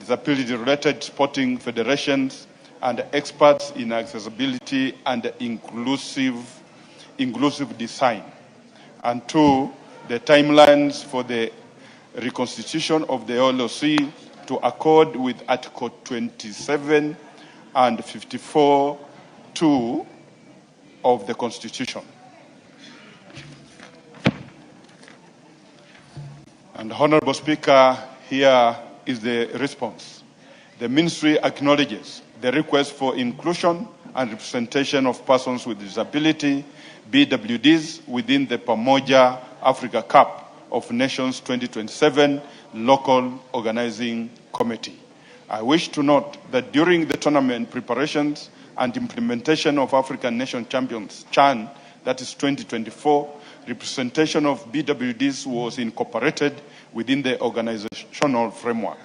disability-related sporting federations, and experts in accessibility and inclusive design. And 2, the timelines for the reconstitution of the LOC to accord with Article 27 and 54(2) of the Constitution. And Honorable Speaker, here is the response. The Ministry acknowledges the request for inclusion and representation of persons with disability, BWDs, within the Pamoja Africa Cup of Nations 2027 Local Organizing Committee. I wish to note that during the tournament preparations and implementation of African Nation Champions CHAN, that is 2024, representation of BWDs was incorporated within the organizational framework.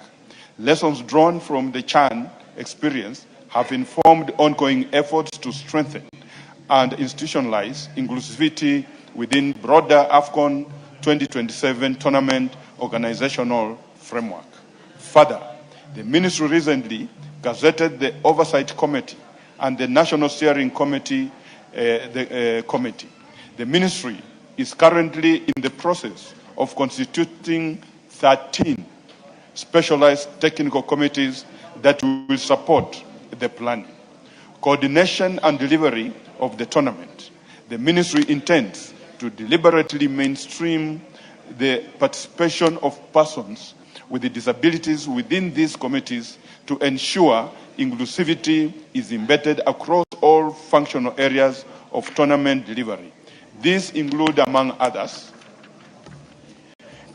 Lessons drawn from the CHAN experience have informed ongoing efforts to strengthen and institutionalize inclusivity within broader AFCON 2027 tournament organizational framework. Further, the Ministry recently gazetted the Oversight Committee and the National Steering Committee. The Ministry is currently in the process of constituting 13 specialized technical committees that will support the planning, coordination and delivery of the tournament. The Ministry intends to deliberately mainstream the participation of persons with disabilities within these committees to ensure inclusivity is embedded across all functional areas of tournament delivery. These include, among others,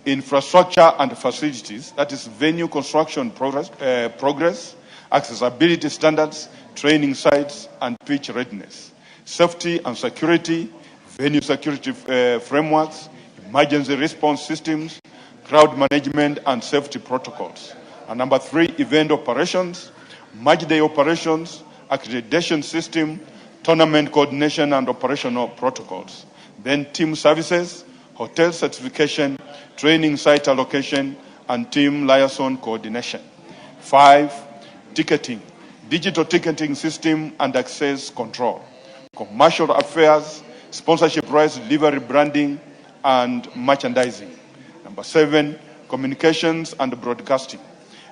infrastructure and facilities, that is venue construction progress, accessibility standards, training sites, and pitch readiness, safety and security, venue security frameworks, emergency response systems, crowd management, and safety protocols. And number 3, event operations, match day operations, accreditation system, tournament coordination and operational protocols. Then team services, hotel certification, training site allocation, and team liaison coordination. 5, ticketing, digital ticketing system and access control, commercial affairs, sponsorship rights, delivery, branding, and merchandising. Number 7, communications and broadcasting,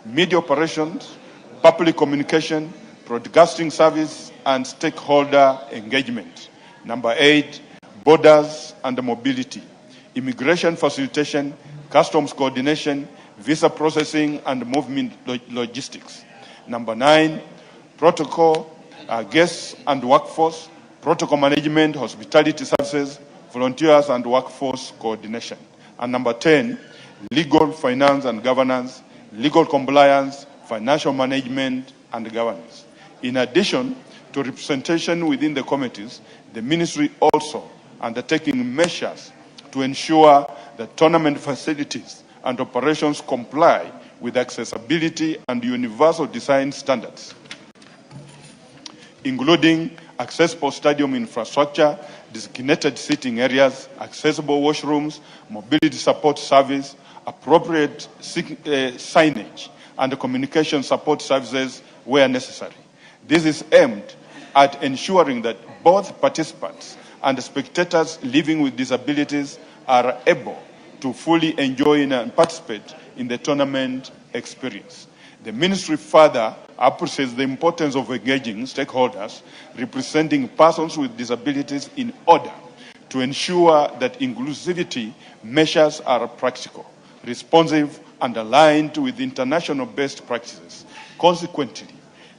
media operations, public communication, broadcasting service, and stakeholder engagement. Number 8, borders and mobility, immigration facilitation, customs coordination, visa processing, and movement logistics. Number 9, protocol, guests and workforce, protocol management, hospitality services, volunteers and workforce coordination. And number 10, legal, finance and governance, legal compliance, financial management and governance. In addition to representation within the committees, the Ministry also undertaking measures to ensure that tournament facilities and operations comply with accessibility and universal design standards, including accessible stadium infrastructure, designated seating areas, accessible washrooms, mobility support service, appropriate signage, and communication support services where necessary. This is aimed at ensuring that both participants and spectators living with disabilities are able to fully enjoy and participate in the tournament experience. The Ministry further appreciates the importance of engaging stakeholders representing persons with disabilities in order to ensure that inclusivity measures are practical, responsive, and aligned with international best practices. Consequently,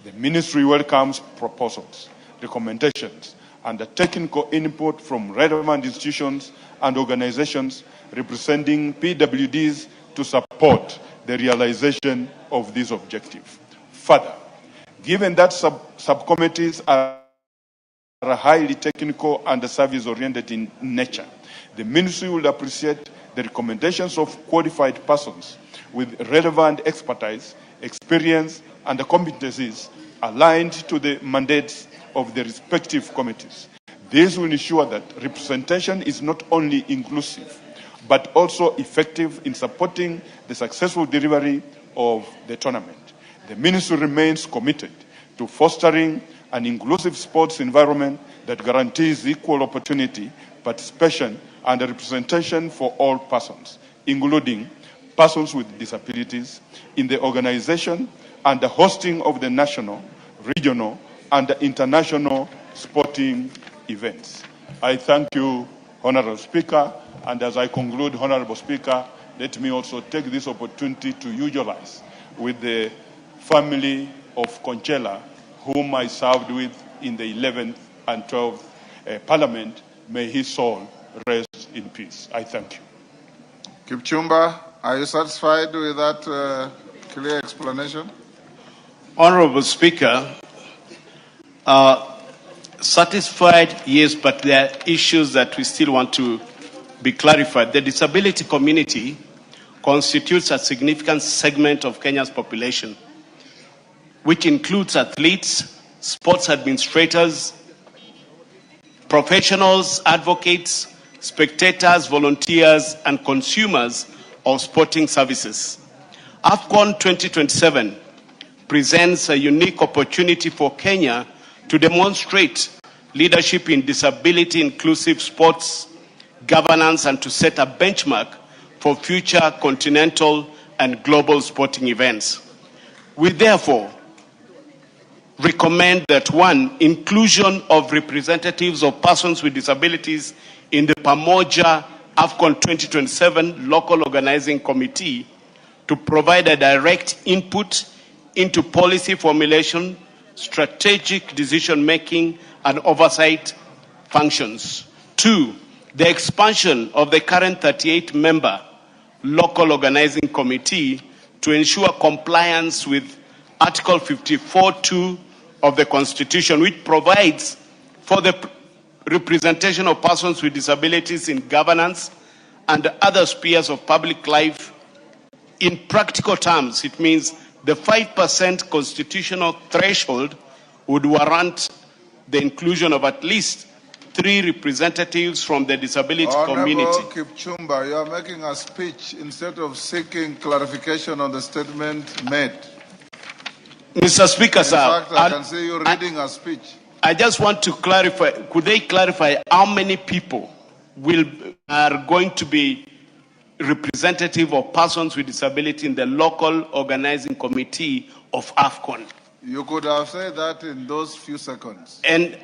the Ministry welcomes proposals, recommendations, and the technical input from relevant institutions and organizations representing PWDs to support the realization of this objective. Further, given that subcommittees are highly technical and service-oriented in nature, the Ministry will appreciate the recommendations of qualified persons with relevant expertise, experience, and competencies aligned to the mandates of the respective committees. This will ensure that representation is not only inclusive, but also effective in supporting the successful delivery of the tournament. The ministry remains committed to fostering an inclusive sports environment that guarantees equal opportunity, participation, and representation for all persons, including persons with disabilities, in the organization and the hosting of the national, regional, and international sporting events. I thank you, Honorable Speaker, and as I conclude, Honorable Speaker, let me also take this opportunity to eulogize with the family of Conchela, whom I served with in the 11th and 12th Parliament. May his soul rest in peace. I thank you. Kipchumba, are you satisfied with that clear explanation? Honorable Speaker, satisfied, yes, but there are issues that we still want to be clarified. The disability community constitutes a significant segment of Kenya's population, which includes athletes, sports administrators, professionals, advocates, spectators, volunteers, and consumers of sporting services. AFCON 2027 presents a unique opportunity for Kenya to demonstrate leadership in disability-inclusive sports governance and to set a benchmark for future continental and global sporting events. We therefore recommend that, one, inclusion of representatives of persons with disabilities in the Pamoja AFCON 2027 local organizing committee to provide a direct input into policy formulation, strategic decision-making, and oversight functions. Two, the expansion of the current 38-member local organizing committee to ensure compliance with Article 54(2) of the Constitution, which provides for the representation of persons with disabilities in governance and other spheres of public life. In practical terms, it means the 5% constitutional threshold would warrant the inclusion of at least 3 representatives from the disability community. Honorable Kipchumba, you are making a speech instead of seeking clarification on the statement made. Mr. Speaker, sir, in fact, I can see you reading a speech. I just want to clarify, could they clarify how many people are going to be representative of persons with disability in the local organizing committee of AFCON? You could have said that in those few seconds. And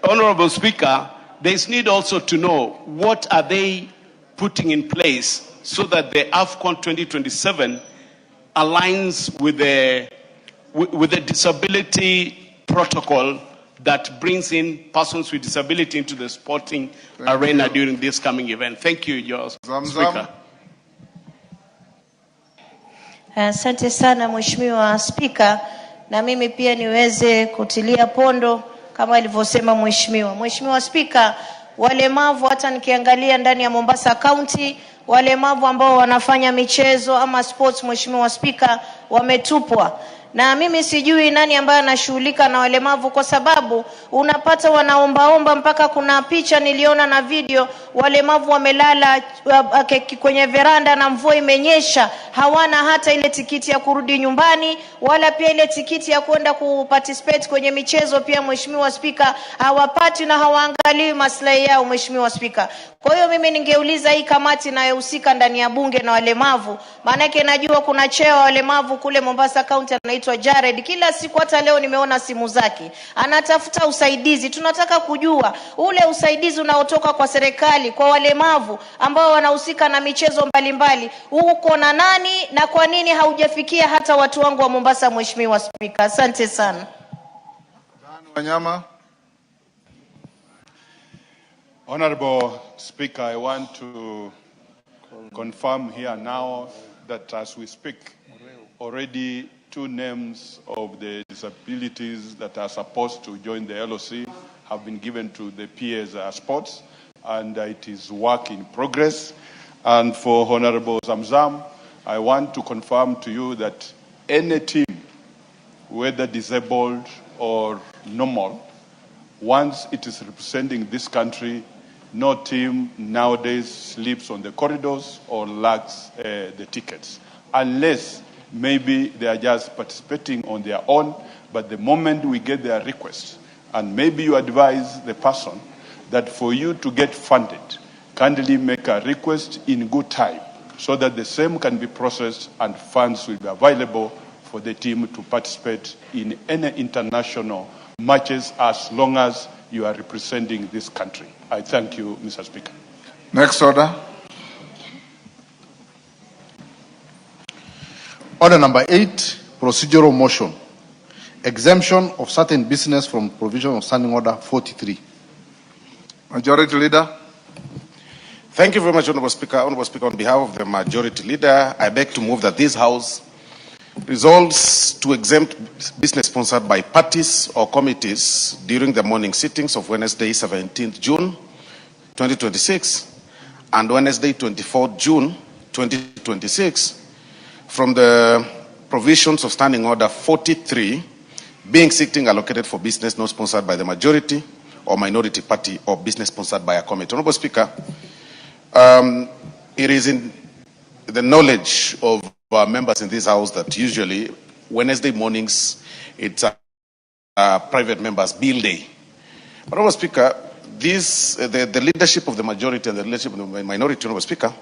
Honorable Speaker, there is need also to know what are they putting in place so that the AFCON 2027 aligns with the disability protocol that brings in persons with disability into the sporting arena during this coming event. Thank you, Your Speaker. Asante sana Mheshimiwa Spika, na mimi pia niweze kutilia pondo kama alivyosema Mheshimiwa. Mheshimiwa Spika, walemavu hata nikiangalia ndani ya Mombasa County, walemavu ambao wanafanya michezo ama sports, Mheshimiwa Spika, wametupwa. Na mimi sijui nani ambaye anashughulika na walemavu, kwa sababu unapata wanaombaomba, mpaka kuna picha niliona na video, walemavu wamelala kwenye veranda na mvua imenyesha, hawana hata ile tikiti ya kurudi nyumbani, wala pia ile tikiti ya kwenda kuparticipate kwenye michezo pia Mheshimiwa Spika hawapati na hawaangalii maslahi yao Mheshimiwa Spika. Kwa hiyo mimi ningeuliza hii kamati inayohusika ndani ya bunge na walemavu, maana yake najua kuna cheo walemavu kule Mombasa County anaitwa Jared, kila siku hata leo nimeona simu zake anatafuta usaidizi. Tunataka kujua ule usaidizi unaotoka kwa serikali kwa walemavu ambao wanahusika na michezo mbalimbali uko na nani, na kwa nini haujafikia hata watu wangu wa Mombasa Mheshimiwa Spika. Asante sana. Wanyama. Honorable Speaker, I want to confirm here now that as we speak, already 2 names of the disabilities that are supposed to join the LOC have been given to the PS Sports, and it is work in progress. And for Honorable Zamzam, I want to confirm to you that any team, whether disabled or normal, once it is representing this country, no team nowadays sleeps on the corridors or lacks the tickets, unless maybe they are just participating on their own, but the moment we get their request, and maybe you advise the person that for you to get funded, kindly make a request in good time so that the same can be processed and funds will be available for the team to participate in any international matches as long as you are representing this country. I thank you, Mr. Speaker. Next order. Order number 8, procedural motion. Exemption of certain business from provision of Standing Order 43. Majority Leader. Thank you very much, Honorable Speaker. Honorable Speaker, on behalf of the Majority Leader, I beg to move that this House resolves to exempt business sponsored by parties or committees during the morning sittings of Wednesday, 17th June 2026 and Wednesday, 24th June 2026 from the provisions of Standing Order 43, being sitting allocated for business not sponsored by the majority or minority party or business sponsored by a committee. Honorable Speaker, it is in the knowledge of members in this House that usually Wednesday mornings it's a private members' bill day. But Honorable Speaker, the leadership of the majority and the leadership of the minority, Honorable Speaker,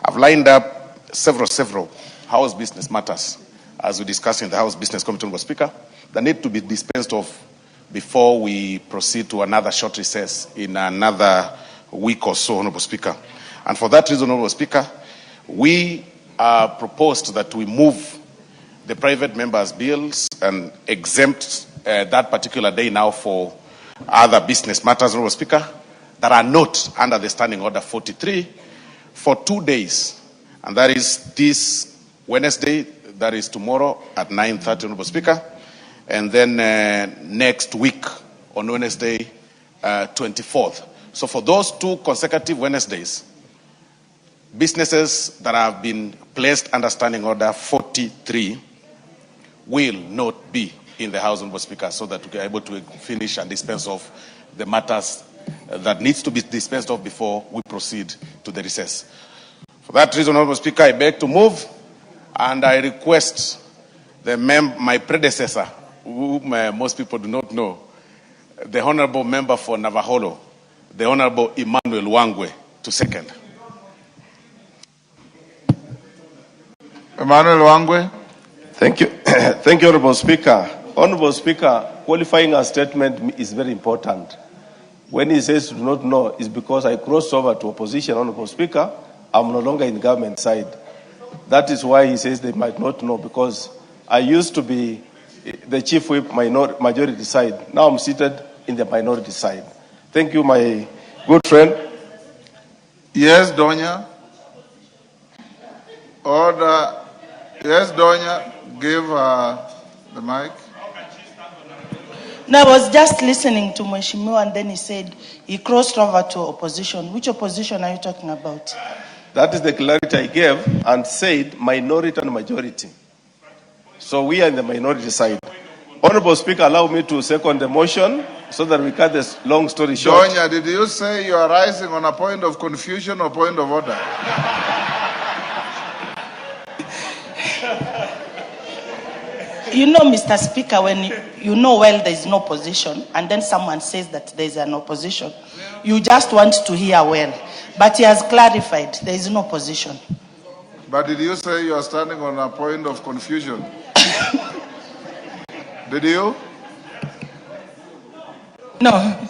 have lined up several House business matters, as we discussed in the House Business Committee, Honorable Speaker, that need to be dispensed of before we proceed to another short recess in another week or so, Honorable Speaker. And for that reason, Honorable Speaker, we proposed that we move the private members' bills and exempt that particular day now for other business matters, Honorable Speaker, that are not under the Standing Order 43 for 2 days. And that is this Wednesday, that is tomorrow at 9:30, Honorable Speaker, and then next week on Wednesday, 24th. So for those 2 consecutive Wednesdays, businesses that have been placed under Standing Order 43 will not be in the House, Honorable Speaker, so that we are able to finish and dispense of the matters that needs to be dispensed of before we proceed to the recess. For that reason, Honorable Speaker, I beg to move, and I request my predecessor, whom most people do not know, the Honorable Member for Navaholo, the Honorable Emmanuel Wangwe, to second. Emmanuel Wangwe. Thank you. Thank you, Honorable Speaker. Honorable Speaker, qualifying a statement is very important. When he says do not know, it's because I crossed over to opposition, Honorable Speaker. I'm no longer in government side. That is why he says they might not know, because I used to be the chief whip majority side. Now I'm seated in the minority side. Thank you, my good friend. Yes, Donya. Order. Yes, Donya. Give the mic. No, I was just listening to Mheshimiwa, and then he said he crossed over to opposition. Which opposition are you talking about? That is the clarity I gave and said minority and majority. So we are in the minority side. Honorable Speaker, allow me to second the motion so that we cut this long story short. Donya, did you say you are rising on a point of confusion or point of order? You know, Mr. Speaker, when you know well there is no opposition, and then someone says that there is an opposition, you just want to hear well. But he has clarified there is no opposition. But did you say you are standing on a point of confusion? Did you? No.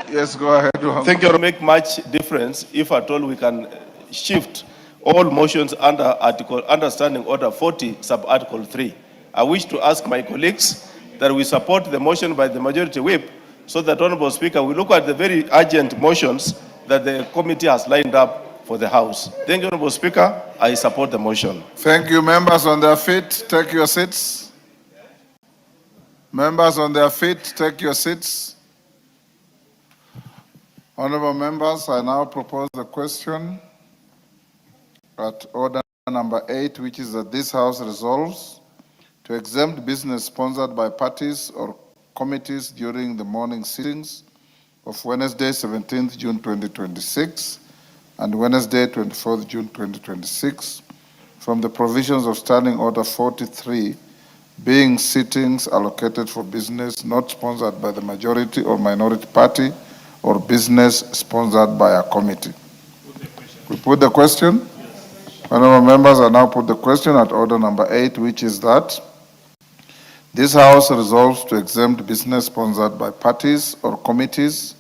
Yes, go ahead. Thank you. It will make much difference if at all we can shift all motions under Standing Order 40, sub-article 3. I wish to ask my colleagues that we support the motion by the majority whip, so that, Honorable Speaker, we look at the very urgent motions that the committee has lined up for the House. Thank you, Honorable Speaker. I support the motion. Thank you. Members on their feet, take your seats. Members on their feet, take your seats. Honorable members, I now propose the question at order number 8, which is that this House resolves to exempt business sponsored by parties or committees during the morning sittings of Wednesday, 17th June 2026 and Wednesday, 24th June 2026 from the provisions of Standing Order 43, being sittings allocated for business not sponsored by the majority or minority party or business sponsored by a committee. We put the question? Honorable members, I now put the question at order number 8, which is that this House resolves to exempt business sponsored by parties or committees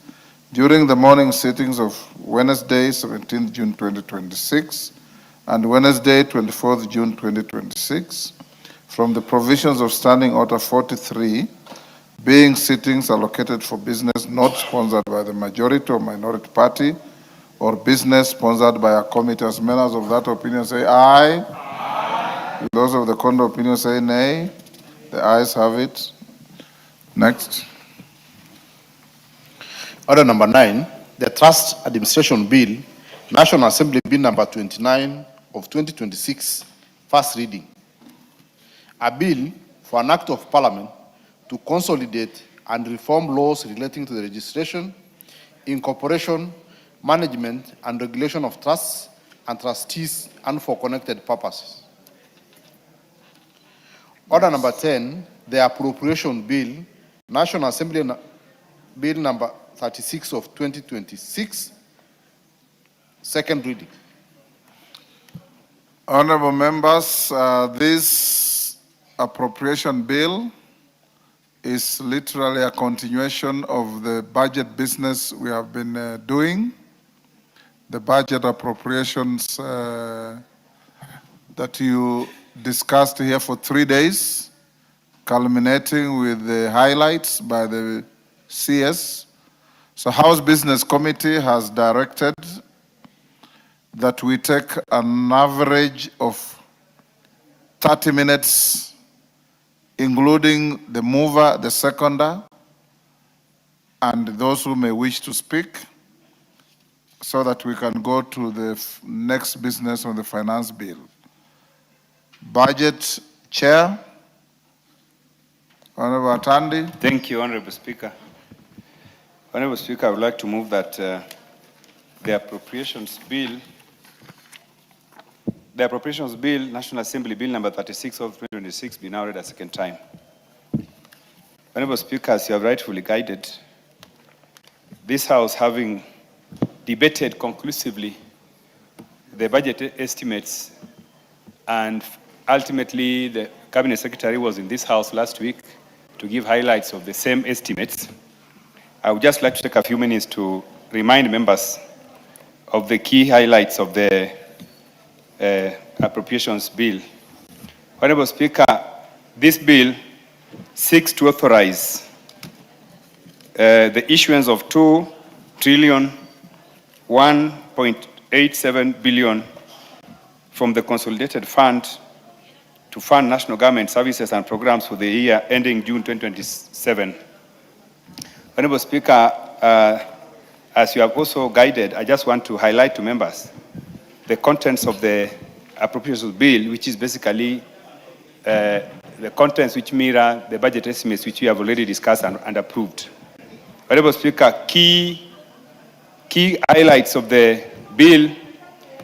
during the morning sittings of Wednesday, 17th June 2026 and Wednesday, 24th June 2026 from the provisions of Standing Order 43, being sittings allocated for business not sponsored by the majority or minority party or business sponsored by a committee. As members of that opinion say aye. Aye. Those of the contrary opinion say nay. The ayes have it. Next. Order number 9, the Trust Administration Bill, National Assembly Bill number 29 of 2026, first reading. A bill for an act of parliament to consolidate and reform laws relating to the registration, incorporation, management, and regulation of trusts and trustees and for connected purposes. Order number 10, the Appropriation Bill, National Assembly Bill number 36 of 2026, second reading. Honorable members, this appropriation bill is literally a continuation of the budget business we have been doing. The budget appropriations that you discussed here for 3 days, culminating with the highlights by the CS. So House Business Committee has directed that we take an average of 30 minutes, including the mover, the seconder, and those who may wish to speak, so that we can go to the next business on the finance bill. Budget Chair, Honorable Atandi. Thank you, Honorable Speaker. Honorable Speaker, I would like to move that the Appropriations Bill, National Assembly Bill number 36 of 2026, be now read a second time. Honorable Speaker, as you have rightfully guided, this House having debated conclusively the budget estimates, and ultimately the Cabinet Secretary was in this House last week to give highlights of the same estimates. I would just like to take a few minutes to remind members of the key highlights of the Appropriations Bill. Honorable Speaker, this bill seeks to authorize the issuance of 2,1.87 billion from the Consolidated Fund to fund national government services and programs for the year ending June 2027. Honorable Speaker, as you have also guided, I just want to highlight to members the contents of the Appropriations Bill, which is basically the contents which mirror the budget estimates which we have already discussed and approved. Honorable Speaker, key highlights of the bill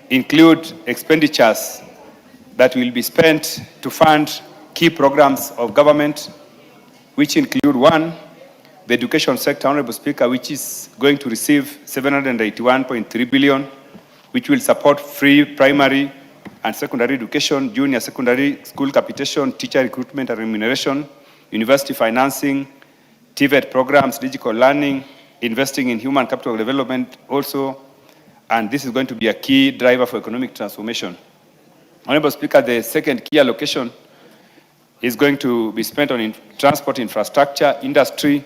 include expenditures that will be spent to fund key programs of government, which include 1, the education sector, Honorable Speaker, which is going to receive 781.3 billion, which will support free primary and secondary education, junior secondary school capitation, teacher recruitment and remuneration, university financing, TVET programs, digital learning, investing in human capital development also, and this is going to be a key driver for economic transformation. Honorable Speaker, the second key allocation is going to be spent on transport infrastructure, industry,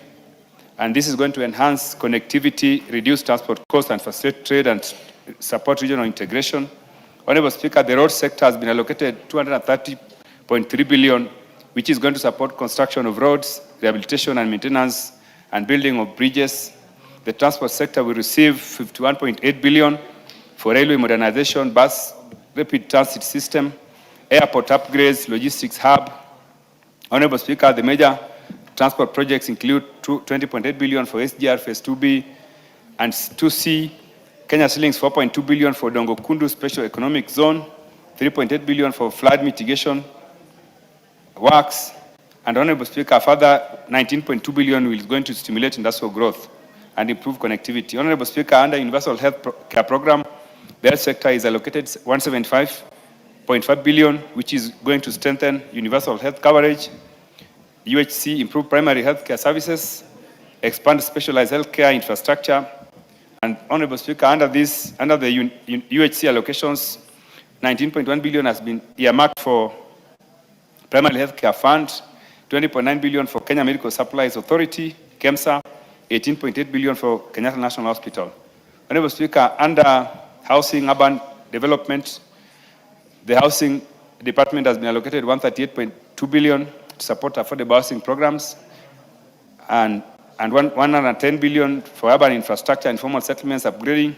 and this is going to enhance connectivity, reduce transport costs, and facilitate trade and support regional integration. Honorable Speaker, the road sector has been allocated 230.3 billion, which is going to support construction of roads, rehabilitation and maintenance, and building of bridges. The transport sector will receive 51.8 billion for railway modernization, bus, rapid transit system, airport upgrades, logistics hub. Honorable Speaker, the major transport projects include 20.8 billion for SGR Phase 2B and 2C, Kenya shillings 4.2 billion for Dongo Kundu Special Economic Zone, 3.8 billion for flood mitigation works, and Honorable Speaker, a further 19.2 billion is going to stimulate industrial growth and improve connectivity. Honorable Speaker, under Universal Health Care Program, the health sector is allocated 175.5 billion, which is going to strengthen universal health coverage, UHC, improve primary health care services, expand specialized health care infrastructure. And Honorable Speaker, under the UHC allocations, 19.1 billion has been earmarked for Primary Health Care Fund, 20.9 billion for Kenya Medical Supplies Authority, KEMSA, 18.8 billion for Kenyatta National Hospital. Honorable Speaker, under Housing Urban Development, the Housing Department has been allocated 138.2 billion to support affordable housing programs, and 110 billion for urban infrastructure and informal settlements upgrading.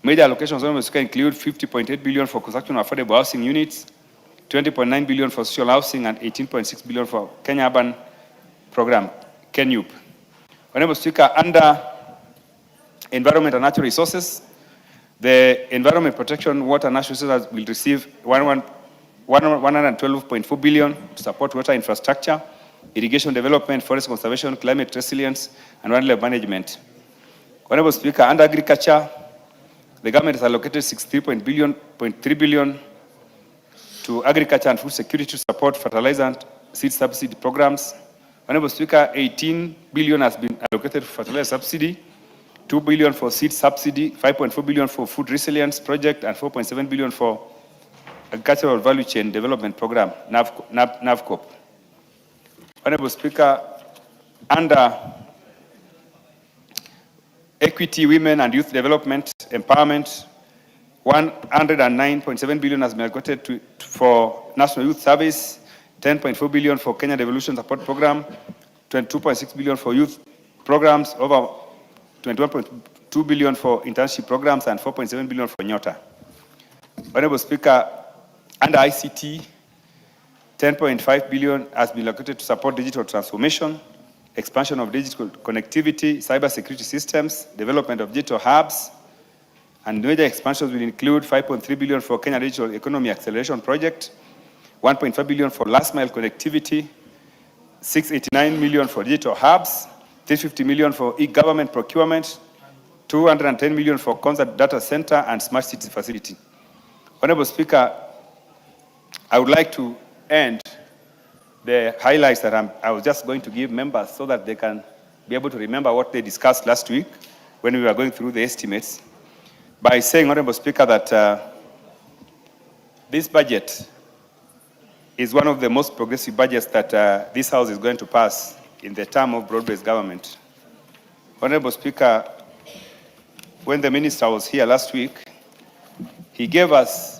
Major allocations, Honorable Speaker, include 50.8 billion for construction of affordable housing units, 20.9 billion for social housing, and 18.6 billion for Kenya Urban Program, KENUP. Honorable Speaker, under Environment and Natural Resources, the Environment Protection Water and Natural Resources will receive 112.4 billion to support water infrastructure, irrigation development, forest conservation, climate resilience, and wildlife management. Honorable Speaker, under Agriculture, the government has allocated 63.3 billion to agriculture and food security to support fertilizer and seed subsidy programs. Honorable Speaker, 18 billion has been allocated for fertilizer subsidy, 2 billion for seed subsidy, 5.4 billion for food resilience project, and 4.7 billion for agricultural value chain development program, NAVCOP. Honorable Speaker, under Equity, Women and Youth Development, Empowerment, 109.7 billion has been allocated for National Youth Service, 10.4 billion for Kenya Devolution Support Program, 22.6 billion for youth programs, over 21.2 billion for internship programs, and 4.7 billion for Nyota. Honorable Speaker, under ICT, 10.5 billion has been allocated to support digital transformation, expansion of digital connectivity, cybersecurity systems, development of digital hubs, and major expansions will include 5.3 billion for Kenya Digital Economy Acceleration Project, 1.5 billion for last mile connectivity, 689 million for digital hubs, 350 million for e-government procurement, 210 million for concert data center and smart city facility. Honorable Speaker, I would like to end the highlights that I was just going to give members so that they can be able to remember what they discussed last week when we were going through the estimates, by saying, Honorable Speaker, that this budget is one of the most progressive budgets that this House is going to pass in the term of broad-based government. Honorable Speaker, when the Minister was here last week, he gave us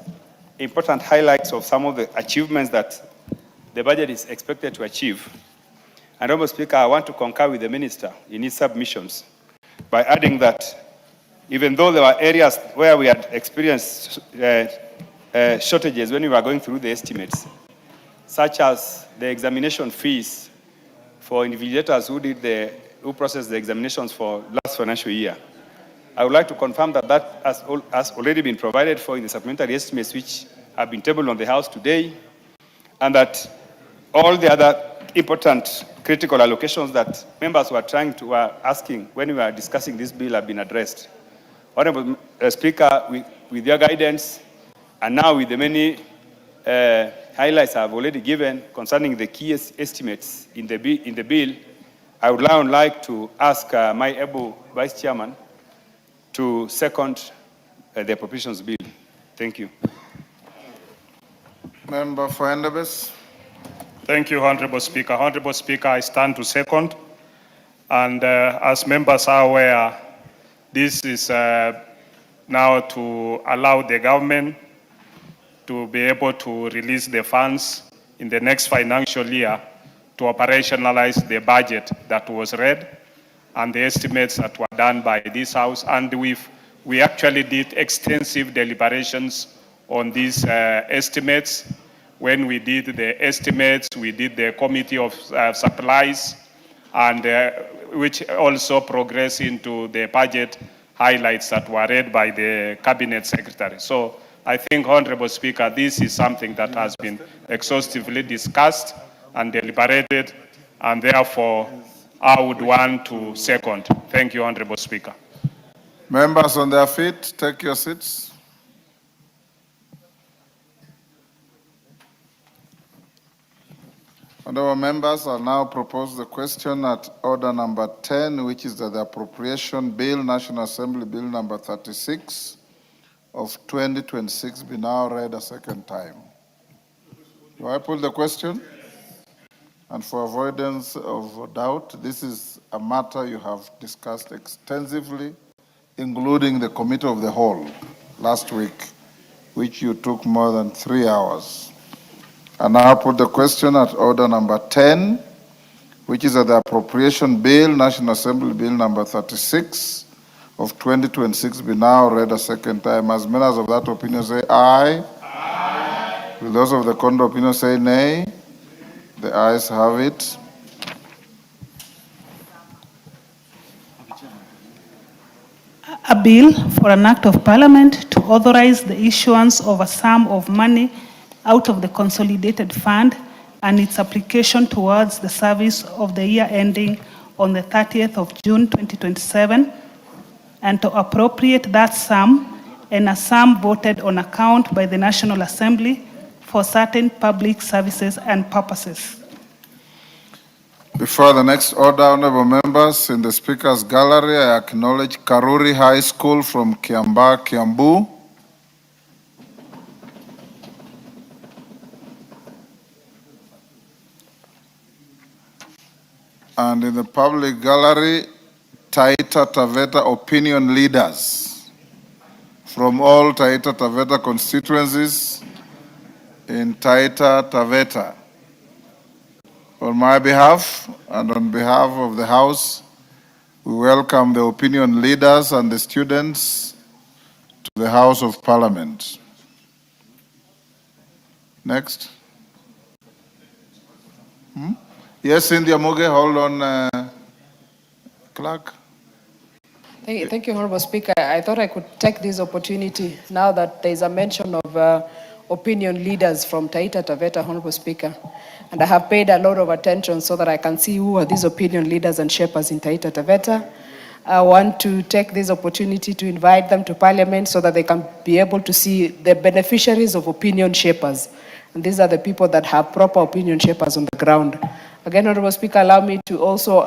important highlights of some of the achievements that the budget is expected to achieve. And Honorable Speaker, I want to concur with the Minister in his submissions by adding that even though there were areas where we had experienced shortages when we were going through the estimates, such as the examination fees for invigilators who processed the examinations for last financial year, I would like to confirm that that has already been provided for in the supplementary estimates which have been tabled on the House today, and that all the other important critical allocations that members were asking when we were discussing this bill have been addressed. Honorable Speaker, with your guidance, and now with the many highlights I've already given concerning the key estimates in the bill, I would now like to ask my able Vice Chairman to second the appropriations bill. Thank you. Member for Endebess. Thank you, Honorable Speaker. Honorable Speaker, I stand to second. And as members are aware, this is now to allow the government to be able to release the funds in the next financial year to operationalize the budget that was read and the estimates that were done by this House. And we actually did extensive deliberations on these estimates. When we did the estimates, we did the committee of supplies, and which also progressed into the budget highlights that were read by the cabinet secretary. So I think, Honorable Speaker, this is something that has been exhaustively discussed and deliberated, and therefore I would want to second. Thank you, Honorable Speaker. Members on their feet, take your seats. Honorable members, I now propose the question at order number 10, which is that the appropriation bill, National Assembly Bill number 36 of 2026 be now read a second time. Do I put the question? And for avoidance of doubt, this is a matter you have discussed extensively, including the Committee of the Whole last week, which you took more than 3 hours. And now put the question at order number 10, which is that the appropriation bill, National Assembly Bill number 36 of 2026 be now read a second time. As members of that opinion say aye. Aye. Will those of the contrary opinion say nay? The ayes have it. A bill for an act of parliament to authorize the issuance of a sum of money out of the consolidated fund and its application towards the service of the year ending on the 30th of June 2027, and to appropriate that sum and a sum voted on account by the National Assembly for certain public services and purposes. Before the next order, honorable members, in the Speaker's Gallery, I acknowledge Karuri High School from Kiambaa, Kiambu. And in the public gallery, Taita Taveta opinion leaders from all Taita Taveta constituencies in Taita Taveta. On my behalf and on behalf of the House, we welcome the opinion leaders and the students to the House of Parliament. Next. Yes, Cynthia Muge, hold on, clerk. Thank you, Honorable Speaker. I thought I could take this opportunity now that there is a mention of opinion leaders from Taita Taveta, Honorable Speaker. And I have paid a lot of attention so that I can see who are these opinion leaders and shapers in Taita Taveta. I want to take this opportunity to invite them to Parliament so that they can be able to see the beneficiaries of opinion shapers. And these are the people that have proper opinion shapers on the ground. Again, Honorable Speaker, allow me to also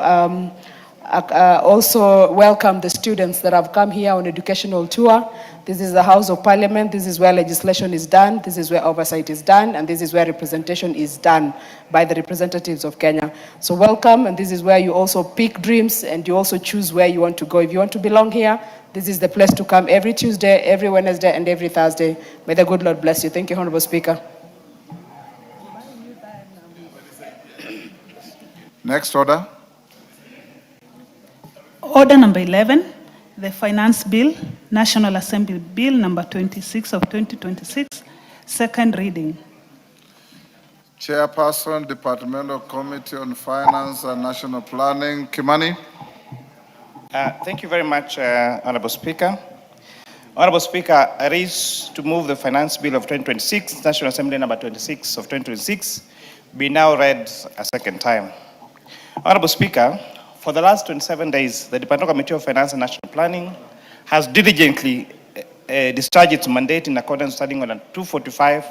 welcome the students that have come here on educational tour. This is the House of Parliament. This is where legislation is done. This is where oversight is done. And this is where representation is done by the representatives of Kenya. So welcome. And this is where you also pick dreams and you also choose where you want to go. If you want to belong here, this is the place to come every Tuesday, every Wednesday, and every Thursday. May the good Lord bless you. Thank you, Honorable Speaker. Next order. Order number 11, the Finance Bill, National Assembly Bill number 26 of 2026, second reading. Chairperson, Departmental Committee on Finance and National Planning, Kimani. Thank you very much, Honorable Speaker. Honorable Speaker, I raise to move the Finance Bill of 2026, National Assembly number 26 of 2026, be now read a second time. Honorable Speaker, for the last 27 days, the Departmental Committee of Finance and National Planning has diligently discharged its mandate in accordance with Studying Order 245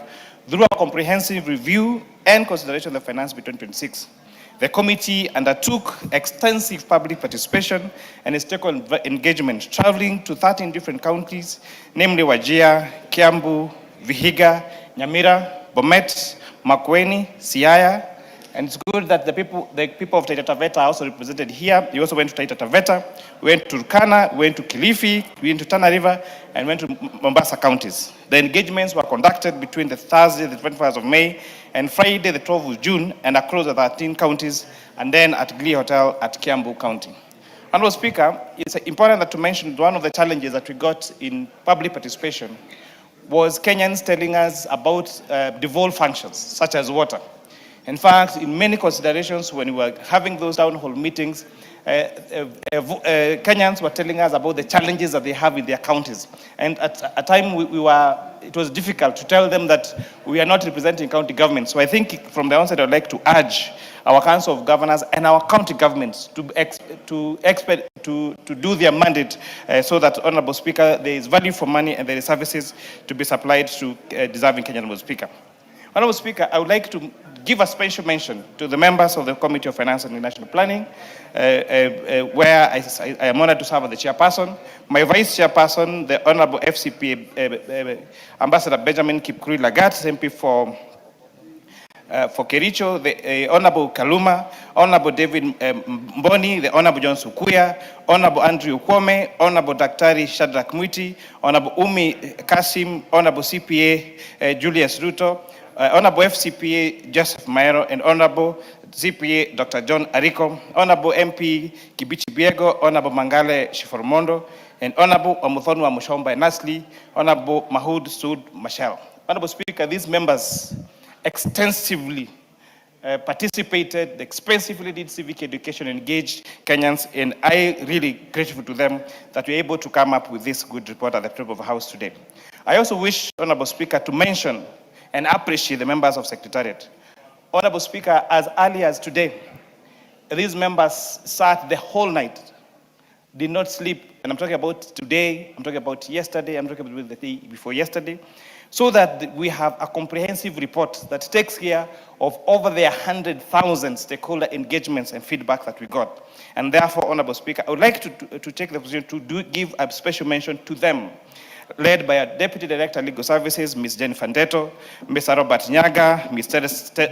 through a comprehensive review and consideration of the Finance Bill 2026. The committee undertook extensive public participation and stakeholder engagement, traveling to 13 different counties, namely Wajir, Kiambu, Vihiga, Nyamira, Bomet, Makueni, Siaya. And it's good that the people of Taita Taveta are also represented here. We also went to Taita Taveta, we went to Turkana, we went to Kilifi, we went to Tana River, and went to Mombasa counties. The engagements were conducted between the Thursday, the 21st of May, and Friday, the 12th of June, and across the 13 counties, and then at Glee Hotel at Kiambu County. Honorable Speaker, it's important to mention one of the challenges that we got in public participation was Kenyans telling us about devolved functions, such as water. In fact, in many considerations, when we were having those town hall meetings, Kenyans were telling us about the challenges that they have in their counties. And at a time it was difficult to tell them that we are not representing county governments. So I think from the onset, I'd like to urge our Council of Governors and our county governments to do their mandate so that, Honorable Speaker, there is value for money and there is services to be supplied to deserving Kenyan. Honorable Speaker. Honorable Speaker, I would like to give a special mention to the members of the Committee of Finance and National Planning, where I am honored to serve as the chairperson. My vice chairperson, the Honorable FCP Ambassador Benjamin Kipkurui Lagat, MP for Kericho, the Honorable Kaluma, Honorable David Mboni, the Honorable John Sukuya, Honorable Andrew Kwome, Honorable Daktari Shadrack Mwiti, Honorable Umi Kasim, Honorable CPA Julius Ruto, Honorable FCPA Joseph Maero, and Honorable CPA Dr. John Ariko, Honorable MP Kibichi Biego, Honorable Mangale Shiformondo, and Honorable Omuthonwa Mushomba Nasli, Honorable Mahood Sood Mashal. Honorable Speaker, these members extensively participated, expensively did civic education, engaged Kenyans, and I really grateful to them that we're able to come up with this good report at the top of the House today. I also wish, Honorable Speaker, to mention and appreciate the members of Secretariat. Honorable Speaker, as early as today, these members sat the whole night, did not sleep, and I'm talking about today, I'm talking about yesterday, I'm talking about the day before yesterday, so that we have a comprehensive report that takes care of over the 100,000 stakeholder engagements and feedback that we got. And therefore, Honorable Speaker, I would like to take the opportunity to give a special mention to them, led by our Deputy Director of Legal Services, Ms. Jennifer Ndeto, Mr. Robert Nyaga, Mr.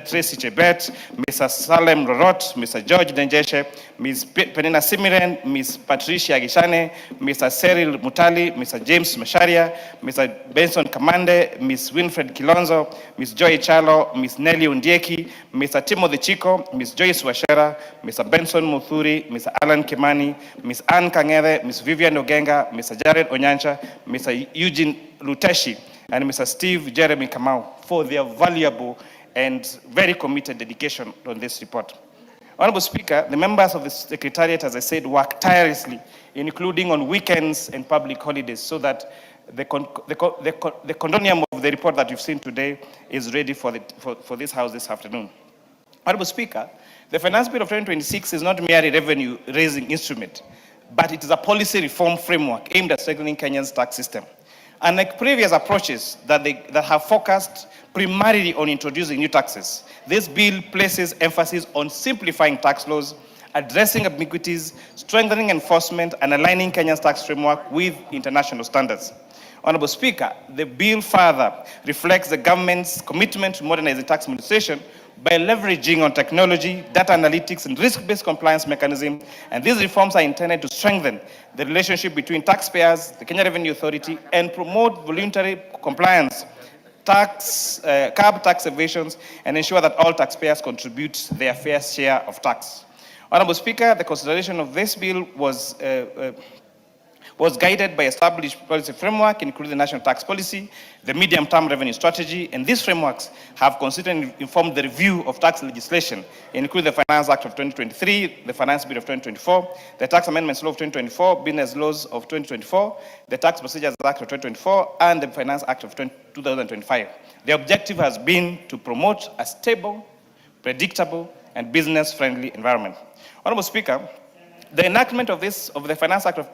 Tracy Chebet, Mr. Salem Rorot, Mr. George Denjeshe, Ms. Penina Simiren, Ms. Patricia Gishane, Mr. Cyril Mutali, Mr. James Masharia, Mr. Benson Kamande, Ms. Winfred Kilonzo, Ms. Joy Chalo, Ms. Nelly Undieki, Mr. Timothy Chico, Ms. Joyce Washera, Mr. Benson Muthuri, Mr. Alan Kimani, Ms. Ann Kangere, Ms. Vivian Ogenga, Mr. Jared Onyancha, Mr. Eugene Luteshi, and Mr. Steve Jeremy Kamau for their valuable and very committed dedication on this report. Honorable Speaker, the members of the Secretariat, as I said, work tirelessly, including on weekends and public holidays, so that the condonium of the report that you've seen today is ready for this House this afternoon. Honorable Speaker, the Finance Bill of 2026 is not merely a revenue-raising instrument, but it is a policy reform framework aimed at strengthening Kenya's tax system. Unlike previous approaches that have focused primarily on introducing new taxes, this bill places emphasis on simplifying tax laws, addressing ambiguities, strengthening enforcement, and aligning Kenya's tax framework with international standards. Honorable Speaker, the bill further reflects the government's commitment to modernizing tax administration by leveraging on technology, data analytics, and risk-based compliance mechanisms. And these reforms are intended to strengthen the relationship between taxpayers, the Kenya Revenue Authority, and promote voluntary compliance, curb tax evasions, and ensure that all taxpayers contribute their fair share of tax. Honorable Speaker, the consideration of this bill was guided by established policy framework, including the national tax policy, the medium-term revenue strategy, and these frameworks have constantly informed the review of tax legislation, including the Finance Act of 2023, the Finance Bill of 2024, the Tax Amendments Law of 2024, Business Laws of 2024, the Tax Procedures Act of 2024, and the Finance Act of 2025. The objective has been to promote a stable, predictable, and business-friendly environment. Honorable Speaker, the enactment of the Finance Act of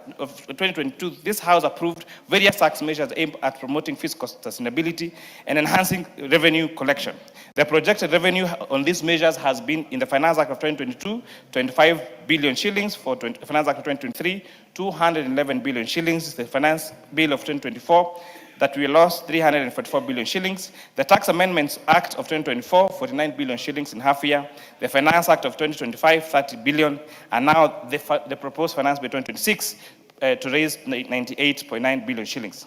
2022, this House approved various tax measures aimed at promoting fiscal sustainability and enhancing revenue collection. The projected revenue on these measures has been in the Finance Act of 2022, 25 billion shillings, for Finance Act of 2023, 211 billion shillings, the Finance Bill of 2024, that we lost 344 billion shillings. The Tax Amendments Act of 2024, 49 billion shillings in half year. The Finance Act of 2025, 30 billion. And now the proposed Finance Bill 2026 to raise 98.9 billion shillings.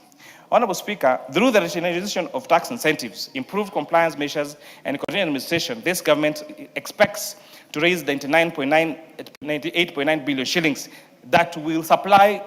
Honorable Speaker, through the rationalization of tax incentives, improved compliance measures, and continued administration, this government expects to raise 98.9 billion shillings that will supply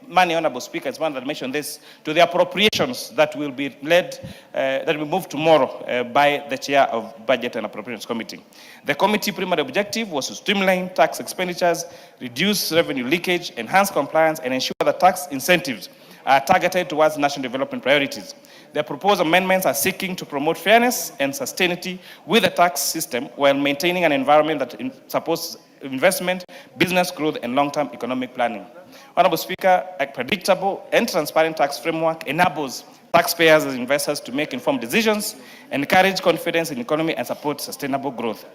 money, Honorable Speaker, as one that mentioned this, to the appropriations that will be led, that will move tomorrow by the Chair of Budget and Appropriations Committee. The committee primary objective was to streamline tax expenditures, reduce revenue leakage, enhance compliance, and ensure that tax incentives are targeted towards national development priorities. The proposed amendments are seeking to promote fairness and sustainability with the tax system while maintaining an environment that supports investment, business growth, and long-term economic planning. Honorable Speaker, a predictable and transparent tax framework enables taxpayers and investors to make informed decisions, encourage confidence in the economy, and support sustainable growth.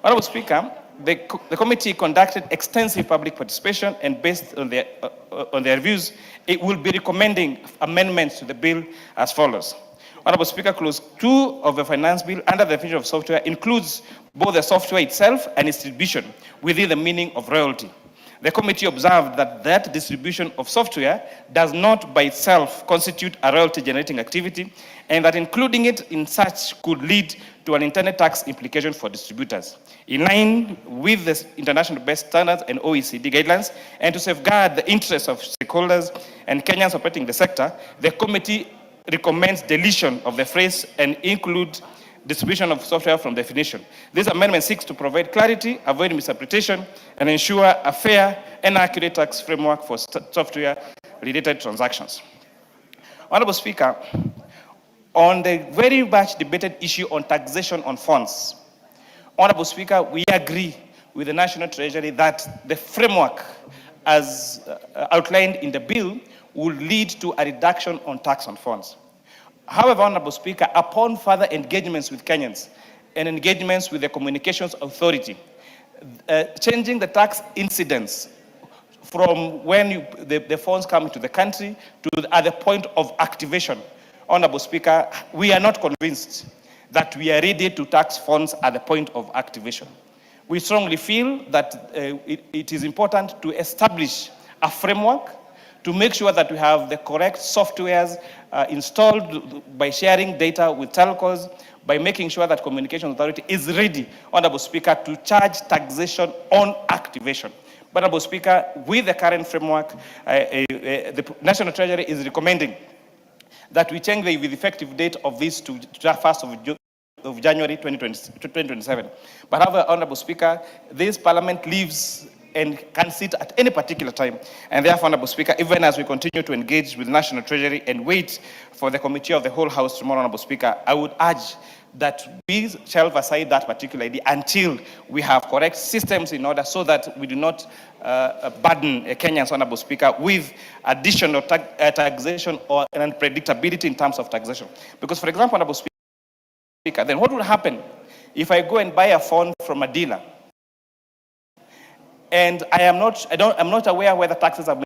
Honorable Speaker, the committee conducted extensive public participation, and based on their views, it will be recommending amendments to the bill as follows. Honorable Speaker, Clause 2 of the Finance Bill under the definition of software includes both the software itself and its distribution within the meaning of royalty. The committee observed that distribution of software does not by itself constitute a royalty-generating activity, and that including it in such could lead to an intended tax implication for distributors. In line with the international best standards and OECD guidelines, and to safeguard the interests of stakeholders and Kenyans operating the sector, the committee recommends deletion of the phrase and include distribution of software from definition. This amendment seeks to provide clarity, avoid misinterpretation, and ensure a fair and accurate tax framework for software-related transactions. Honorable Speaker, on the very much debated issue on taxation on funds, Honorable Speaker, we agree with the National Treasury that the framework as outlined in the bill will lead to a reduction on tax on funds. However, Honorable Speaker, upon further engagements with Kenyans and engagements with the Communications Authority, changing the tax incidence from when the funds come into the country to at the point of activation, Honorable Speaker, we are not convinced that we are ready to tax funds at the point of activation. We strongly feel that it is important to establish a framework to make sure that we have the correct softwares installed by sharing data with telcos, by making sure that Communications Authority is ready, Honorable Speaker, to charge taxation on activation. But, Honorable Speaker, with the current framework, the National Treasury is recommending that we change the effective date of this to 1st of January 2027. But however, Honorable Speaker, this Parliament lives and can sit at any particular time. And therefore, Honorable Speaker, even as we continue to engage with the National Treasury and wait for the Committee of the Whole House tomorrow, Honorable Speaker, I would urge that we shelve aside that particular idea until we have correct systems in order so that we do not burden Kenyans, Honorable Speaker, with additional taxation or unpredictability in terms of taxation. Because, for example, Honorable Speaker, then what will happen if I go and buy a phone from a dealer and I'm not aware whether taxes have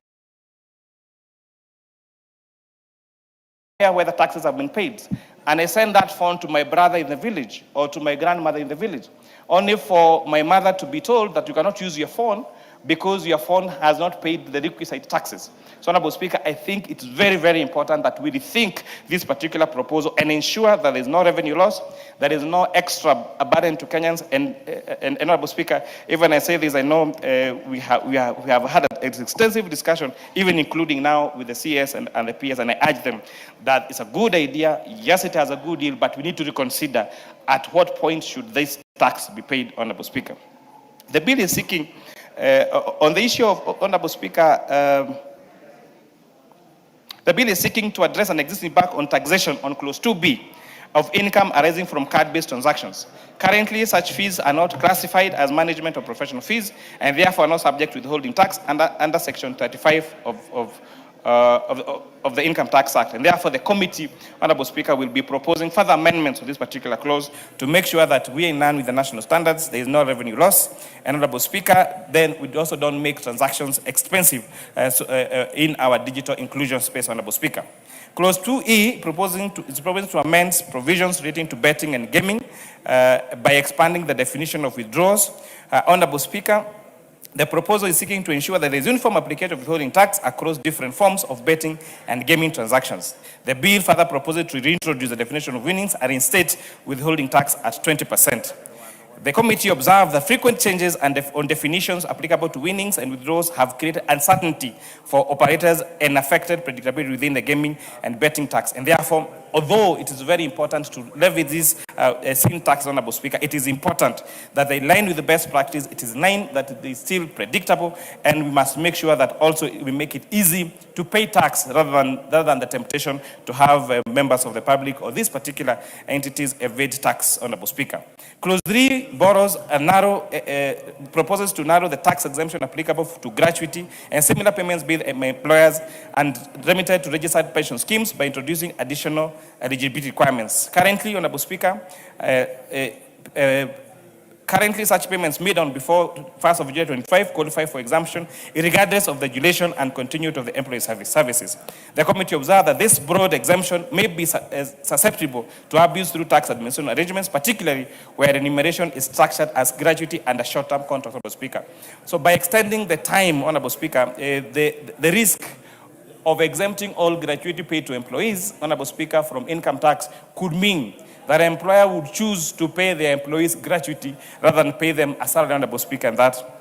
been paid, and I send that phone to my brother in the village or to my grandmother in the village, only for my mother to be told that you cannot use your phone because your phone has not paid the requisite taxes. So, Honorable Speaker, I think it's very, very important that we rethink this particular proposal and ensure that there is no revenue loss, there is no extra burden to Kenyans. And Honorable Speaker, even I say this, I know we have had an extensive discussion, even including now with the CS and the PS, and I urge them that it's a good idea. Yes, it has a good deal, but we need to reconsider at what point should this tax be paid, Honorable Speaker. The bill is seeking, on the issue of, Honorable Speaker, the bill is seeking to address an existing back on taxation on Clause 2B of income arising from card-based transactions. Currently, such fees are not classified as management or professional fees and therefore are not subject to withholding tax under Section 35 of the Income Tax Act. And therefore, the committee, Honorable Speaker, will be proposing further amendments to this particular clause to make sure that we are in line with the national standards, there is no revenue loss. And Honorable Speaker, then we also don't make transactions expensive in our digital inclusion space, Honorable Speaker. Clause 2E is proposing to amend provisions relating to betting and gaming by expanding the definition of withdrawals. Honorable Speaker, the proposal is seeking to ensure that there is uniform application of withholding tax across different forms of betting and gaming transactions. The bill further proposes to reintroduce the definition of winnings and reinstate withholding tax at 20%. The committee observed that frequent changes on definitions applicable to winnings and withdrawals have created uncertainty for operators and affected predictability within the gaming and betting tax. And therefore, although it is very important to levy this sin tax, Honorable Speaker, it is important that they align with the best practice, it is in line that it is still predictable, and we must make sure that also we make it easy to pay tax rather than the temptation to have members of the public or these particular entities evade tax, Honorable Speaker. Clause 3 borrows a proposes to narrow the tax exemption applicable to gratuity and similar payments by employers and remitted to registered pension schemes by introducing additional eligibility requirements. Currently, Honorable Speaker, currently such payments made on before 1st of July 25 qualify for exemption regardless of the duration and continuity of the employee services. The committee observed that this broad exemption may be susceptible to abuse through tax administration arrangements, particularly where remuneration is structured as gratuity and a short-term contract, Honorable Speaker. So by extending the time, Honorable Speaker, the risk of exempting all gratuity paid to employees, Honorable Speaker, from income tax could mean that an employer would choose to pay their employees gratuity rather than pay them a salary, Honorable Speaker, and that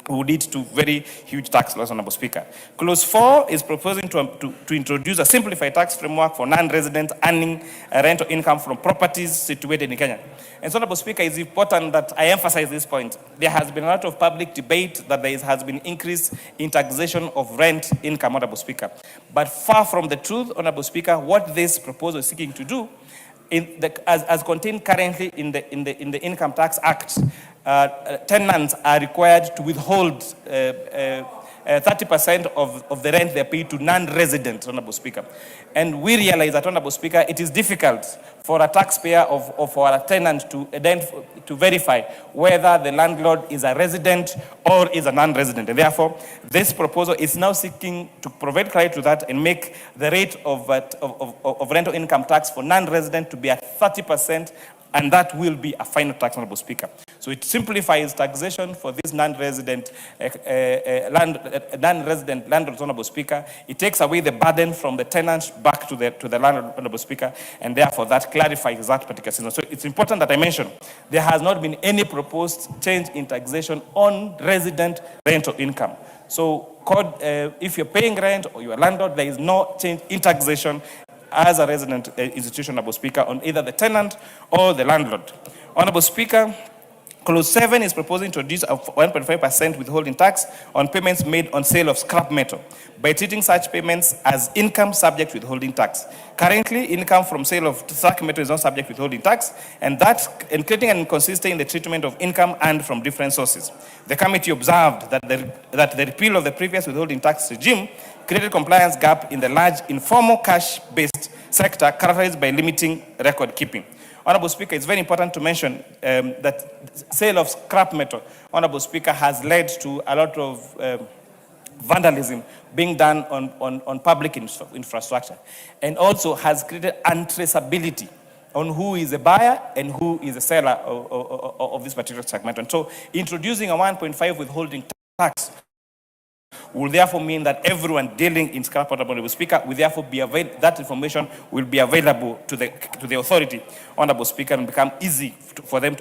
would lead to very huge tax loss, Honorable Speaker. Clause 4 is proposing to introduce a simplified tax framework for non-residents earning rental income from properties situated in Kenya. And so, Honorable Speaker, it's important that I emphasize this point. There has been a lot of public debate that there has been increase in taxation of rent income, Honorable Speaker. But far from the truth, Honorable Speaker, what this proposal is seeking to do, as contained currently in the Income Tax Act, tenants are required to withhold 30% of the rent they pay to non-residents, Honorable Speaker. And we realize that, Honorable Speaker, it is difficult for a taxpayer or for a tenant to verify whether the landlord is a resident or is a non-resident. And therefore, this proposal is now seeking to provide clarity to that and make the rate of rental income tax for non-resident to be at 30%, and that will be a final tax, Honorable Speaker. So it simplifies taxation for these non-resident landlords, Honorable Speaker. It takes away the burden from the tenants back to the landlord, Honorable Speaker, and therefore that clarifies that particular system. So it's important that I mention there has not been any proposed change in taxation on resident rental income. So if you're paying rent or you're a landlord, there is no change in taxation as a resident institution, Honorable Speaker, on either the tenant or the landlord. Honorable Speaker, Clause 7 is proposing to introduce a 1.5% withholding tax on payments made on sale of scrap metal by treating such payments as income subject to withholding tax. Currently, income from sale of scrap metal is not subject to withholding tax, and that's creating an inconsistency in the treatment of income earned from different sources. The committee observed that the repeal of the previous withholding tax regime created compliance gap in the large informal cash-based sector characterized by limiting record keeping. Honorable Speaker, it's very important to mention that sale of scrap metal, Honorable Speaker, has led to a lot of vandalism being done on public infrastructure, and also has created untraceability on who is a buyer and who is a seller of this particular segment. And so introducing a 1.5 withholding tax will therefore mean that everyone dealing in scrap metal, Honorable Speaker, will therefore be that information will be available to the authority, Honorable Speaker, and become easy for them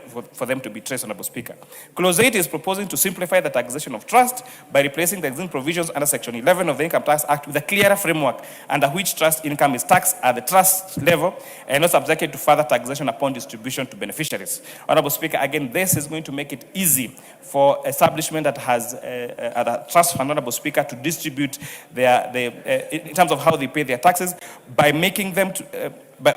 to be traced, Honorable Speaker. Clause 8 is proposing to simplify the taxation of trust by replacing the existing provisions under Section 11 of the Income Tax Act with a clearer framework under which trust income is taxed at the trust level and not subjected to further taxation upon distribution to beneficiaries. Honorable Speaker, again, this is going to make it easy for establishment that has a trust fund, Honorable Speaker, to distribute in terms of how they pay their taxes by making them by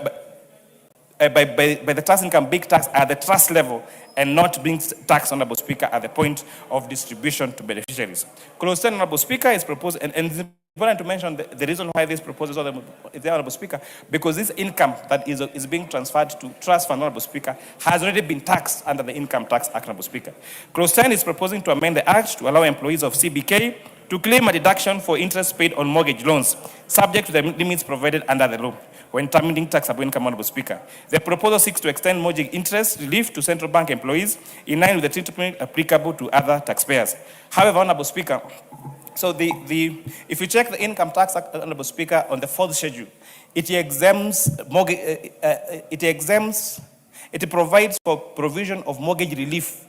the trust income being taxed at the trust level and not being taxed, Honorable Speaker, at the point of distribution to beneficiaries. Clause 10, Honorable Speaker, is proposed, and it's important to mention the reason why this proposal is there, Honorable Speaker, because this income that is being transferred to trust fund, Honorable Speaker, has already been taxed under the Income Tax Act, Honorable Speaker. Clause 10 is proposing to amend the Act to allow employees of CBK to claim a deduction for interest paid on mortgage loans, subject to the limits provided under the law when determining taxable income, Honorable Speaker. The proposal seeks to extend mortgage interest relief to central bank employees in line with the treatment applicable to other taxpayers. However, Honorable Speaker, so if you check the Income Tax Act, Honorable Speaker, on the 4th schedule, it exempts It provides for provision of mortgage relief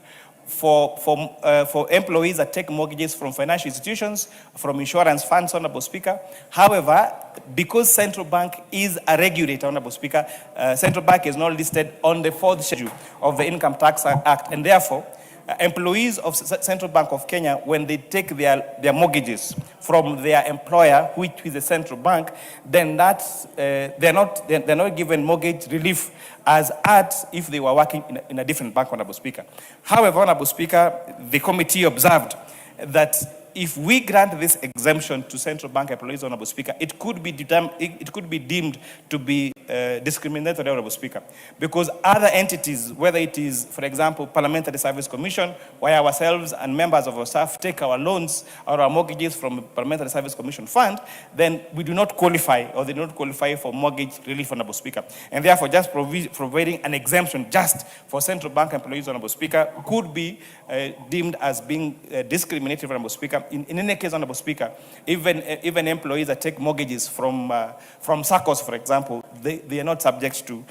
for employees that take mortgages from financial institutions, from insurance funds, Honorable Speaker. However, because Central Bank is a regulator, Honorable Speaker, Central Bank is not listed on the 4th schedule of the Income Tax Act, and therefore, employees of Central Bank of Kenya, when they take their mortgages from their employer, which is the Central Bank, then they're not given mortgage relief as if they were working in a different bank, Honorable Speaker. However, Honorable Speaker, the committee observed that if we grant this exemption to Central Bank employees, Honorable Speaker, it could be deemed to be discriminatory, Honorable Speaker, because other entities, whether it is, for example, Parliamentary Service Commission, where ourselves and members of our staff take our loans or our mortgages from Parliamentary Service Commission fund, then we do not qualify, or they do not qualify for mortgage relief, Honorable Speaker. And therefore, just providing an exemption just for Central Bank employees, Honorable Speaker, could be deemed as being discriminatory, Honorable Speaker. In any case, Honorable Speaker, even employees that take mortgages from SACCOs, for example, they are not subject to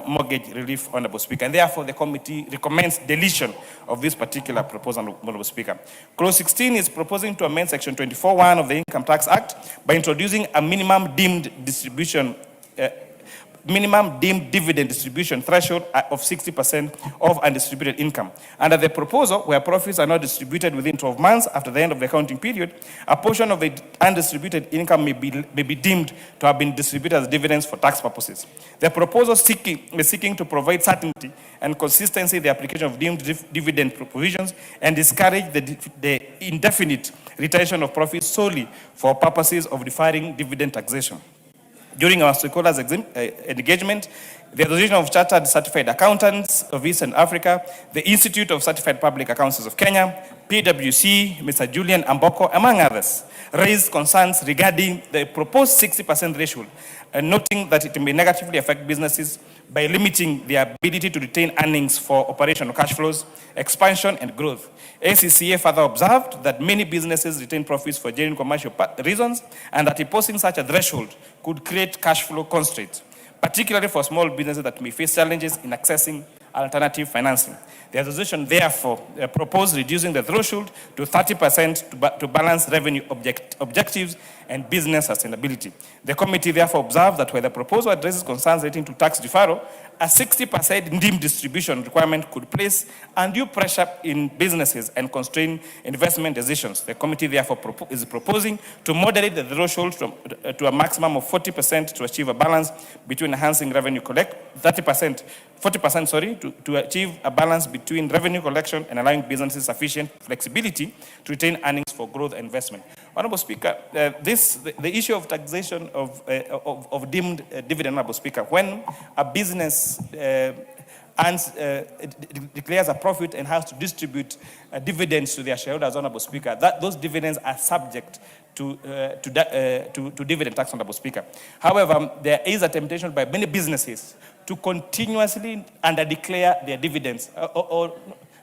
mortgage relief, Honorable Speaker. And therefore, the committee recommends deletion of this particular proposal, Honorable Speaker. Clause 16 is proposing to amend Section 24(1) of the Income Tax Act by introducing a minimum deemed dividend distribution threshold of 60% of undistributed income. Under the proposal, where profits are not distributed within 12 months after the end of the accounting period, a portion of the undistributed income may be deemed to have been distributed as dividends for tax purposes. The proposal is seeking to provide certainty and consistency in the application of deemed dividend provisions and discourage the indefinite retention of profits solely for purposes of deferring dividend taxation. During our stakeholders engagement, the Association of Chartered Certified Accountants of Eastern Africa, the Institute of Certified Public Accountants of Kenya, PwC, Mr. Julian Amboko, among others, raised concerns regarding the proposed 60% threshold, noting that it may negatively affect businesses by limiting their ability to retain earnings for operational cash flows, expansion, and growth. ACCA further observed that many businesses retain profits for genuine commercial reasons, and that imposing such a threshold could create cash flow constraints, particularly for small businesses that may face challenges in accessing alternative financing. The association therefore proposed reducing the threshold to 30% to balance revenue objectives and business sustainability. The committee therefore observed that where the proposal addresses concerns relating to tax deferral, a 60% deemed distribution requirement could place undue pressure in businesses and constrain investment decisions. The committee therefore is proposing to moderate the threshold to a maximum of 40% to achieve a balance between enhancing revenue to achieve a balance between revenue collection and allowing businesses sufficient flexibility to retain earnings for growth and investment. Honorable Speaker, the issue of taxation of deemed dividend, Honorable Speaker, when a business declares a profit and has to distribute dividends to their shareholders, Honorable Speaker, those dividends are subject to dividend tax, Honorable Speaker. However, there is a temptation by many businesses to continuously underdeclare their dividends, or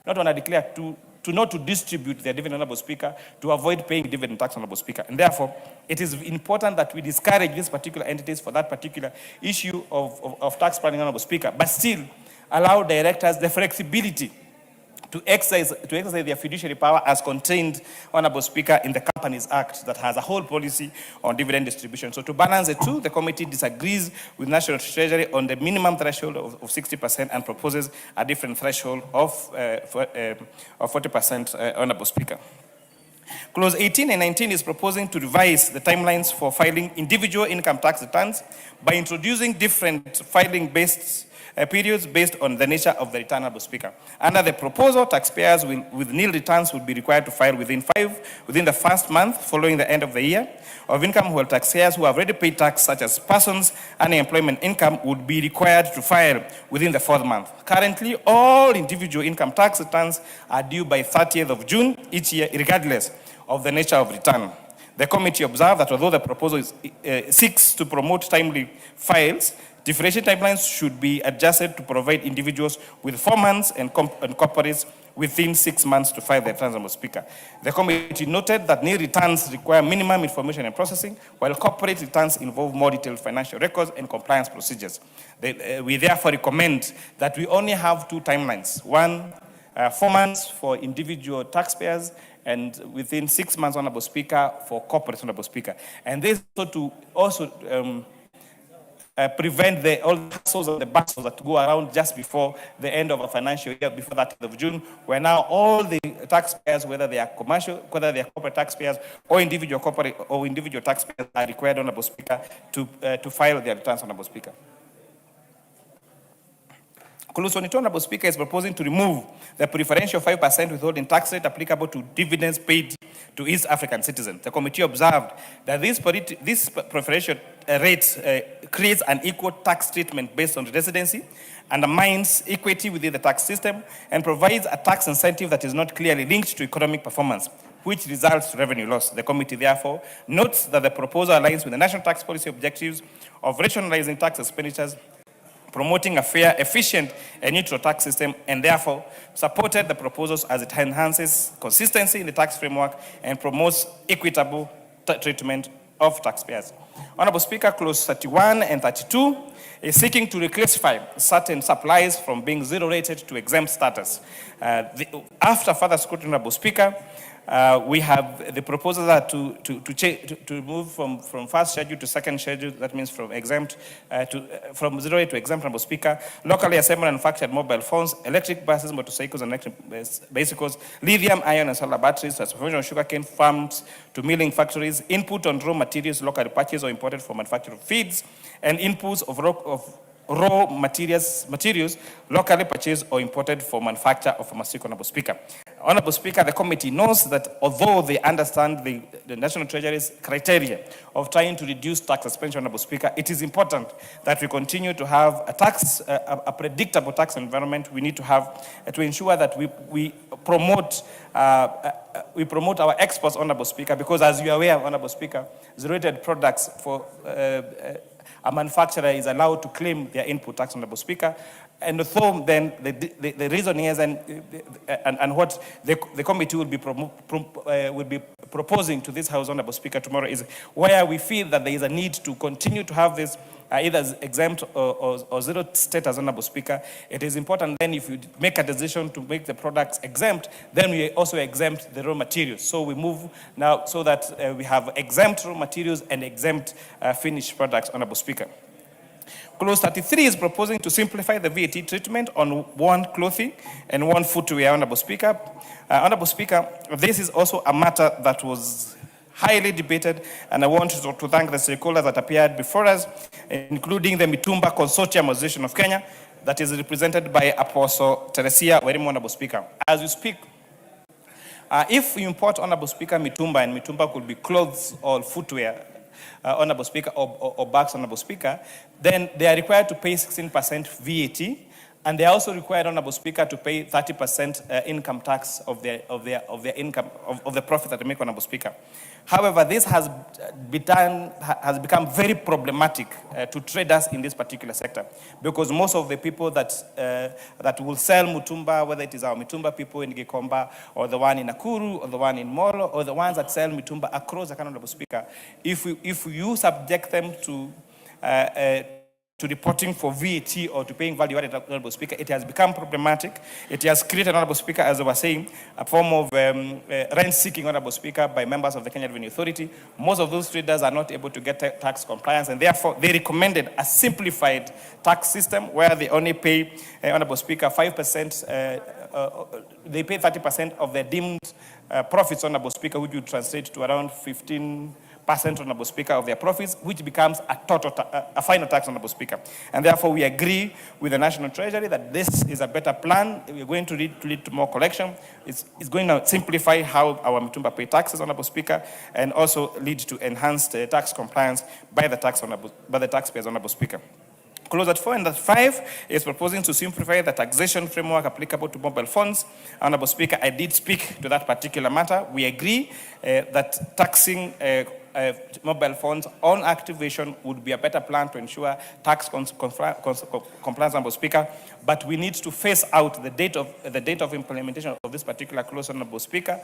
not underdeclare, not to distribute their dividend, Honorable Speaker, to avoid paying dividend tax, Honorable Speaker. And therefore, it is important that we discourage these particular entities for that particular issue of tax planning, Honorable Speaker, but still allow directors the flexibility to exercise their fiduciary power as contained, Honorable Speaker, in the Companies Act that has a whole policy on dividend distribution. So to balance the two, the committee disagrees with National Treasury on the minimum threshold of 60% and proposes a different threshold of 40%, Honorable Speaker. Clause 18 and 19 is proposing to revise the timelines for filing individual income tax returns by introducing different filing-based periods based on the nature of the return, Honorable Speaker. Under the proposal, taxpayers with nil returns would be required to file within the first month following the end of the year of income, while taxpayers who have already paid tax, such as persons earning employment income, would be required to file within the fourth month. Currently, all individual income tax returns are due by 30th of June each year, regardless of the nature of return. The committee observed that although the proposal seeks to promote timely files, differentiation timelines should be adjusted to provide individuals with 4 months and corporates within 6 months to file their returns, Honorable Speaker. The committee noted that nil returns require minimum information and processing, while corporate returns involve more detailed financial records and compliance procedures. We therefore recommend that we only have 2 timelines. One, 4 months for individual taxpayers, and within 6 months, Honorable Speaker, for corporate, Honorable Speaker. And this to prevent all the hassles and the battles that go around just before the end of a financial year, before that of June, where now all the taxpayers, whether they are commercial, whether they are corporate taxpayers or individual corporate or individual taxpayers, are required, Honorable Speaker, to file their returns, Honorable Speaker. Kulusonito, Honorable Speaker, is proposing to remove the preferential 5% withholding tax rate applicable to dividends paid to East African citizens. The committee observed that this preferential rate creates an equal tax treatment based on residency, undermines equity within the tax system, and provides a tax incentive that is not clearly linked to economic performance, which results in revenue loss. The committee therefore notes that the proposal aligns with the national tax policy objectives of rationalizing tax expenditures, promoting a fair, efficient, and neutral tax system, and therefore supported the proposals as it enhances consistency in the tax framework and promotes equitable treatment of taxpayers. Honorable Speaker, clause 31 and 32 is seeking to reclassify certain supplies from being zero-rated to exempt status. After further scrutiny, Honorable Speaker, we have the proposals are to move from first schedule to second schedule. That means from exempt from zero to exempt, Honorable Speaker. Locally assembled and manufactured mobile phones, electric buses, motorcycles, and electric bicycles, lithium ion and solar batteries, transformation of sugarcane farms to milling factories, input on raw materials locally purchased or imported for manufacture of feeds, and inputs of raw materials locally purchased or imported for manufacture of pharmaceutical. Honorable Speaker. Honorable Speaker, the committee knows that although they understand the National Treasury's criteria of trying to reduce tax expenditure, Honorable Speaker, it is important that we continue to have a predictable tax environment. We need to have to ensure that we promote our exports, Honorable Speaker, because as you are aware, Honorable Speaker, zero-rated products for a manufacturer is allowed to claim their input tax, Honorable Speaker. And so then the reason is, and what the committee will be proposing to this House, Honorable Speaker, tomorrow is where we feel that there is a need to continue to have this either exempt or zero status, Honorable Speaker. It is important then if you make a decision to make the products exempt, then we also exempt the raw materials. So we move now so that we have exempt raw materials and exempt finished products, Honorable Speaker. Clause 33 is proposing to simplify the VAT treatment on worn clothing and worn footwear, Honorable Speaker. Honorable Speaker, this is also a matter that was highly debated, and I want to thank the stakeholders that appeared before us, including the Mitumba Consortium Association of Kenya, that is represented by Apostle Teresia Werimo, Honorable Speaker. As you speak, if you import, Honorable Speaker, Mitumba, and Mitumba could be clothes or footwear, Honorable Speaker, or bags, Honorable Speaker, then they are required to pay 16% VAT, and they are also required, Honorable Speaker, to pay 30% income tax of their income of the profit that they make, Honorable Speaker. However, this has become very problematic to traders in this particular sector, because most of the people that will sell Mutumba, whether it is our Mitumba people in Gikomba, or the one in Nakuru, or the one in Molo, or the ones that sell Mitumba across the country, Honorable Speaker, if you subject them to reporting for VAT or to paying value added, Honorable Speaker, it has become problematic. It has created, Honorable Speaker, as I was saying, a form of rent seeking, Honorable Speaker, by members of the Kenya Revenue Authority. Most of those traders are not able to get tax compliance, and therefore they recommended a simplified tax system where they only pay, Honorable Speaker, 5%, they pay 30% of their deemed profits, Honorable Speaker, which would translate to around 15%, Honorable Speaker, of their profits, which becomes a final tax, Honorable Speaker. And therefore, we agree with the National Treasury that this is a better plan. We're going to lead to more collection. It's going to simplify how our Mitumba pay taxes, Honorable Speaker, and also lead to enhanced tax compliance by the taxpayers, Honorable Speaker. Clause 4 and 5 is proposing to simplify the taxation framework applicable to mobile phones. Honorable Speaker, I did speak to that particular matter. We agree that taxing mobile phones on activation would be a better plan to ensure tax compliance, Honorable Speaker. But we need to phase out the date of implementation of this particular clause, Honorable Speaker,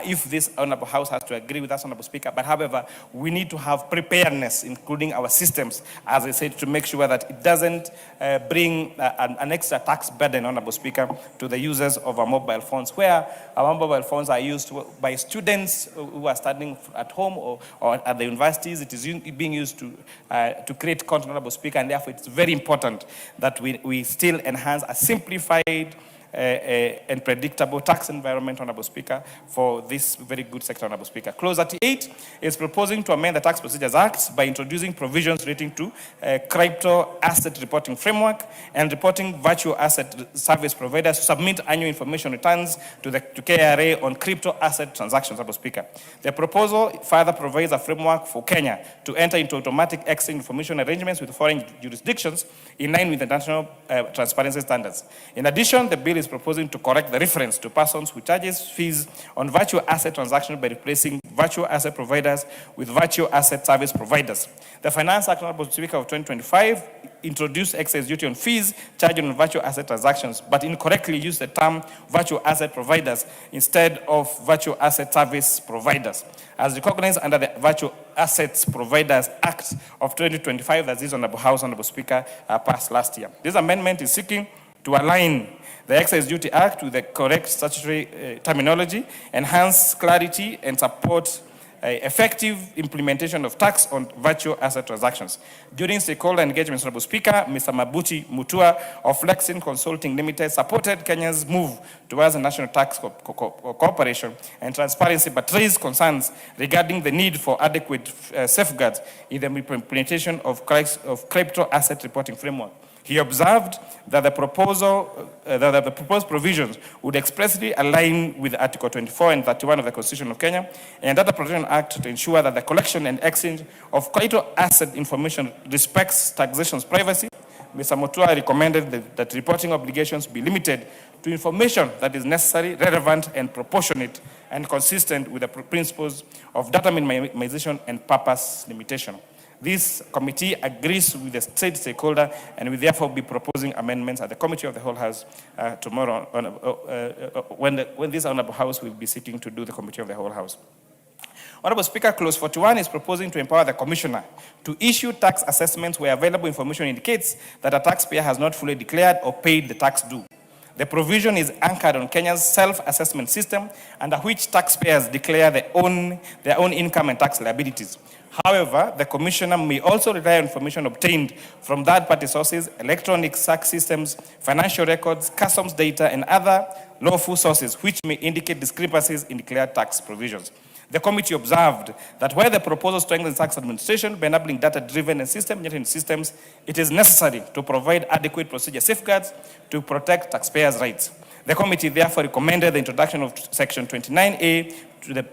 if this Honorable House has to agree with us, Honorable Speaker. But however, we need to have preparedness, including our systems, as I said, to make sure that it doesn't bring an extra tax burden, Honorable Speaker, to the users of our mobile phones, where our mobile phones are used by students who are studying at home or at the universities. It is being used to create content, Honorable Speaker, and therefore it's very important that we still enhance a simplified and predictable tax environment, Honorable Speaker, for this very good sector, Honorable Speaker. Clause 38 is proposing to amend the Tax Procedures Act by introducing provisions relating to crypto asset reporting framework and reporting virtual asset service providers to submit annual information returns to KRA on crypto asset transactions, Honorable Speaker. The proposal further provides a framework for Kenya to enter into automatic exchange information arrangements with foreign jurisdictions in line with the national transparency standards. In addition, the bill is proposing to correct the reference to persons who charges fees on virtual asset transactions by replacing virtual asset providers with virtual asset service providers. The Finance Act, Honorable Speaker, of 2025 introduced excise duty on fees charged on virtual asset transactions, but incorrectly used the term virtual asset providers instead of virtual asset service providers, as recognized under the Virtual Assets Providers Act of 2025, that is Honorable House, Honorable Speaker, passed last year. This amendment is seeking to align the Excise Duty Act with the correct statutory terminology, enhance clarity, and support effective implementation of tax on virtual asset transactions. During stakeholder engagements, Honorable Speaker, Mr. Mabuti Mutua of Lexin Consulting Limited supported Kenya's move towards a national tax cooperation and transparency, but raised concerns regarding the need for adequate safeguards in the implementation of crypto asset reporting framework. He observed that the proposed provisions would expressly align with Article 24 and 31 of the Constitution of Kenya and Data Protection Act to ensure that the collection and exchange of crypto asset information respects taxation's privacy. Mr. Mutua recommended that reporting obligations be limited to information that is necessary, relevant, and proportionate, and consistent with the principles of data minimization and purpose limitation. This committee agrees with the state stakeholder and will therefore be proposing amendments at the Committee of the Whole House tomorrow when this Honourable House will be seeking to do the Committee of the Whole House. Honourable Speaker, Clause 41 is proposing to empower the Commissioner to issue tax assessments where available information indicates that a taxpayer has not fully declared or paid the tax due. The provision is anchored on Kenya's self-assessment system, under which taxpayers declare their own income and tax liabilities. However, the Commissioner may also rely on information obtained from third-party sources, electronic tax systems, financial records, customs data, and other lawful sources which may indicate discrepancies in declared tax provisions. The committee observed that where the proposal strengthens tax administration by enabling data-driven and system-generated systems, it is necessary to provide adequate procedure safeguards to protect taxpayers' rights. The committee therefore recommended the introduction of Section 29A to the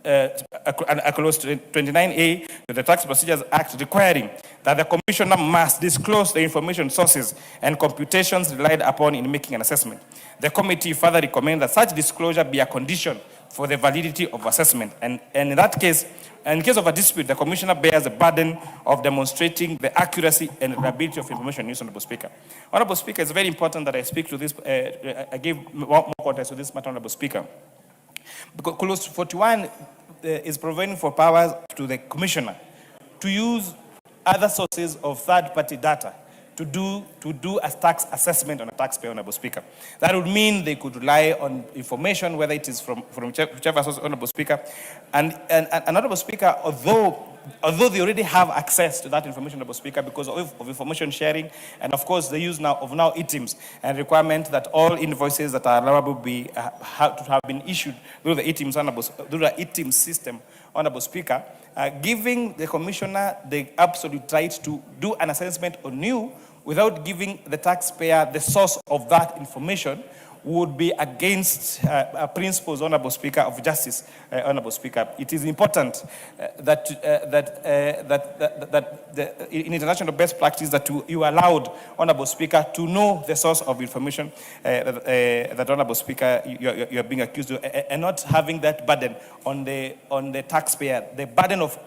Clause 29A to the Tax Procedures Act, requiring that the Commissioner must disclose the information sources and computations relied upon in making an assessment. The committee further recommends that such disclosure be a condition for the validity of assessment. And in that case, in case of a dispute, the Commissioner bears the burden of demonstrating the accuracy and reliability of information used, Honourable Speaker. Honourable Speaker, it's very important that I speak to this, I give more context to this matter, Honourable Speaker. Because Clause 41 is providing for powers to the Commissioner to use other sources of third-party data to do a tax assessment on a taxpayer, Honourable Speaker. That would mean they could rely on information, whether it is from whichever source, Honourable Speaker. And Honourable Speaker, although they already have access to that information, Honourable Speaker, because of information sharing, and of course the use now of e-TIMS and requirement that all invoices that are allowable have been issued through the e-TIMS system, Honourable Speaker, giving the Commissioner the absolute right to do an assessment on you without giving the taxpayer the source of that information would be against principles, Honorable Speaker, of justice, Honorable Speaker. It is important that in international best practice that you allowed, Honorable Speaker, to know the source of information that Honorable Speaker, you're being accused of, and not having that burden on the taxpayer. The burden of,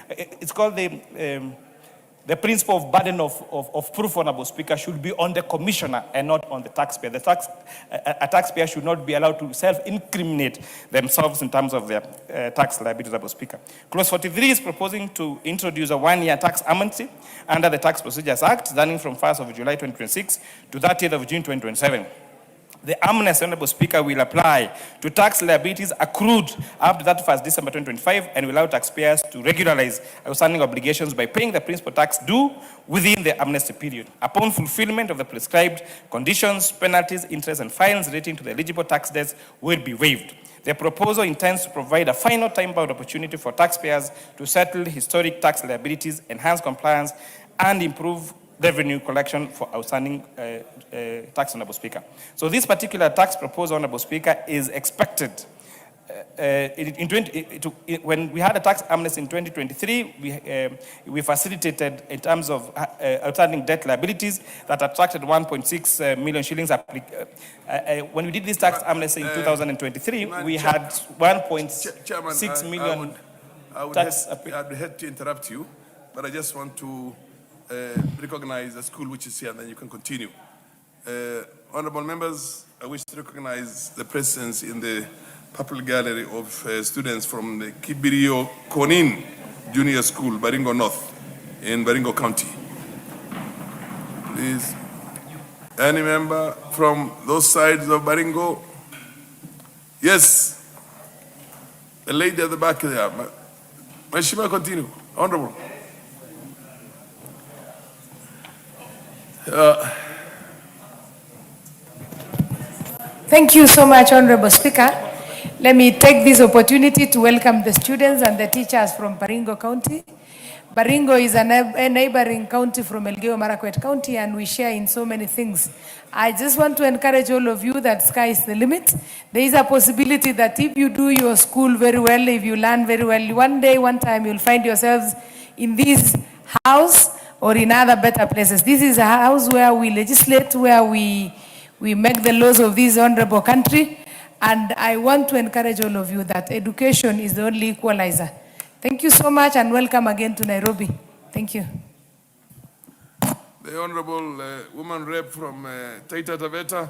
it's called the principle of burden of proof, Honorable Speaker, should be on the commissioner and not on the taxpayer. A taxpayer should not be allowed to self-incriminate themselves in terms of their tax liability, Honorable Speaker. Clause 43 is proposing to introduce a one-year tax amnesty under the Tax Procedures Act, running from 1st of July 2026 to 30th of June 2027. The amnesty, Honorable Speaker, will apply to tax liabilities accrued up to 31st December 2025 and will allow taxpayers to regularize outstanding obligations by paying the principal tax due within the amnesty period. Upon fulfillment of the prescribed conditions, penalties, interest, and fines relating to the eligible tax debts will be waived. The proposal intends to provide a final time-bound opportunity for taxpayers to settle historic tax liabilities, enhance compliance, and improve revenue collection for outstanding tax, Honorable Speaker. So this particular tax proposal, Honorable Speaker, is expected when we had a tax amnesty in 2023, we facilitated in terms of outstanding debt liabilities that attracted 1.6 million shillings. When we did this tax amnesty in 2023, we had 1.6 million. I'd hate to interrupt you, but I just want to recognize the school which is here, and then you can continue. Honorable members, I wish to recognize the presence in the purple gallery of students from the Kibirio Konin Junior School, Baringo North, in Baringo County. Please, any member from those sides of Baringo? Yes, the lady at the back there. Mheshimiwa, continue. Honorable. Thank you so much, Honorable Speaker. Let me take this opportunity to welcome the students and the teachers from Baringo County. Baringo is a neighboring county from Elgeyo Marakwet County, and we share in so many things. I just want to encourage all of you that sky is the limit. There is a possibility that if you do your school very well, if you learn very well, one day, one time, you'll find yourselves in this house or in other better places. This is a house where we legislate, where we make the laws of this honorable country. And I want to encourage all of you that education is the only equalizer. Thank you so much and welcome again to Nairobi. Thank you. The Honorable Woman Rep from Taita Taveta.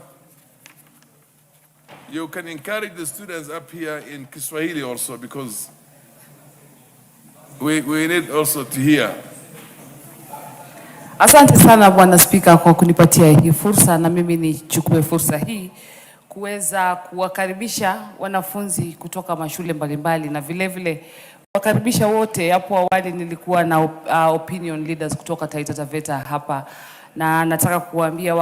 You can encourage the students up here in Kiswahili also, because we need also to hear. Asante sana Bwana Spika kwa kunipatia hii fursa, na mimi nichukue fursa hii kuweza kuwakaribisha wanafunzi kutoka mashule mbalimbali na vile vile wakaribisha wote. Hapo awali nilikuwa na opinion leaders kutoka Taita Taveta hapa, na nataka kuambia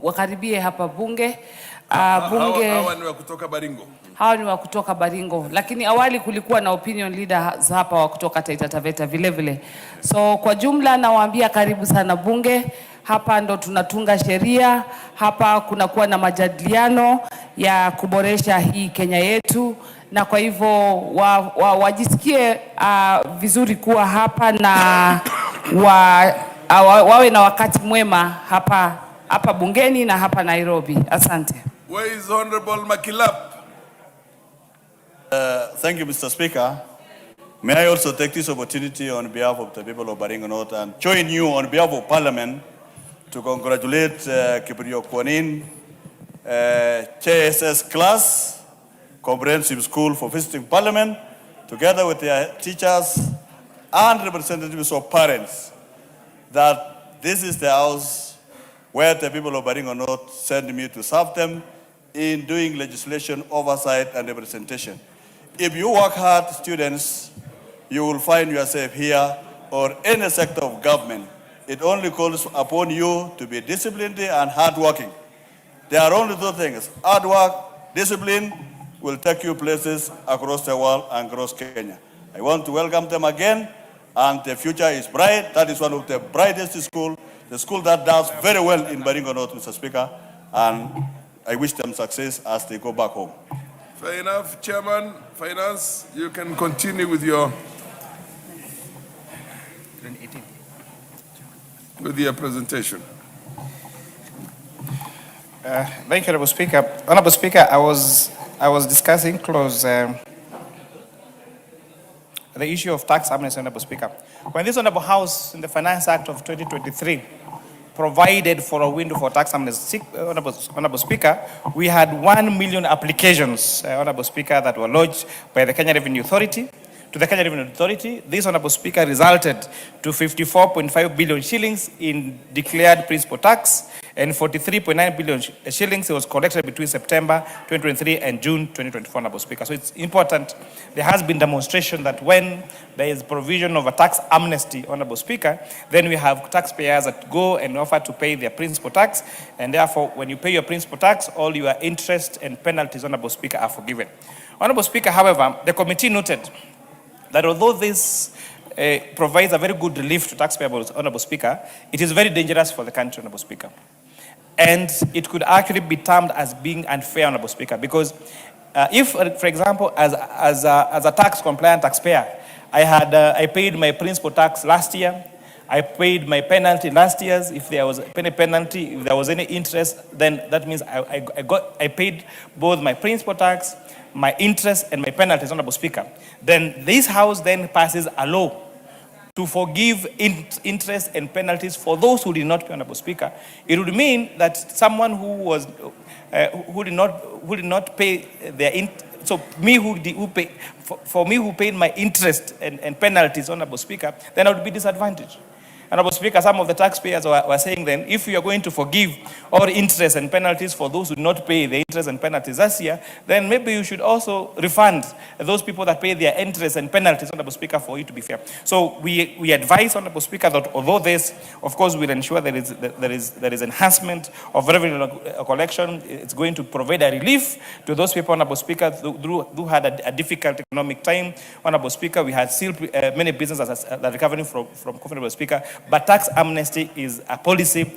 wakaribie hapa bunge. Hawa ni wa kutoka Baringo. Hawa ni wa kutoka Baringo, lakini awali kulikuwa na opinion leaders hapa wa kutoka Taita Taveta vile vile. So kwa jumla nawaambia karibu sana bunge. Hapa ndo tunatunga sheria, hapa kunakuwa na majadiliano ya kuboresha hii Kenya yetu, na kwa hivyo wajisikie vizuri kuwa hapa na wawe na wakati mwema hapa bungeni na hapa Nairobi. Asante. Where is Honorable Makilap? Thank you, Mr. Speaker. May I also take this opportunity on behalf of the people of Baringo North and join you on behalf of Parliament to congratulate Kibirio Kwanin JSS class, comprehensive school, for visiting Parliament, together with their teachers and representatives of parents, that this is the house where the people of Baringo North send me to serve them in doing legislation, oversight, and representation. If you work hard, students, you will find yourself here or any sector of government. It only calls upon you to be disciplined and hardworking. There are only two things: hard work, discipline will take you places across the world and across Kenya. I want to welcome them again, and the future is bright. That is one of the brightest schools, the school that does very well in Baringo North, Mr. Speaker, and I wish them success as they go back home. Fair enough, Chairman. Finance, you can continue with your presentation. Thank you, Honorable Speaker. Honorable Speaker, I was discussing the issue of tax amnesty, Honorable Speaker. When this Honorable House in the Finance Act of 2023 provided for a window for tax amnesty, Honorable Speaker, we had 1 million applications, Honorable Speaker, that were lodged by the Kenya Revenue Authority. To the Kenya Revenue Authority, this, Honorable Speaker, resulted to 54.5 billion shillings in declared principal tax, and 43.9 billion shillings was collected between September 2023 and June 2024, Honorable Speaker. So it's important. There has been demonstration that when there is provision of a tax amnesty, Honorable Speaker, then we have taxpayers that go and offer to pay their principal tax, and therefore, when you pay your principal tax, all your interest and penalties, Honorable Speaker, are forgiven. Honorable Speaker, however, the committee noted that although this provides a very good relief to taxpayers, Honorable Speaker, it is very dangerous for the country, Honorable Speaker. And it could actually be termed as being unfair, Honorable Speaker, because if, for example, as a tax-compliant taxpayer, I paid my principal tax last year, I paid my penalty last year. If there was any penalty, if there was any interest, then that means I paid both my principal tax, my interest, and my penalties, Honorable Speaker. Then this House then passes a law to forgive interest and penalties for those who did not pay, Honorable Speaker. It would mean that someone who did not pay their so me who paid my interest and penalties, Honorable Speaker, then I would be disadvantaged. Honorable Speaker, some of the taxpayers were saying then, if you are going to forgive all interest and penalties for those who do not pay the interest and penalties this year, then maybe you should also refund those people that pay their interest and penalties, Honorable Speaker, for it to be fair. So we advise, Honorable Speaker, that although this, of course, will ensure there is enhancement of revenue collection, it's going to provide a relief to those people, Honorable Speaker, who had a difficult economic time. Honorable Speaker, we had still many businesses that are recovering from COVID, Honorable Speaker. But tax amnesty is a policy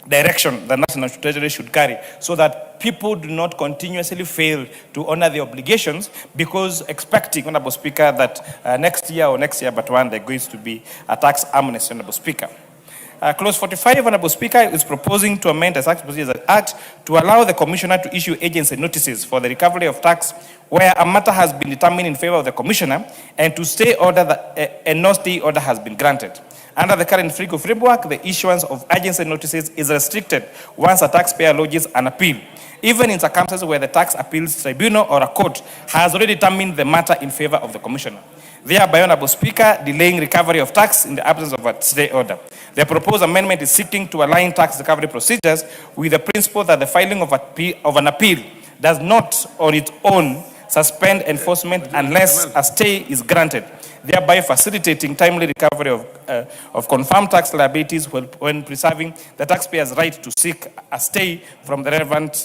direction the National Treasury should carry, so that people do not continuously fail to honor their obligations because expecting, Honorable Speaker, that next year but one, there is going to be a tax amnesty, Honorable Speaker. Clause 45, Honorable Speaker, is proposing to amend the Tax Procedures Act to allow the Commissioner to issue agency notices for the recovery of tax where a matter has been determined in favor of the Commissioner and to stay order and no stay order has been granted. Under the current FRICO framework, the issuance of agency notices is restricted once a taxpayer lodges an appeal, even in circumstances where the tax appeals tribunal or a court has already determined the matter in favor of the Commissioner, thereby, Honorable Speaker, delaying recovery of tax in the absence of a stay order. The proposed amendment is seeking to align tax recovery procedures with the principle that the filing of an appeal does not on its own suspend enforcement unless a stay is granted, thereby facilitating timely recovery of confirmed tax liabilities when preserving the taxpayer's right to seek a stay from the relevant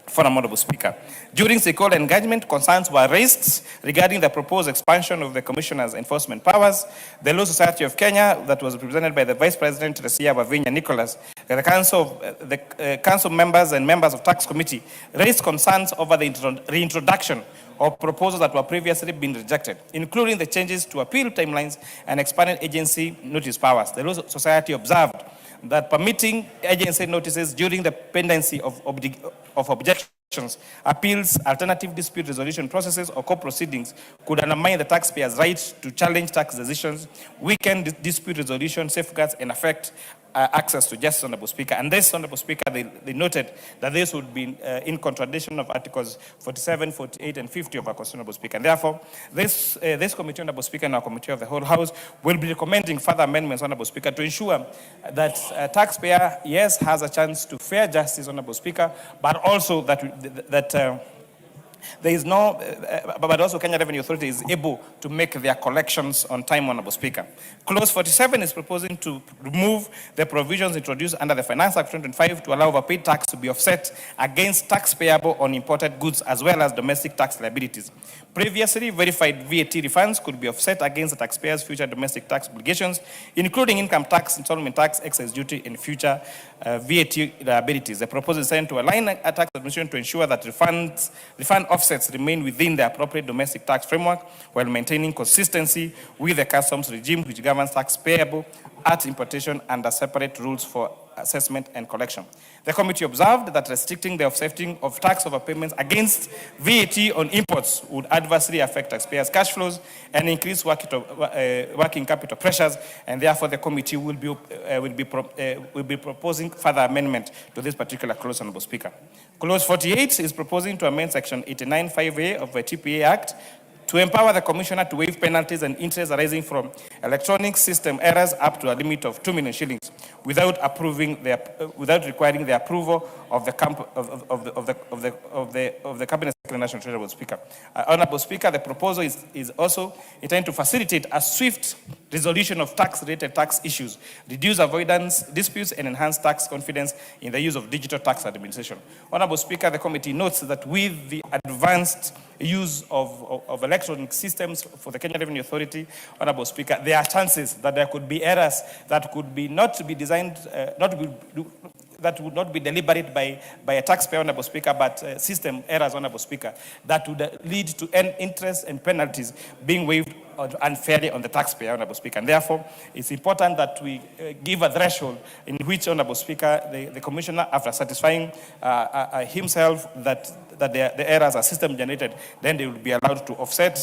forum, Honorable Speaker. During stakeholder engagement, concerns were raised regarding the proposed expansion of the Commissioner's enforcement powers. The Law Society of Kenya, that was represented by the Vice President, Resia Bavinya Nicholas, the Council members and members of Tax Committee raised concerns over the reintroduction of proposals that were previously been rejected, including the changes to appeal timelines and expanded agency notice powers. The Law Society observed that permitting agency notices during the pendency of objections, appeals, alternative dispute resolution processes, or court proceedings could undermine the taxpayer's right to challenge tax decisions, weaken dispute resolution safeguards, and affect access to justice, Honorable Speaker. And this, Honorable Speaker, they noted that this would be in contradiction of Articles 47, 48, and 50 of our Constitution, Honorable Speaker. And therefore, this committee, Honorable Speaker, and our committee of the whole House will be recommending further amendments, Honorable Speaker, to ensure that a taxpayer, yes, has a chance to fair justice, Honorable Speaker, but also that there is no, but also Kenya Revenue Authority is able to make their collections on time, Honorable Speaker. Clause 47 is proposing to remove the provisions introduced under the Finance Act 2025 to allow overpaid tax to be offset against tax payable on imported goods as well as domestic tax liabilities. Previously, verified VAT refunds could be offset against the taxpayer's future domestic tax obligations, including income tax, installment tax, excise duty, and future VAT liabilities. The proposal is sent to align a tax administration to ensure that refund offsets remain within the appropriate domestic tax framework while maintaining consistency with the customs regime which governs tax payable at importation under separate rules for assessment and collection. The committee observed that restricting the offsetting of tax overpayments against VAT on imports would adversely affect taxpayers' cash flows and increase working capital pressures, and therefore the committee will be proposing further amendment to this particular clause, Honourable Speaker. Clause 48 is proposing to amend Section 89(5)(a) of the TPA Act to empower the Commissioner to waive penalties and interest arising from electronic system errors up to a limit of 2 million shillings without requiring the approval of the Cabinet Secretary National Treasury, Honourable Speaker. Honourable Speaker, the proposal is also intended to facilitate a swift resolution of tax-related tax issues, reduce avoidance disputes, and enhance tax confidence in the use of digital tax administration. Honourable Speaker, the committee notes that with the advanced use of electronic systems for the Kenya Revenue Authority, Honourable Speaker, there are chances that there could be errors that could be not to be designed, that would not be deliberate by a taxpayer, Honourable Speaker, but system errors, Honourable Speaker, that would lead to interest and penalties being waived unfairly on the taxpayer, Honourable Speaker. And therefore, it's important that we give a threshold in which, Honourable Speaker, the Commissioner, after satisfying himself that the errors are system generated, then they will be allowed to offset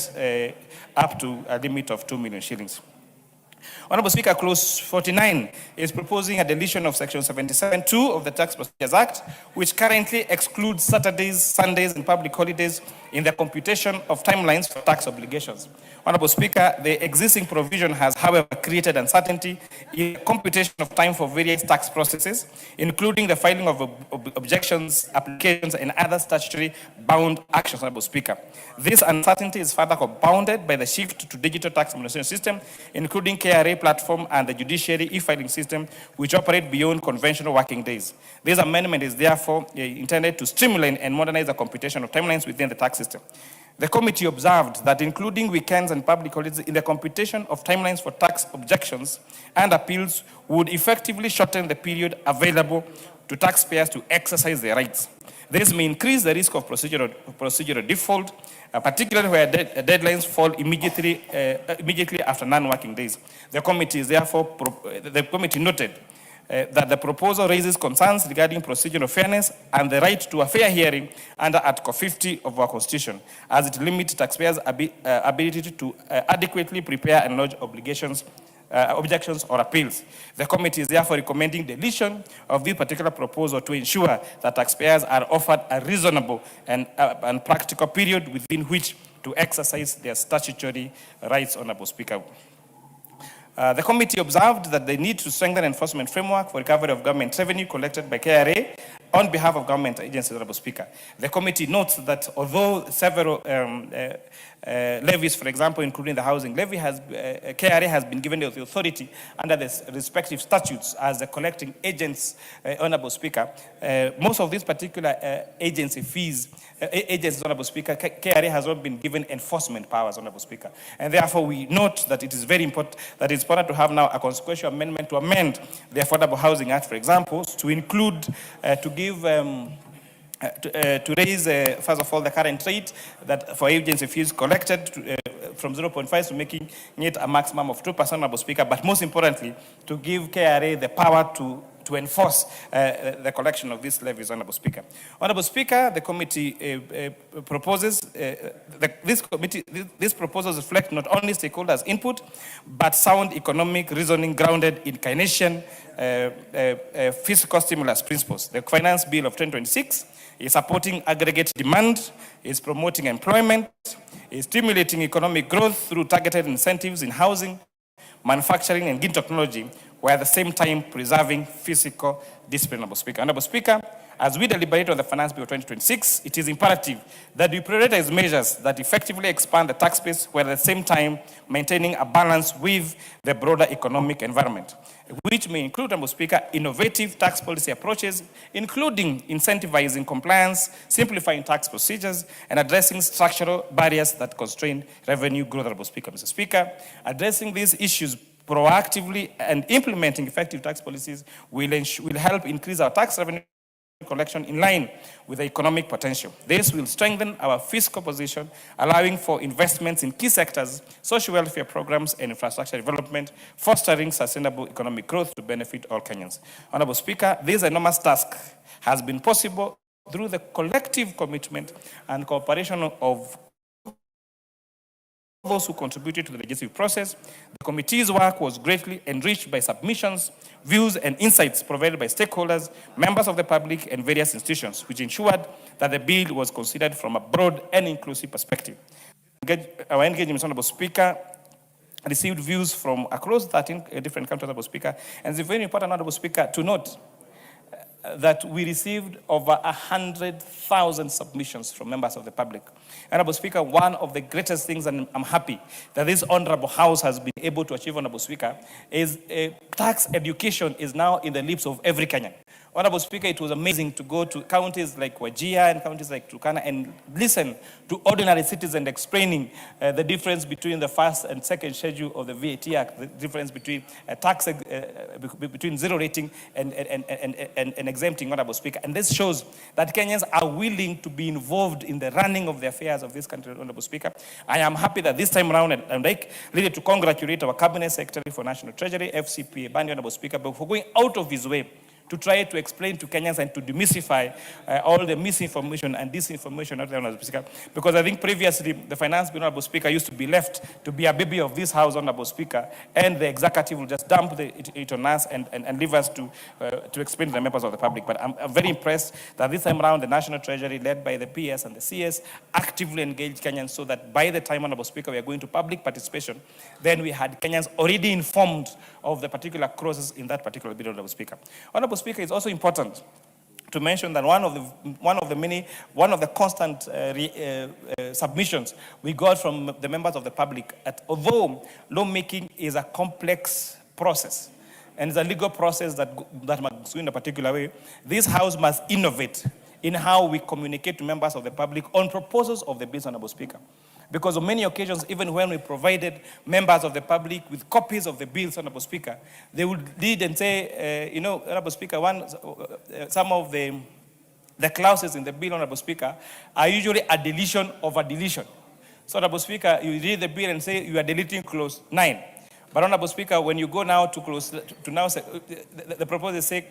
up to a limit of 2 million shillings. Honourable Speaker, Clause 49 is proposing a deletion of Section 77(2) of the Tax Procedures Act, which currently excludes Saturdays, Sundays, and public holidays in the computation of timelines for tax obligations. Honourable Speaker, the existing provision has, however, created uncertainty in the computation of time for various tax processes, including the filing of objections, applications, and other statutory bound actions, Honourable Speaker. This uncertainty is further compounded by the shift to digital tax administration system, including KRA platform and the judiciary e-filing system, which operate beyond conventional working days. This amendment is therefore intended to streamline and modernize the computation of timelines within the tax system. The committee observed that including weekends and public holidays in the computation of timelines for tax objections and appeals would effectively shorten the period available to taxpayers to exercise their rights. This may increase the risk of procedural default, particularly where deadlines fall immediately after non-working days. The committee noted that the proposal raises concerns regarding procedural fairness and the right to a fair hearing under Article 50 of our Constitution, as it limits taxpayers' ability to adequately prepare and lodge objections or appeals. The committee is therefore recommending deletion of this particular proposal to ensure that taxpayers are offered a reasonable and practical period within which to exercise their statutory rights, Honourable Speaker. The committee observed that they need to strengthen enforcement framework for recovery of government revenue collected by KRA on behalf of government agencies, Honourable Speaker. The committee notes that although several levies, for example, including the housing levy, KRA has been given the authority under the respective statutes as the collecting agents, Honourable Speaker. Most of these particular agencies, Honourable Speaker, KRA has not been given enforcement powers, Honourable Speaker. And therefore, we note that it is very important that it's important to have now a consequential amendment to amend the Affordable Housing Act, for example, to include, to give to raise, first of all, the current rate that for agency fees collected from 0.5 to making it a maximum of 2%, Honourable Speaker, but most importantly, to give KRA the power to enforce the collection of these levies, Honourable Speaker. Honourable Speaker, the committee proposes, these proposals reflect not only stakeholders' input, but sound economic reasoning grounded in Keynesian fiscal stimulus principles. The Finance Bill of 2026 is supporting aggregate demand, is promoting employment, is stimulating economic growth through targeted incentives in housing, manufacturing, and green technology, while at the same time preserving fiscal discipline, Honourable Speaker. Honourable Speaker, as we deliberate on the Finance Bill of 2026, it is imperative that we prioritize measures that effectively expand the tax base while at the same time maintaining a balance with the broader economic environment, which may include, Mr. Speaker, innovative tax policy approaches, including incentivizing compliance, simplifying tax procedures, and addressing structural barriers that constrain revenue growth, Mr. Speaker. Mr. Speaker, addressing these issues proactively and implementing effective tax policies will help increase our tax revenue collection in line with the economic potential. This will strengthen our fiscal position, allowing for investments in key sectors, social welfare programs, and infrastructure development, fostering sustainable economic growth to benefit all Kenyans. Honorable Speaker, this enormous task has been possible through the collective commitment and cooperation of those who contributed to the legislative process. The committee's work was greatly enriched by submissions, views, and insights provided by stakeholders, members of the public, and various institutions, which ensured that the bill was considered from a broad and inclusive perspective. Our engagement, Honorable Speaker, received views from across 13 different countries, Honorable Speaker, and it's very important, Honorable Speaker, to note that we received over 100,000 submissions from members of the public. Honorable Speaker, one of the greatest things, and I'm happy that this Honorable House has been able to achieve, Honorable Speaker, is tax education is now in the lips of every Kenyan. Honorable Speaker, it was amazing to go to counties like Wajir and counties like Turkana and listen to ordinary citizens explaining the difference between the first and second schedule of the VAT Act, the difference between between zero rating and exempting, Honorable Speaker. And this shows that Kenyans are willing to be involved in the running of the affairs of this country, Honorable Speaker. I am happy that this time around, and I really to congratulate our Cabinet Secretary for National Treasury, FCPA, Bandi, Honorable Speaker, but for going out of his way to try to explain to Kenyans and to demystify all the misinformation and disinformation out there, Honorable Speaker. Because I think previously the Finance Bill, Honorable Speaker, used to be left to be a baby of this House, Honorable Speaker, and the executive will just dump it on us and leave us to explain to the members of the public. But I'm very impressed that this time around the National Treasury, led by the PS and the CS, actively engaged Kenyans so that by the time, Honorable Speaker, we are going to public participation, then we had Kenyans already informed of the particular clauses in that particular bill, Honorable Speaker. Honorable Speaker, it's also important to mention that one of the constant submissions we got from the members of the public, that although lawmaking is a complex process and it's a legal process that must go in a particular way, this House must innovate in how we communicate to members of the public on proposals of the bills, Honorable Speaker. Because on many occasions, even when we provided members of the public with copies of the bills, Honorable Speaker, they would lead and say, Honorable Speaker, some of the clauses in the bill, Honorable Speaker, are usually a deletion of a deletion. So, Honorable Speaker, you read the bill and say you are deleting clause 9. But, Honorable Speaker, when you go now to the proposal say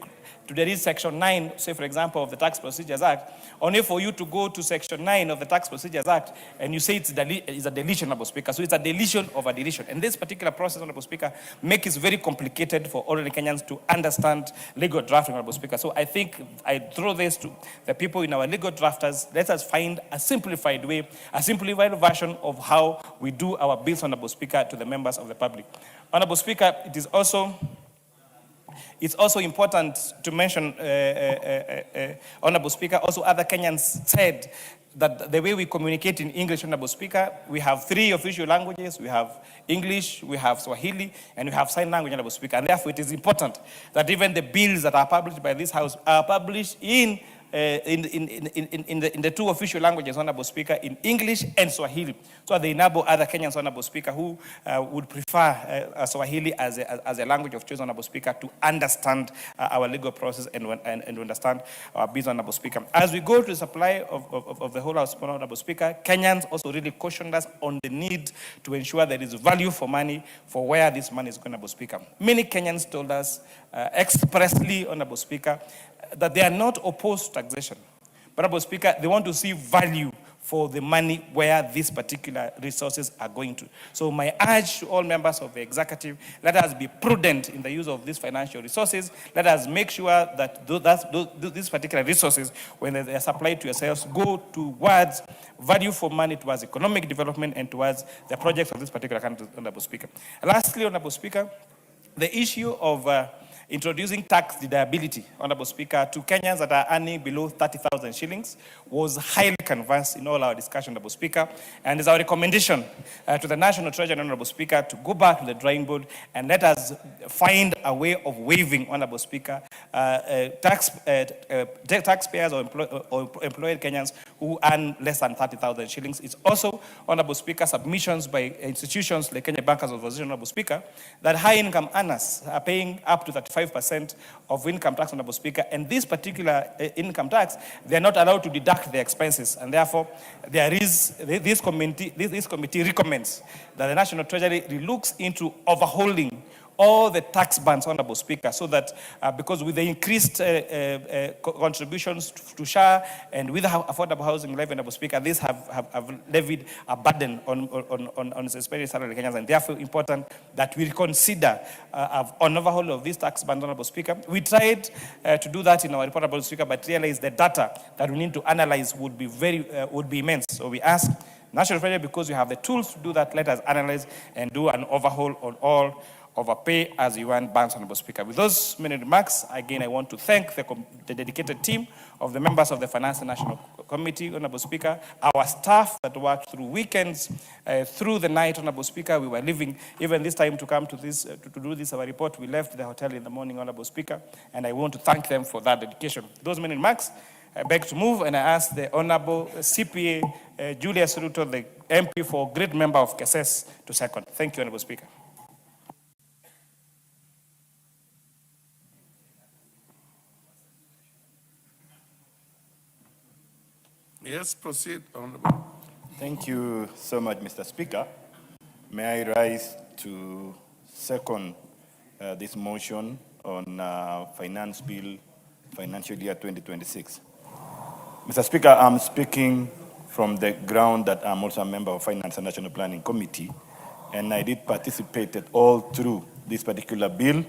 to delete section 9, say for example, of the Tax Procedures Act, only for you to go to section 9 of the Tax Procedures Act and you say it's a deletion, Honorable Speaker. So it's a deletion of a deletion. And this particular process, Honorable Speaker, makes it very complicated for ordinary Kenyans to understand legal drafting, Honorable Speaker. So I think I throw this to the people in our legal drafters. Let us find a simplified way, a simplified version of how we do our bills, Honorable Speaker, to the members of the public. Honorable Speaker, it's also important to mention, Honorable Speaker, also other Kenyans said that the way we communicate in English, Honorable Speaker, we have 3 official languages. We have English, we have Swahili, and we have sign language, Honorable Speaker. And therefore, it is important that even the bills that are published by this House are published in the 2 official languages, Honorable Speaker, in English and Swahili. So they enable other Kenyans, Honorable Speaker, who would prefer Swahili as a language of choice, Honorable Speaker, to understand our legal process and understand our business, Honorable Speaker. As we go to the supply of the whole House, Honorable Speaker, Kenyans also really cautioned us on the need to ensure there is value for money for where this money is going, Honorable Speaker. Many Kenyans told us expressly, Honorable Speaker, that they are not opposed to taxation. But, Honorable Speaker, they want to see value for the money where these particular resources are going to. So my urge to all members of the executive, let us be prudent in the use of these financial resources. Let us make sure that these particular resources, when they are supplied to yourselves, go towards value for money, towards economic development, and towards the projects of this particular country, Honorable Speaker. Lastly, Honorable Speaker, the issue of introducing tax deductibility, Honorable Speaker, to Kenyans that are earning below 30,000 shillings was highly canvassed in all our discussion, Honorable Speaker, and is our recommendation to the National Treasury, Honorable Speaker, to go back to the drawing board and let us find a way of waiving, Honorable Speaker, taxpayers or employed Kenyans who earn less than 30,000 shillings. It's also, Honorable Speaker, submissions by institutions like Kenya Bankers Association, Honorable Speaker, that high-income earners are paying up to 35% of income tax, Honorable Speaker, and this particular income tax, they are not allowed to deduct their expenses, and therefore there is this committee recommends that the National Treasury looks into overhauling all the tax bands, Honorable Speaker, so that because with the increased contributions to SHA and with the affordable housing levy, Honorable Speaker, these have levied a burden on especially salary Kenyans, and therefore important that we consider an overhaul of these tax bands, Honorable Speaker. We tried to do that in our report, Honorable Speaker, but realized the data that we need to analyze would be immense. So we ask National Treasury, because you have the tools to do that, let us analyze and do an overhaul on all of a pay-as-you-earn bands, Honorable Speaker. With those many remarks, again, I want to thank the dedicated team of the members of the Finance and National Committee, Honorable Speaker, our staff that worked through weekends, through the night, Honorable Speaker. We were leaving even this time to come to this, to do this, our report. We left the hotel in the morning, Honorable Speaker, and I want to thank them for that dedication. Those many remarks, I beg to move, and I ask the Honorable CPA Julius Ruto, the MP for great member of KSS, to second. Thank you, Honorable Speaker. Yes, proceed, Honorable. Thank you so much, Mr. Speaker. May I rise to second this motion on Finance Bill Financial Year 2026. Mr. Speaker, I'm speaking from the ground that I'm also a member of Finance and National Planning Committee, and I did participate all through this particular bill,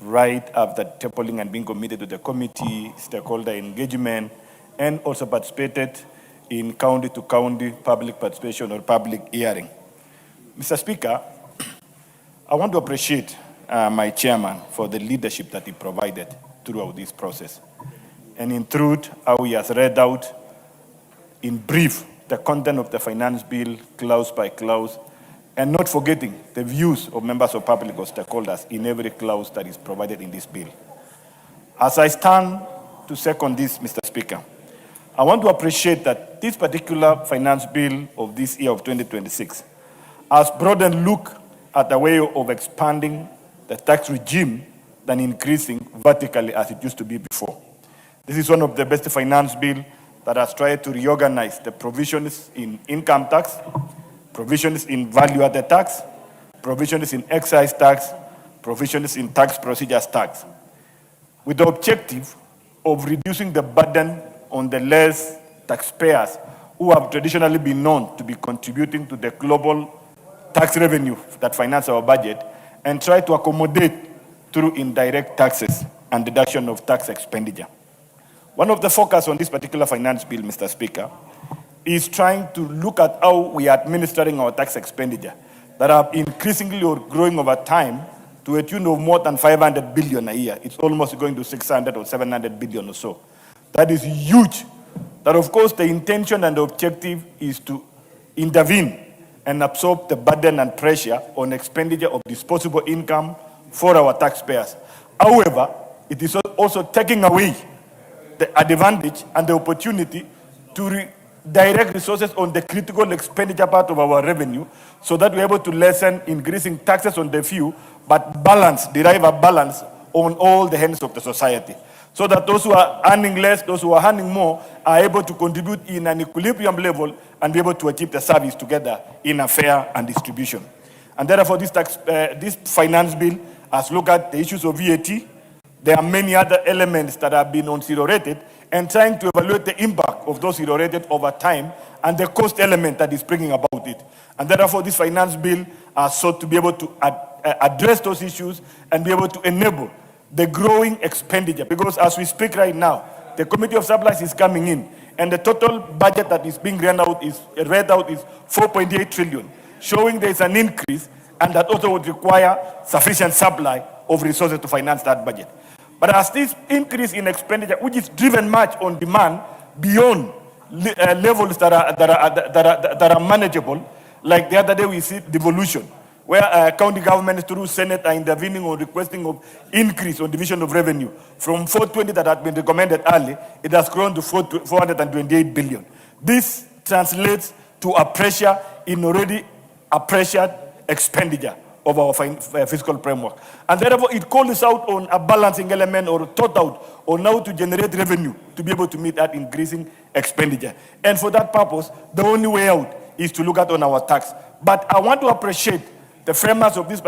right after tabling and being committed to the committee, stakeholder engagement, and also participated in county-to-county public participation or public hearing. Mr. Speaker, I want to appreciate my chairman for the leadership that he provided throughout this process. And in truth, how he has read out in brief the content of the finance bill, clause by clause, and not forgetting the views of members of public or stakeholders in every clause that is provided in this bill. As I stand to second this, Mr. Speaker, I want to appreciate that this particular finance bill of this year of 2026 has broadened look at the way of expanding the tax regime than increasing vertically as it used to be before. This is one of the best finance bills that has tried to reorganize the provisions in income tax, provisions in value-added tax, provisions in excise tax, provisions in tax procedures tax, with the objective of reducing the burden on the less taxpayers who have traditionally been known to be contributing to the global tax revenue that finance our budget, and try to accommodate through indirect taxes and deduction of tax expenditure. One of the focus on this particular finance bill, Mr. Speaker, is trying to look at how we are administering our tax expenditure that are increasingly or growing over time to a tune of more than 500 billion a year. It's almost going to 600 or 700 billion or so. That is huge. That, of course, the intention and the objective is to intervene and absorb the burden and pressure on expenditure of disposable income for our taxpayers. However, it is also taking away the advantage and the opportunity to direct resources on the critical expenditure part of our revenue, so that we're able to lessen increasing taxes on the few, but derive a balance on all the hands of the society, so that those who are earning less, those who are earning more, are able to contribute in an equilibrium level and be able to achieve the service together in a fair and distribution. And therefore, this finance bill has looked at the issues of VAT. There are many other elements that have been on zero rated, and trying to evaluate the impact of those zero rated over time and the cost element that is bringing about it. And therefore, this finance bill has sought to be able to address those issues and be able to enable the growing expenditure. Because as we speak right now, the Committee of Supplies is coming in, and the total budget that is being read out is 4.8 trillion, showing there is an increase, and that also would require sufficient supply of resources to finance that budget. But as this increase in expenditure, which is driven much on demand beyond levels that are manageable, like the other day we see devolution, where county governments through Senate are intervening or requesting of increase on division of revenue. From 420 that had been recommended early, it has grown to 428 billion. This translates to a pressure in already a pressured expenditure of our fiscal framework. And therefore, it calls out on a balancing element or thought out on how to generate revenue to be able to meet that increasing expenditure. And for that purpose, the only way out is to look at on our tax. But I want to appreciate the framers of this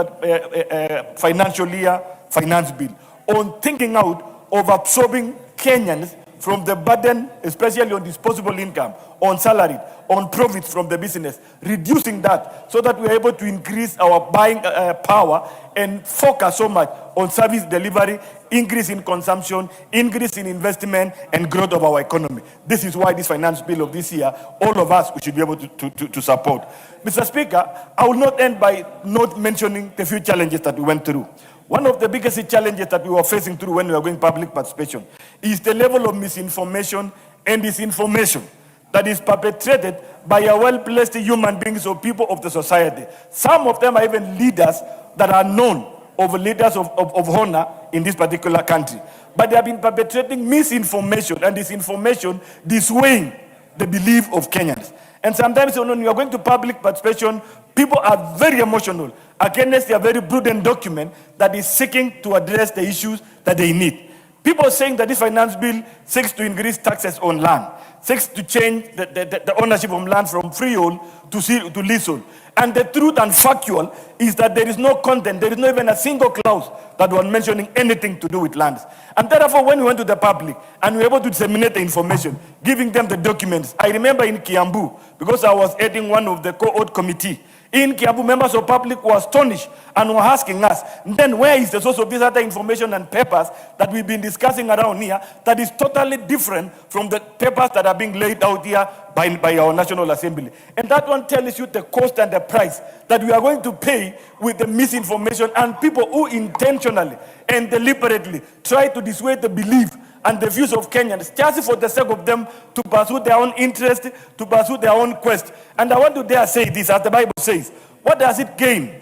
financial year finance bill on thinking out of absorbing Kenyans from the burden, especially on disposable income, on salary, on profits from the business, reducing that so that we are able to increase our buying power and focus so much on service delivery, increase in consumption, increase in investment, and growth of our economy. This is why this finance bill of this year, all of us, we should be able to support. Mr. Speaker, I will not end by not mentioning the few challenges that we went through. One of the biggest challenges that we were facing through when we were going public participation is the level of misinformation and disinformation that is perpetrated by a well-placed human beings or people of the society. Some of them are even leaders that are known of leaders of honor in this particular country. But they have been perpetrating misinformation and disinformation, dissuading the belief of Kenyans. And sometimes when you are going to public participation, people are very emotional against a very prudent document that is seeking to address the issues that they need. People are saying that this finance bill seeks to increase taxes on land, seeks to change the ownership of land from freehold to leasehold. And the truth and factual is that there is no content, there is not even a single clause that was mentioning anything to do with lands. And therefore, when we went to the public and we were able to disseminate the information, giving them the documents, I remember in Kiambu, because I was heading one of the co-ord committee, in Kiambu, members of public were astonished and were asking us, then where is the source of this other information and papers that we've been discussing around here that is totally different from the papers that are being laid out here by our National Assembly? And that one tells you the cost and the price that we are going to pay with the misinformation and people who intentionally and deliberately try to dissuade the belief and the views of Kenyans, just for the sake of them to pursue their own interest, to pursue their own quest. And I want to dare say this, as the Bible says, what does it gain?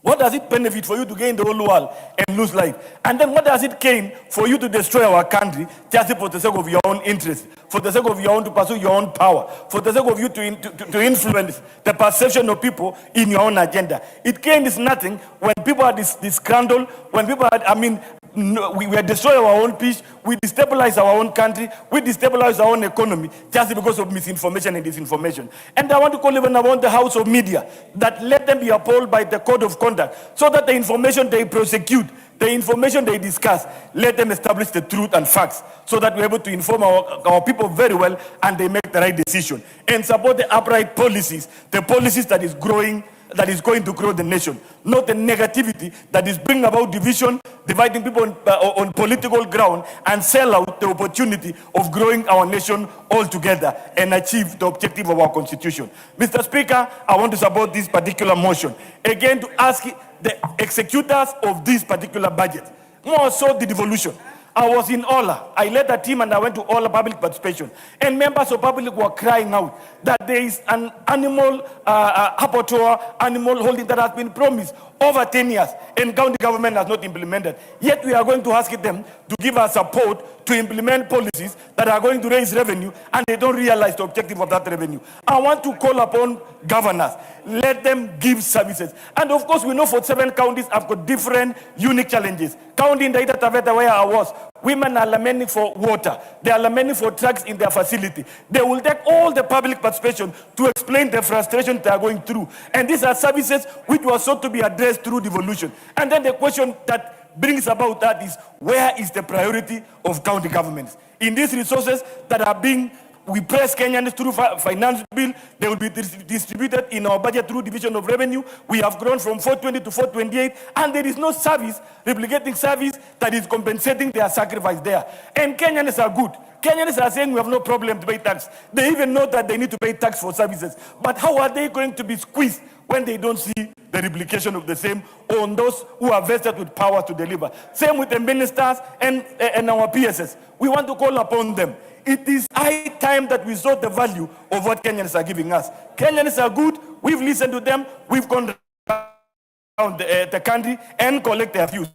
What does it benefit for you to gain the whole world and lose life? And then what does it gain for you to destroy our country just for the sake of your own interest, for the sake of your own, to pursue your own power, for the sake of you to influence the perception of people in your own agenda? It gains nothing when people are disgruntled, when people are, we destroy our own peace, we destabilize our own country, we destabilize our own economy just because of misinformation and disinformation. And I want to call even around the house of media that let them be upheld by the code of conduct so that the information they prosecute, the information they discuss, let them establish the truth and facts so that we're able to inform our people very well and they make the right decision and support the upright policies, the policies that is growing, that is going to grow the nation, not the negativity that is bringing about division, dividing people on political ground, and sell out the opportunity of growing our nation all together and achieve the objective of our constitution. Mr. Speaker, I want to support this particular motion. Again, to ask the executors of this particular budget, more so the devolution. I was in Ola. I led a team and I went to Ola public participation. And members of public were crying out that there is an animal abattoir, animal holding that has been promised over 10 years and county government has not implemented. Yet we are going to ask them to give us support to implement policies that are going to raise revenue and they don't realize the objective of that revenue. I want to call upon governors. Let them give services. And of course, we know for 7 counties have got different unique challenges. County in Taita Taveta, where I was, women are lamenting for water. They are lamenting for drugs in their facility. They will take all the public participation to explain the frustration they are going through. And these are services which were sought to be addressed through devolution. And then the question that brings about that is, where is the priority of county governments? In these resources that are being, we press Kenyans through finance bill, they will be distributed in our budget through division of revenue. We have grown from 420 to 428, and there is no service, replicating service, that is compensating their sacrifice there. And Kenyans are good. Kenyans are saying we have no problem to pay tax. They even know that they need to pay tax for services. But how are they going to be squeezed when they don't see the replication of the same on those who are vested with power to deliver. Same with the ministers and our PSS. We want to call upon them. It is high time that we saw the value of what Kenyans are giving us. Kenyans are good. We've listened to them. We've gone around the country and collect their views.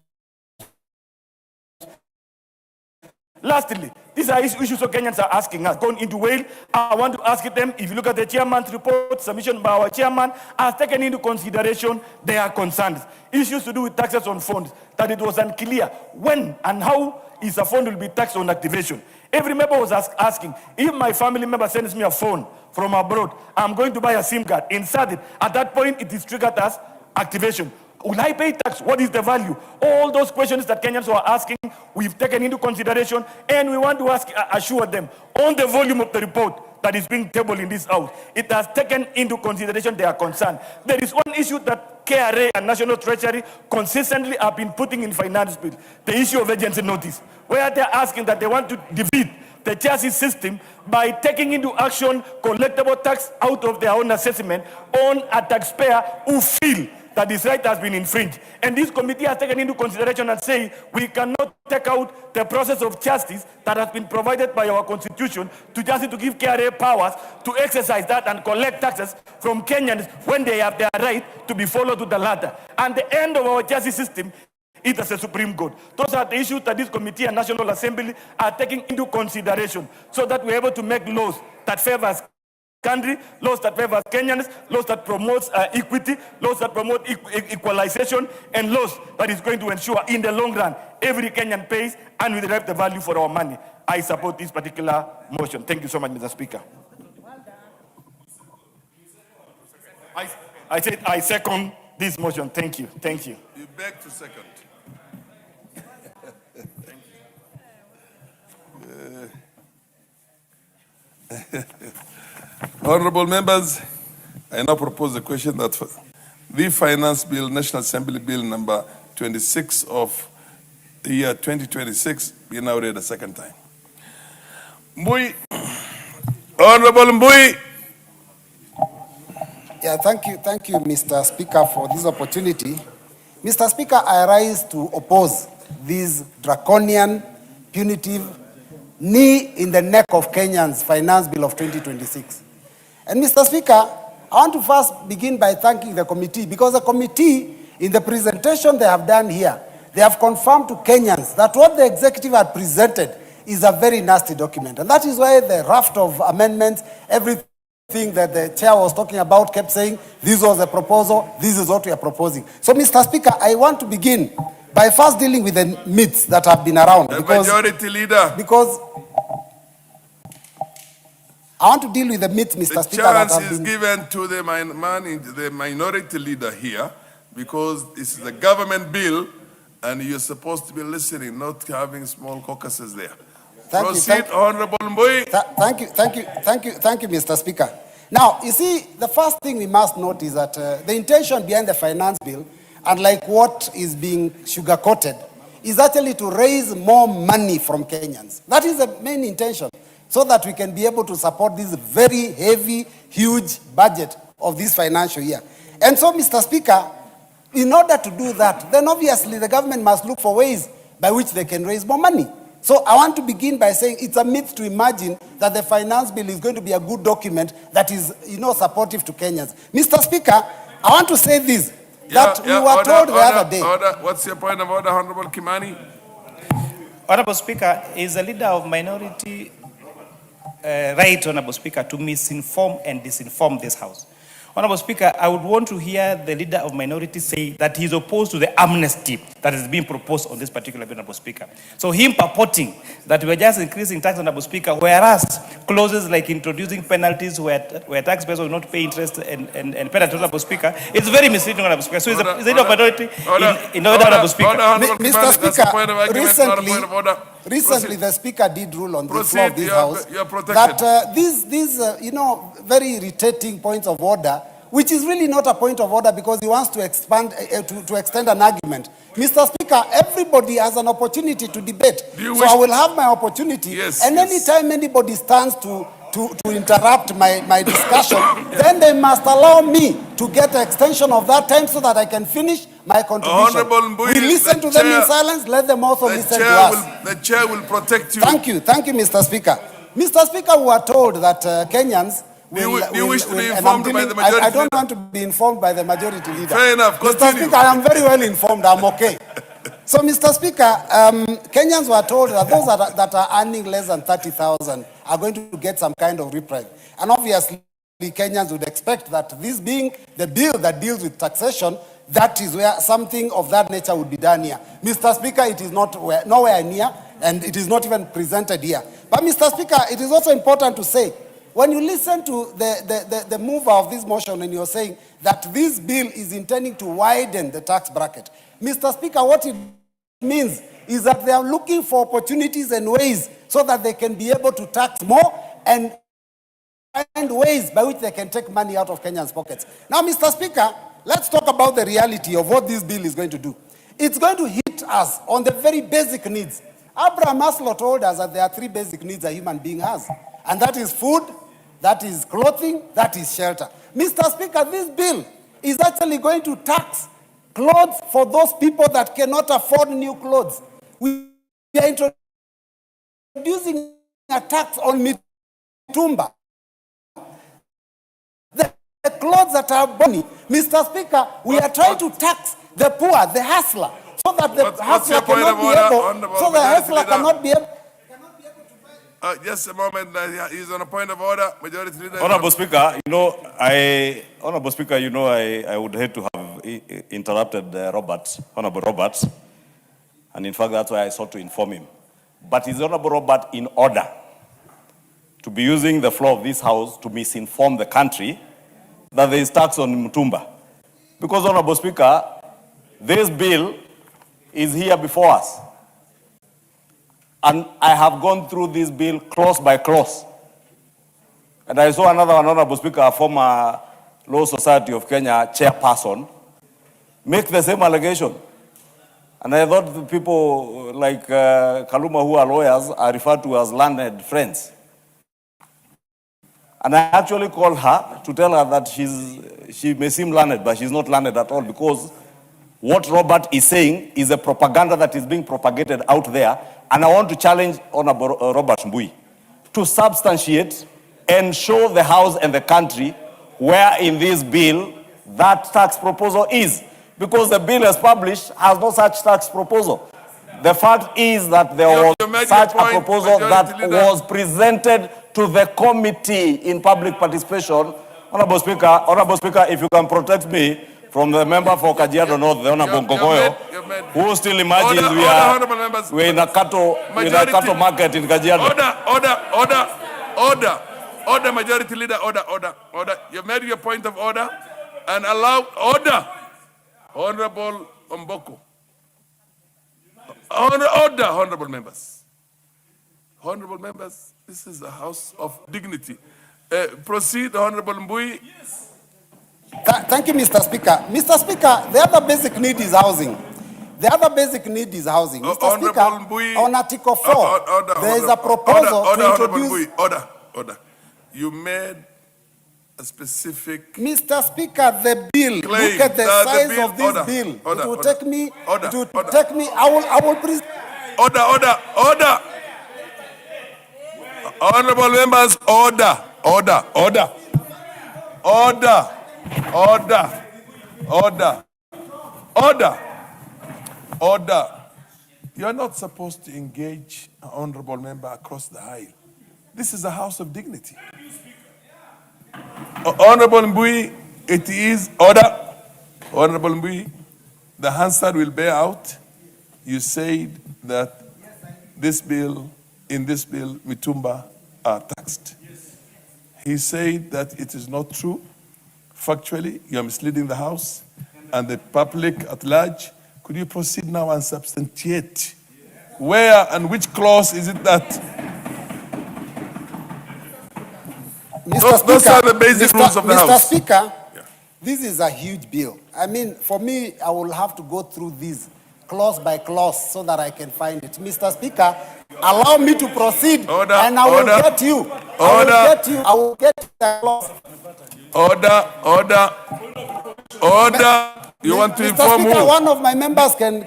Lastly, these are issues that Kenyans are asking us. Going into Wales, I want to ask them, if you look at the chairman's report, submission by our chairman, has taken into consideration their concerns. Issues to do with taxes on funds, that it was unclear when and how is a fund will be taxed on activation. Every member was asking, if my family member sends me a phone from abroad, I'm going to buy a SIM card, insert it. At that point, it is triggered as activation. Will I pay tax? What is the value? All those questions that Kenyans were asking, we've taken into consideration, and we want to assure them on the volume of the report that is being tabled in this house. It has taken into consideration their concern. There is one issue that KRA and National Treasury consistently have been putting in finance bill, the issue of agency notice, where they're asking that they want to defeat the chassis system by taking into action collectible tax out of their own assessment on a taxpayer who feel that this right has been infringed. And this committee has taken into consideration and say we cannot take out the process of justice that has been provided by our constitution to justice to give KRA powers to exercise that and collect taxes from Kenyans when they have their right to be followed to the latter. And the end of our justice system is as a Supreme Court. Those are the issues that this committee and National Assembly are taking into consideration so that we're able to make laws that favors country, laws that favor Kenyans, laws that promotes equity, laws that promote equalization, and laws that is going to ensure in the long run every Kenyan pays and we derive the value for our money. I support this particular motion. Thank you so much, Mr. Speaker. I said I second this motion. Thank you. Thank you. You beg to second. Honorable members, I now propose a question that the Finance Bill, National Assembly Bill number 26 of the year 2026 be now read a second time. Mbui, Honorable Mbui. Yeah, thank you, Mr. Speaker, for this opportunity. Mr. Speaker, I rise to oppose this draconian, punitive, knee in the neck of Kenyans Finance Bill of 2026. And Mr. Speaker, I want to first begin by thanking the committee, because the committee, in the presentation they have done here, they have confirmed to Kenyans that what the executive had presented is a very nasty document. And that is why the raft of amendments, everything that the chair was talking about kept saying, this was a proposal, this is what we are proposing. So, Mr. Speaker, I want to begin by first dealing with the myths that have been around. The majority leader. Because I want to deal with the myths, Mr. Speaker. The chance is given to the minority leader here, because this is a government bill and you're supposed to be listening, not having small caucuses there. Proceed, Honorable Mbui. Thank you, Mr. Speaker. Now, you see, the first thing we must note is that the intention behind the finance bill, unlike what is being sugar-coated, is actually to raise more money from Kenyans. That is the main intention, so that we can be able to support this very heavy, huge budget of this financial year. And so, Mr. Speaker, in order to do that, then obviously the government must look for ways by which they can raise more money. So I want to begin by saying it's a myth to imagine that the finance bill is going to be a good document that is, supportive to Kenyans. Mr. Speaker, I want to say this, that we were told the other day. What's your point of order, Honorable Kimani? Honorable Speaker, is a leader of minority right, Honorable Speaker, to misinform and disinform this House. Honorable Speaker, I would want to hear the leader of minority say that he's opposed to the amnesty that is being proposed on this particular bill, Honorable Speaker. So him purporting that we're just increasing tax, Honorable Speaker, whereas clauses like introducing penalties where taxpayers will not pay interest and penalties, Honorable Speaker, it's very misleading, Honorable Speaker. So is the leader of minority in order, Honorable Speaker? Mr. Speaker, recently the Speaker did rule on the floor of this House that these very irritating points of order, which is really not a point of order because he wants to expand, to extend an argument. Mr. Speaker, everybody has an opportunity to debate. So I will have my opportunity, and anytime anybody stands to to interrupt my discussion, then they must allow me to get an extension of that time so that I can finish my contribution. Honorable Mbui, We listen to them in silence, let them also listen to us. The chair will protect you. Thank you, Mr. Speaker. Mr. Speaker, we are told that Kenyans will... Do you wish to be informed by the majority I don't leader? want to be informed by the majority leader. Fair enough, continue. Mr. Speaker, I am very well informed, I'm okay. So, Mr. Speaker, Kenyans were told that those that are earning less than 30,000 are going to get some kind of reprieve. And obviously, Kenyans would expect that this being the bill that deals with taxation, that is where something of that nature would be done here. Mr. Speaker, it is nowhere near, and it is not even presented here. But, Mr. Speaker, it is also important to say, when you listen to the mover of this motion and you're saying that this bill is intending to widen the tax bracket, Mr. Speaker, what it means is that they are looking for opportunities and ways so that they can be able to tax more and find ways by which they can take money out of Kenyans' pockets. Now, Mr. Speaker, let's talk about the reality of what this bill is going to do. It's going to hit us on the very basic needs. Abraham Maslow told us that there are 3 basic needs a human being has, and that is food, that is clothing, that is shelter. Mr. Speaker, this bill is actually going to tax clothes for those people that cannot afford new clothes. We are introducing a tax on mitumba. The clothes that are bony. Mr. Speaker, we are trying to tax the poor, the hustler, so that the hustler cannot be able, so the hustler cannot be able. Just a moment. He's on a point of order. Majority Leader. Honorable Speaker, I would hate to have interrupted Honorable Roberts, and in fact that's why I sought to inform him. But is Honorable Robert in order to be using the floor of this House to misinform the country that there is tax on Mutumba? Because, Honorable Speaker, this bill is here before us. And I have gone through this bill clause by clause. And I saw another one, Honorable Speaker, a former Law Society of Kenya chairperson, make the same allegation. And I thought the people like Kaluma, who are lawyers, are referred to as learned friends. And I actually called her to tell her that she may seem learned, but she's not learned at all, because what Robert is saying is a propaganda that is being propagated out there. And I want to challenge Honorable Robert Mbui to substantiate and show the House and the country where in this bill that tax proposal is. Because the bill as published has no such tax proposal. The fact is that there was such a proposal that was presented to the committee in public participation. Honorable Speaker, if you can protect me from the member for Kajiado North, the Honorable Nkokoyo, who still imagines we're in a cattle market in Kajiado. Order, Majority Leader, order. You've made your point of order and allow order. Honorable Omboko. Order, honorable members. Honorable members, this is a house of dignity. Proceed, Honorable Mbui. Thank you, Mr. Speaker. Mr. Speaker, the other basic need is housing. Mr. Speaker, on Article 4, there is a proposal to introduce... Order. You made a specific... Mr. Speaker, the bill, claim. Look at the size of this bill. It will take me, I will present... Order. Honorable members, order. You are not supposed to engage an honorable member across the aisle. This is a house of dignity. Honorable Mbui, it is order. Honorable Mbui, the Hansard will bear out. You said that in this bill, Mitumba are taxed. He said that it is not true. Factually, you are misleading the House and the public at large. Could you proceed now and substantiate where and which clause is it that? Those are the basic rules of the House. Mr. Speaker, this is a huge bill. I mean, for me, I will have to go through these clause by clause so that I can find it. Mr. Speaker, Allow me to proceed, Order, and I will order, get you. order. I will get the clause. Order. You want to Mr. inform Speaker, who? one of my members can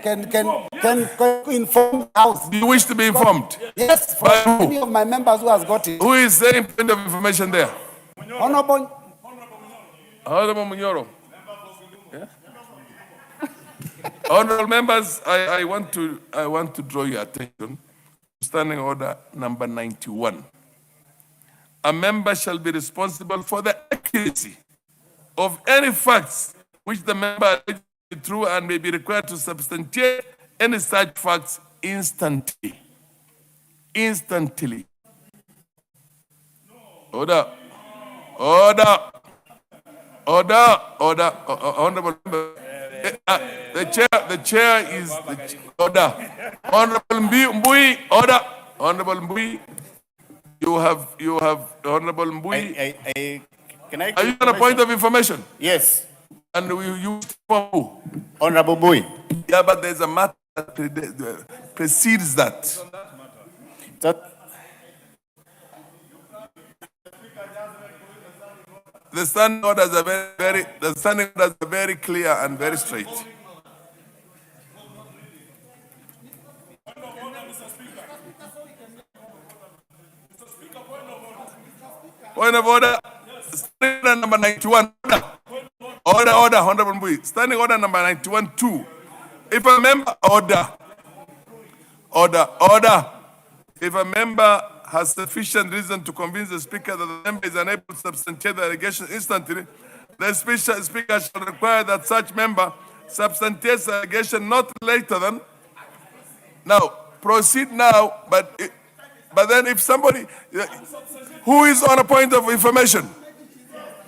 inform the House. Do you wish to be informed? Yes, from By who? any of my members who has got it. Who is saying point of information there? Honorable Munyoro. Yeah? Honorable members, I want to draw your attention to Standing Order number 91. A member shall be responsible for the accuracy of any facts which the member is true and may be required to substantiate any such facts instantly. Instantly. Order. Honorable member. The chair is order. Honorable Mbui, order. Honorable Mbui, you have Honorable Mbui. Are you on a point of information? Yes. And you for who? Honorable Mbui. Yeah, but there's a matter that precedes that. The standing orders are very clear and very straight. Point of order. Standing order number 91. Order, Honorable Mbui. Standing order number 91-2. If a member If a member has sufficient reason to convince the Speaker that the member is unable to substantiate the allegation instantly, the Speaker shall require that such member substantiates the allegation not later than. Now, proceed now, but then if somebody who is on a point of information,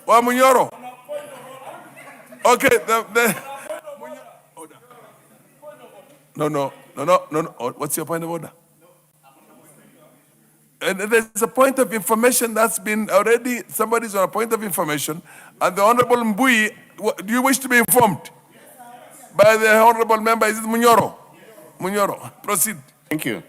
Munyoro. Okay, No. What's your point of order? And there's a point of information that's been already, somebody's on a point of information, and the Honorable Mbui, do you wish to be informed by the Honorable Member? Is it Munyoro? Munyoro, proceed. Thank you.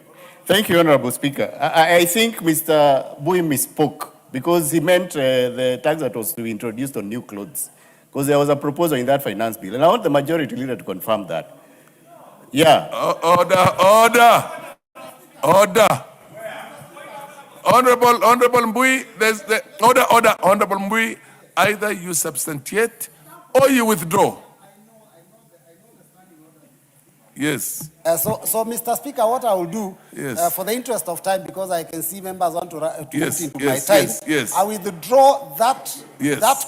Thank you, Honorable Speaker. I think Mr. Mbui misspoke because he meant the tax that was to be introduced on new clothes, because there was a proposal in that finance bill, and I want the majority leader to confirm that. Yeah. Order. Honorable Mbui, there's the order. Honorable Mbui, either you substantiate or you withdraw. Yes. So, Mr. Speaker, what I will do, yes. For the interest of time, because I can see members want to yes, into yes, my time, yes. I will withdraw that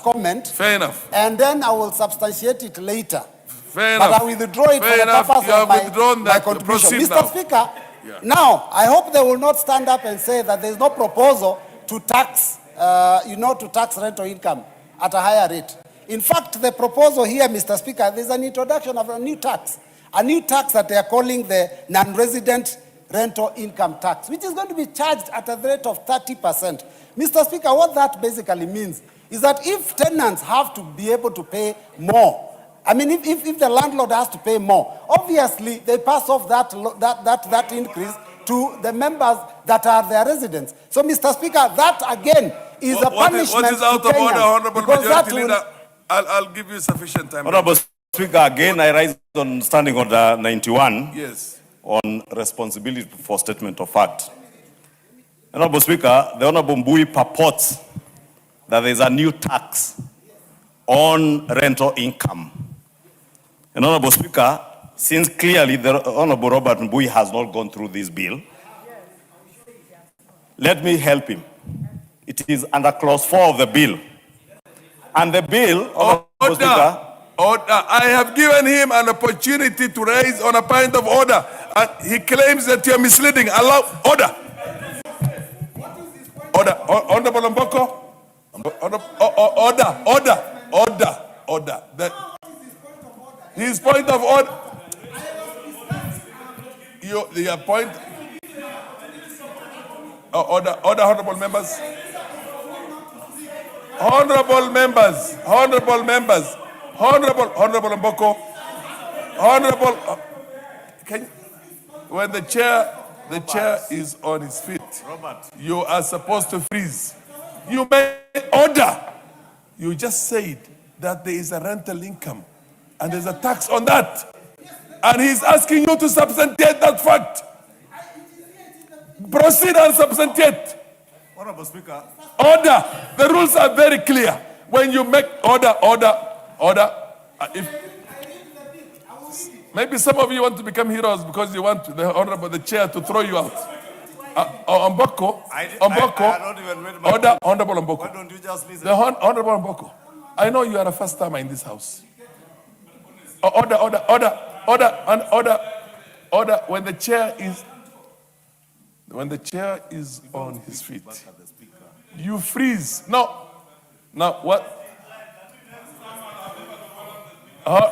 comment. Fair enough. And then I will substantiate it later. Fair enough. But I will withdraw it for the purpose of my contribution. Mr. Speaker, now, I hope they will not stand up and say that there is no proposal to tax, to tax rental income at a higher rate. In fact, the proposal here, Mr. Speaker, there's an introduction of a new tax that they are calling the non-resident rental income tax, which is going to be charged at a rate of 30%. Mr. Speaker, what that basically means is that if tenants have to be able to pay more, I mean, if the landlord has to pay more, obviously they pass off that increase to the members that are their residents. So, Mr. Speaker, that again is a punishment. What is out of order, Honorable Majority Leader? I'll give you sufficient time. Honorable Speaker, again I rise on Standing Order 91. Yes. On responsibility for statement of fact. Honorable Speaker, the Honorable Mbui purports that there is a new tax on rental income. And Honorable Speaker, since clearly the Honorable Robert Mbui has not gone through this bill, let me help him. It is under clause 4 of the bill. And the bill, Honorable Speaker, I have given him an opportunity to raise on a point of order, and he claims that you're misleading. Allow order. Honorable Mboko. Order. His point of order. Your point. Order, honorable members. Honorable Mboko. When the The chair is on his feet. Robert. You are supposed to freeze. You may order. You just said that there is a rental income and there's a tax on that. And he's asking you to substantiate that fact. Proceed and substantiate. Honorable Speaker. Order. The rules are very clear. When you make order. If maybe some of you want to become heroes because you want the chair to throw you out. Omboko, order, Honorable Omboko. Why don't you just listen? The Honorable Omboko. I know you are a first timer in this house. Order. When the chair is on his feet, you freeze. No. Now what? Order.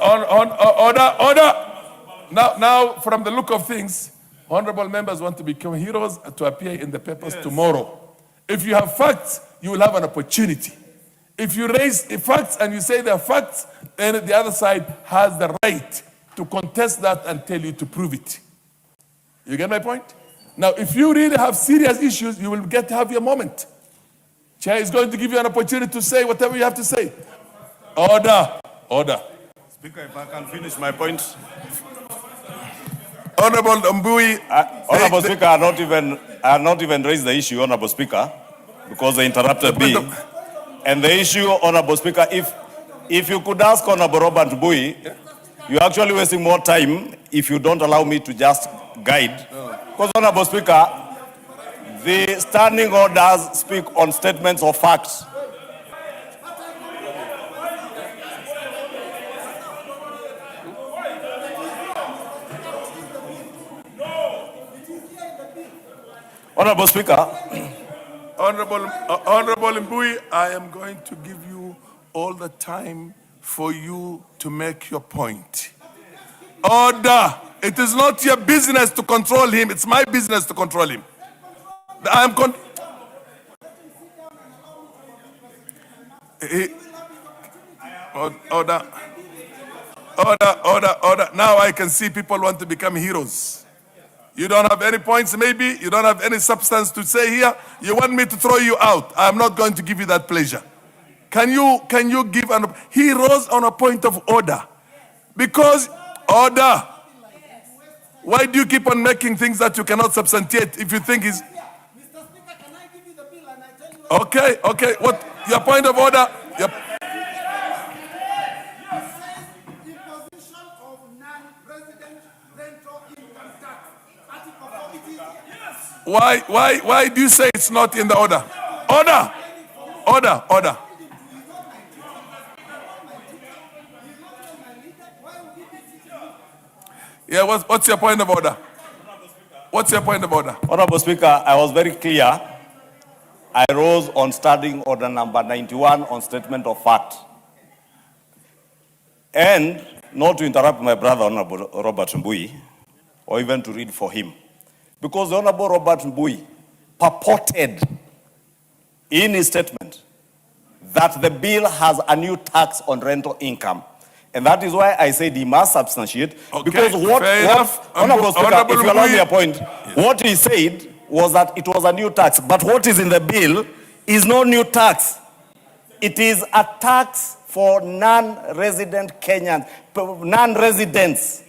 Now, from the look of things, honorable members want to become heroes to appear in the papers tomorrow. If you have facts, you will have an opportunity. If you raise facts and you say they are facts, then the other side has the right to contest that and tell you to prove it. You get my point? Now, if you really have serious issues, you will get to have your moment. Chair is going to give you an opportunity to say whatever you have to say. Order. Speaker, if I can finish my point. Honorable Mbui. Honorable Speaker, I have not even raised the issue, Honorable Speaker, because they interrupted me. And the issue, Honorable Speaker, if you could ask Honorable Robert Mbui, you're actually wasting more time if you don't allow me to just guide. Because, Honorable Speaker, the standing orders speak on statements of facts. Honorable Speaker. Honorable Mbui, I am going to give you all the time for you to make your point. Order. It is not your business to control him. It's my business to control him. Order. Now I can see people want to become heroes. You don't have any points, maybe. You don't have any substance to say here. You want me to throw you out. I'm not going to give you that pleasure. Can you give he rose on a point of order. Because order. Why do you keep on making things that you cannot substantiate if you think is... Okay. What? Your point of order? Why do you say it's not in the order? Order. Yeah, what's your point of order? Honorable Speaker, I was very clear. I rose on standing order number 91 on statement of fact. And not to interrupt my brother, Honorable Robert Mbui, or even to read for him. Because the Honorable Robert Mbui purported in his statement that the bill has a new tax on rental income. And that is why I said he must substantiate. Okay, because Honorable Speaker, if you allow me a point, what he said was that it was a new tax. But what is in the bill is no new tax. It is a tax for non-resident Kenyans, non-residents,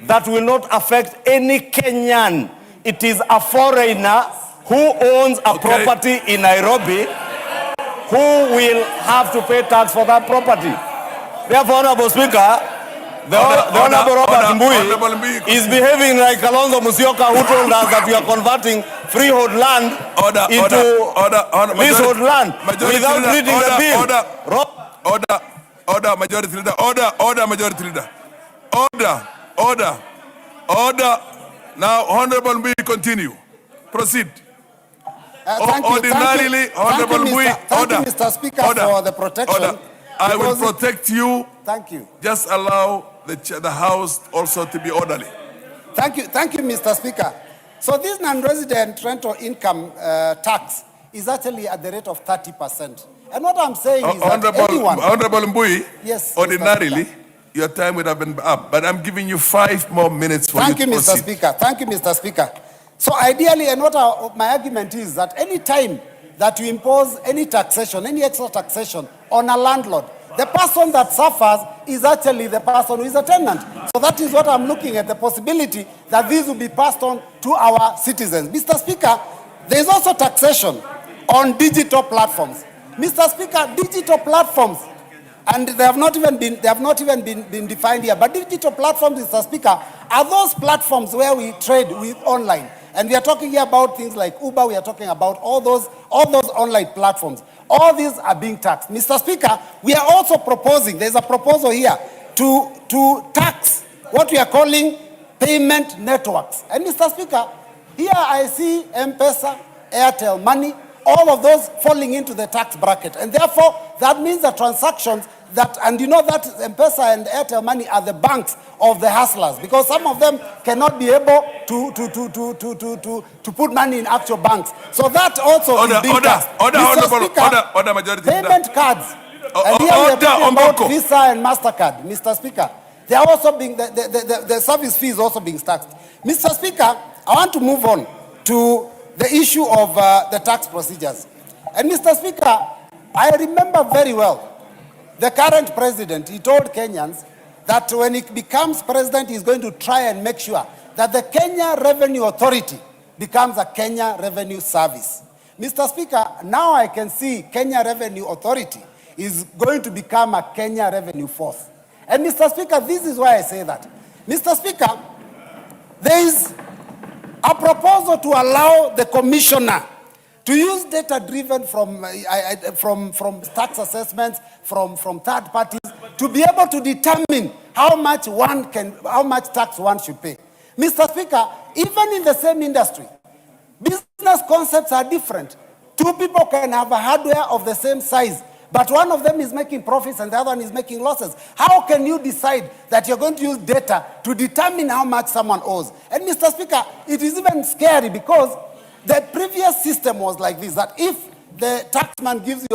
that will not affect any Kenyan. It is a foreigner who owns a property in Nairobi who will have to pay tax for that property. Therefore, Honorable Speaker, the Honorable Robert Mbui is behaving like Kalonzo Musyoka, who told us that we are converting freehold land into leasehold land without reading the bill. Order, Majority Leader. Order, Majority Leader. Order. Now, Honorable Mbui, continue. Proceed. Ordinarily, Honorable Mbui, order. Thank you, Mr. Speaker, for the protection. Order. I will protect you. Thank you. Just allow the House also to be orderly. Thank you, Mr. Speaker. So this non-resident rental income tax is actually at the rate of 30%. And what I'm saying is that anyone... Honorable Mbui, yes, ordinarily, your time would have been up, but I'm giving you 5 more minutes for you to proceed. Thank you, Mr. Speaker. So ideally, and my argument is that any time that you impose any taxation, any extra taxation on a landlord, the person that suffers is actually the person who is a tenant. So that is what I'm looking at, the possibility that these will be passed on to our citizens. Mr. Speaker, there is also taxation on digital platforms. Mr. Speaker, digital platforms, and they have not even been defined here, but digital platforms, Mr. Speaker, are those platforms where we trade with online. And we are talking here about things like Uber, we are talking about all those online platforms. All these are being taxed. Mr. Speaker, we are also proposing, there's a proposal here to tax what we are calling payment networks. And Mr. Speaker, here I see M-Pesa, Airtel Money, all of those falling into the tax bracket. And therefore, that means the transactions that, and you know that M-Pesa and Airtel Money are the banks of the hustlers, because some of them cannot be able to put money in actual banks. So that also is being taxed. Order, majority. Payment cards. And here we are talking about Visa and MasterCard, Mr. Speaker. They are also being, the service fee is also being taxed. Mr. Speaker, I want to move on to the issue of the tax procedures. And Mr. Speaker, I remember very well the current president, he told Kenyans that when he becomes president, he's going to try and make sure that the Kenya Revenue Authority becomes a Kenya Revenue Service. Mr. Speaker, now I can see Kenya Revenue Authority is going to become a Kenya Revenue Force. And Mr. Speaker, this is why I say that. Mr. Speaker, there is a proposal to allow the commissioner to use data driven from tax assessments, from third parties, to be able to determine how much tax one should pay. Mr. Speaker, even in the same industry, business concepts are different. Two people can have a hardware of the same size, but one of them is making profits and the other one is making losses. How can you decide that you're going to use data to determine how much someone owes? And Mr. Speaker, it is even scary because the previous system was like this, that if the taxman hits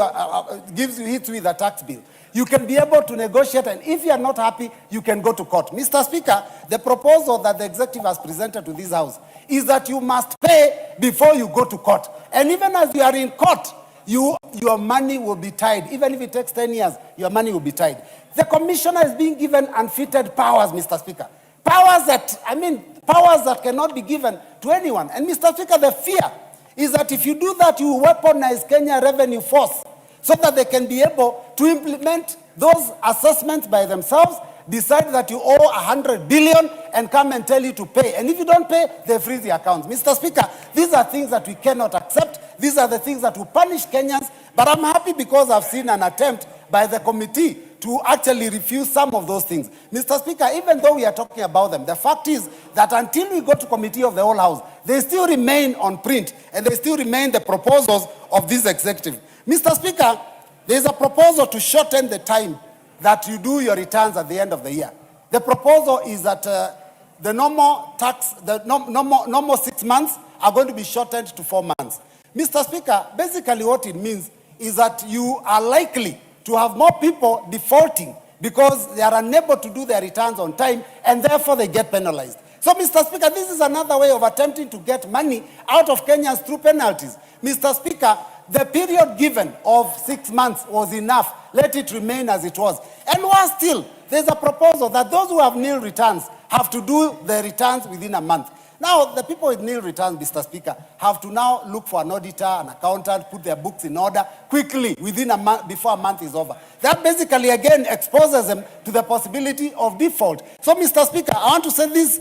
you with a tax bill, you can be able to negotiate, and if you are not happy, you can go to court. Mr. Speaker, the proposal that the executive has presented to this House is that you must pay before you go to court. And even as you are in court, your money will be tied. Even if it takes 10 years, your money will be tied. The commissioner is being given unfettered powers, Mr. Speaker. Powers that cannot be given to anyone. And Mr. Speaker, the fear is that if you do that, you weaponize Kenya Revenue Force so that they can be able to implement those assessments by themselves, decide that you owe 100 billion and come and tell you to pay. And if you don't pay, they freeze the accounts. Mr. Speaker, these are things that we cannot accept. These are the things that will punish Kenyans. But I'm happy because I've seen an attempt by the committee to actually refuse some of those things. Mr. Speaker, even though we are talking about them, the fact is that until we go to committee of the whole House, they still remain on print and they still remain the proposals of this executive. Mr. Speaker, there is a proposal to shorten the time that you do your returns at the end of the year. The proposal is that the normal 6 months are going to be shortened to 4 months. Mr. Speaker, basically what it means is that you are likely to have more people defaulting because they are unable to do their returns on time and therefore they get penalized. So, Mr. Speaker, this is another way of attempting to get money out of Kenyans through penalties. Mr. Speaker, the period given of 6 months was enough. Let it remain as it was. And worse still, there's a proposal that those who have nil returns have to do their returns within a month. Now, the people with nil returns, Mr. Speaker, have to now look for an auditor, an accountant, put their books in order quickly within a month, before a month is over. That basically, again, exposes them to the possibility of default. So, Mr. Speaker, I want to say this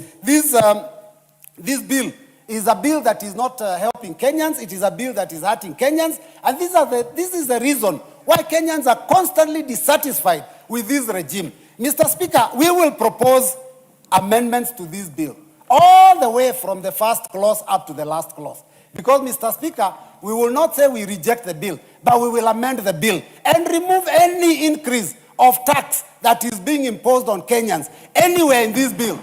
bill is a bill that is not helping Kenyans. It is a bill that is hurting Kenyans. And this is the reason why Kenyans are constantly dissatisfied with this regime. Mr. Speaker, we will propose amendments to this bill, all the way from the first clause up to the last clause. Because, Mr. Speaker, we will not say we reject the bill, but we will amend the bill and remove any increase of tax that is being imposed on Kenyans anywhere in this bill.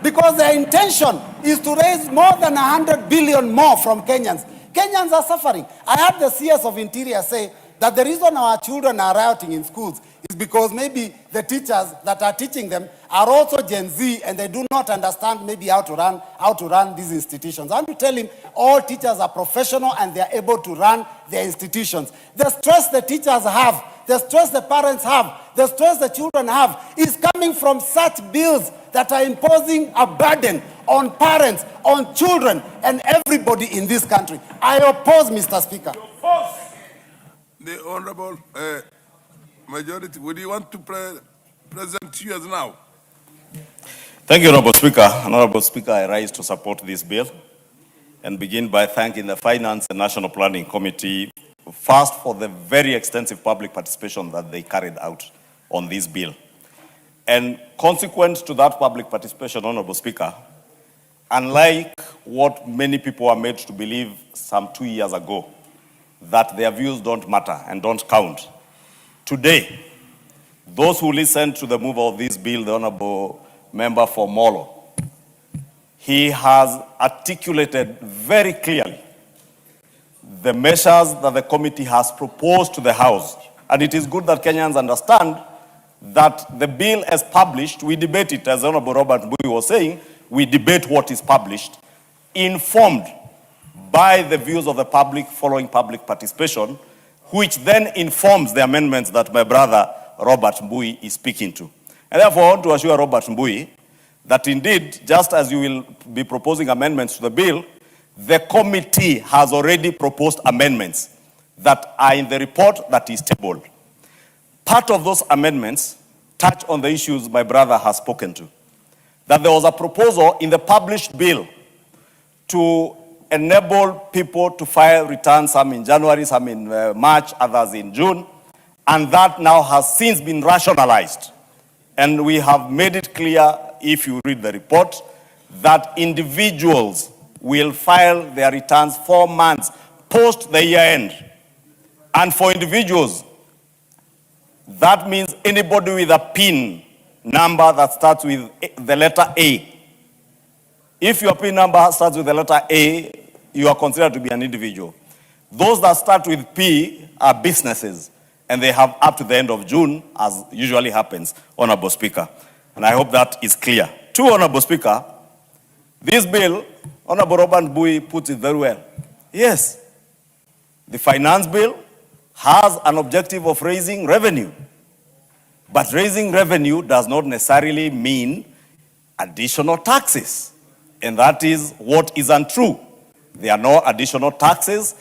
Because their intention is to raise more than 100 billion more from Kenyans. Kenyans are suffering. I heard the CS of Interior say that the reason our children are rioting in schools is because maybe the teachers that are teaching them are also Gen Z and they do not understand maybe how to run these institutions. I want to tell him all teachers are professional and they are able to run their institutions. The stress the teachers have, the stress the parents have, the stress the children have is coming from such bills that are imposing a burden on parents, on children, and everybody in this country. I oppose, Mr. Speaker. The Honorable Majority, would you want to present yours now? Thank you, Honorable Speaker. Honorable Speaker, I rise to support this bill and begin by thanking the Finance and National Planning Committee first for the very extensive public participation that they carried out on this bill. And consequent to that public participation, Honorable Speaker, unlike what many people are made to believe some 2 years ago, that their views don't matter and don't count, today, those who listened to the mover of this bill, the Honorable Member for Molo, he has articulated very clearly the measures that the committee has proposed to the House. And it is good that Kenyans understand that the bill as published, we debate it, as Honorable Robert Mbui was saying, we debate what is published, informed by the views of the public following public participation, which then informs the amendments that my brother Robert Mbui is speaking to. And therefore, I want to assure Robert Mbui that indeed, just as you will be proposing amendments to the bill, the committee has already proposed amendments that are in the report that is tabled. Part of those amendments touch on the issues my brother has spoken to. That there was a proposal in the published bill to enable people to file returns, some in January, some in March, others in June, and that now has since been rationalized. And we have made it clear, if you read the report, that individuals will file their returns 4 months post the year end. And for individuals, that means anybody with a PIN number that starts with the letter A. If your PIN number starts with the letter A, you are considered to be an individual. Those that start with P are businesses, and they have up to the end of June, as usually happens, Honorable Speaker. And I hope that is clear. Two, Honorable Speaker, this bill, Honorable Robert Mbui puts it very well. Yes, the finance bill has an objective of raising revenue. But raising revenue does not necessarily mean additional taxes. And that is what is untrue. There are no additional taxes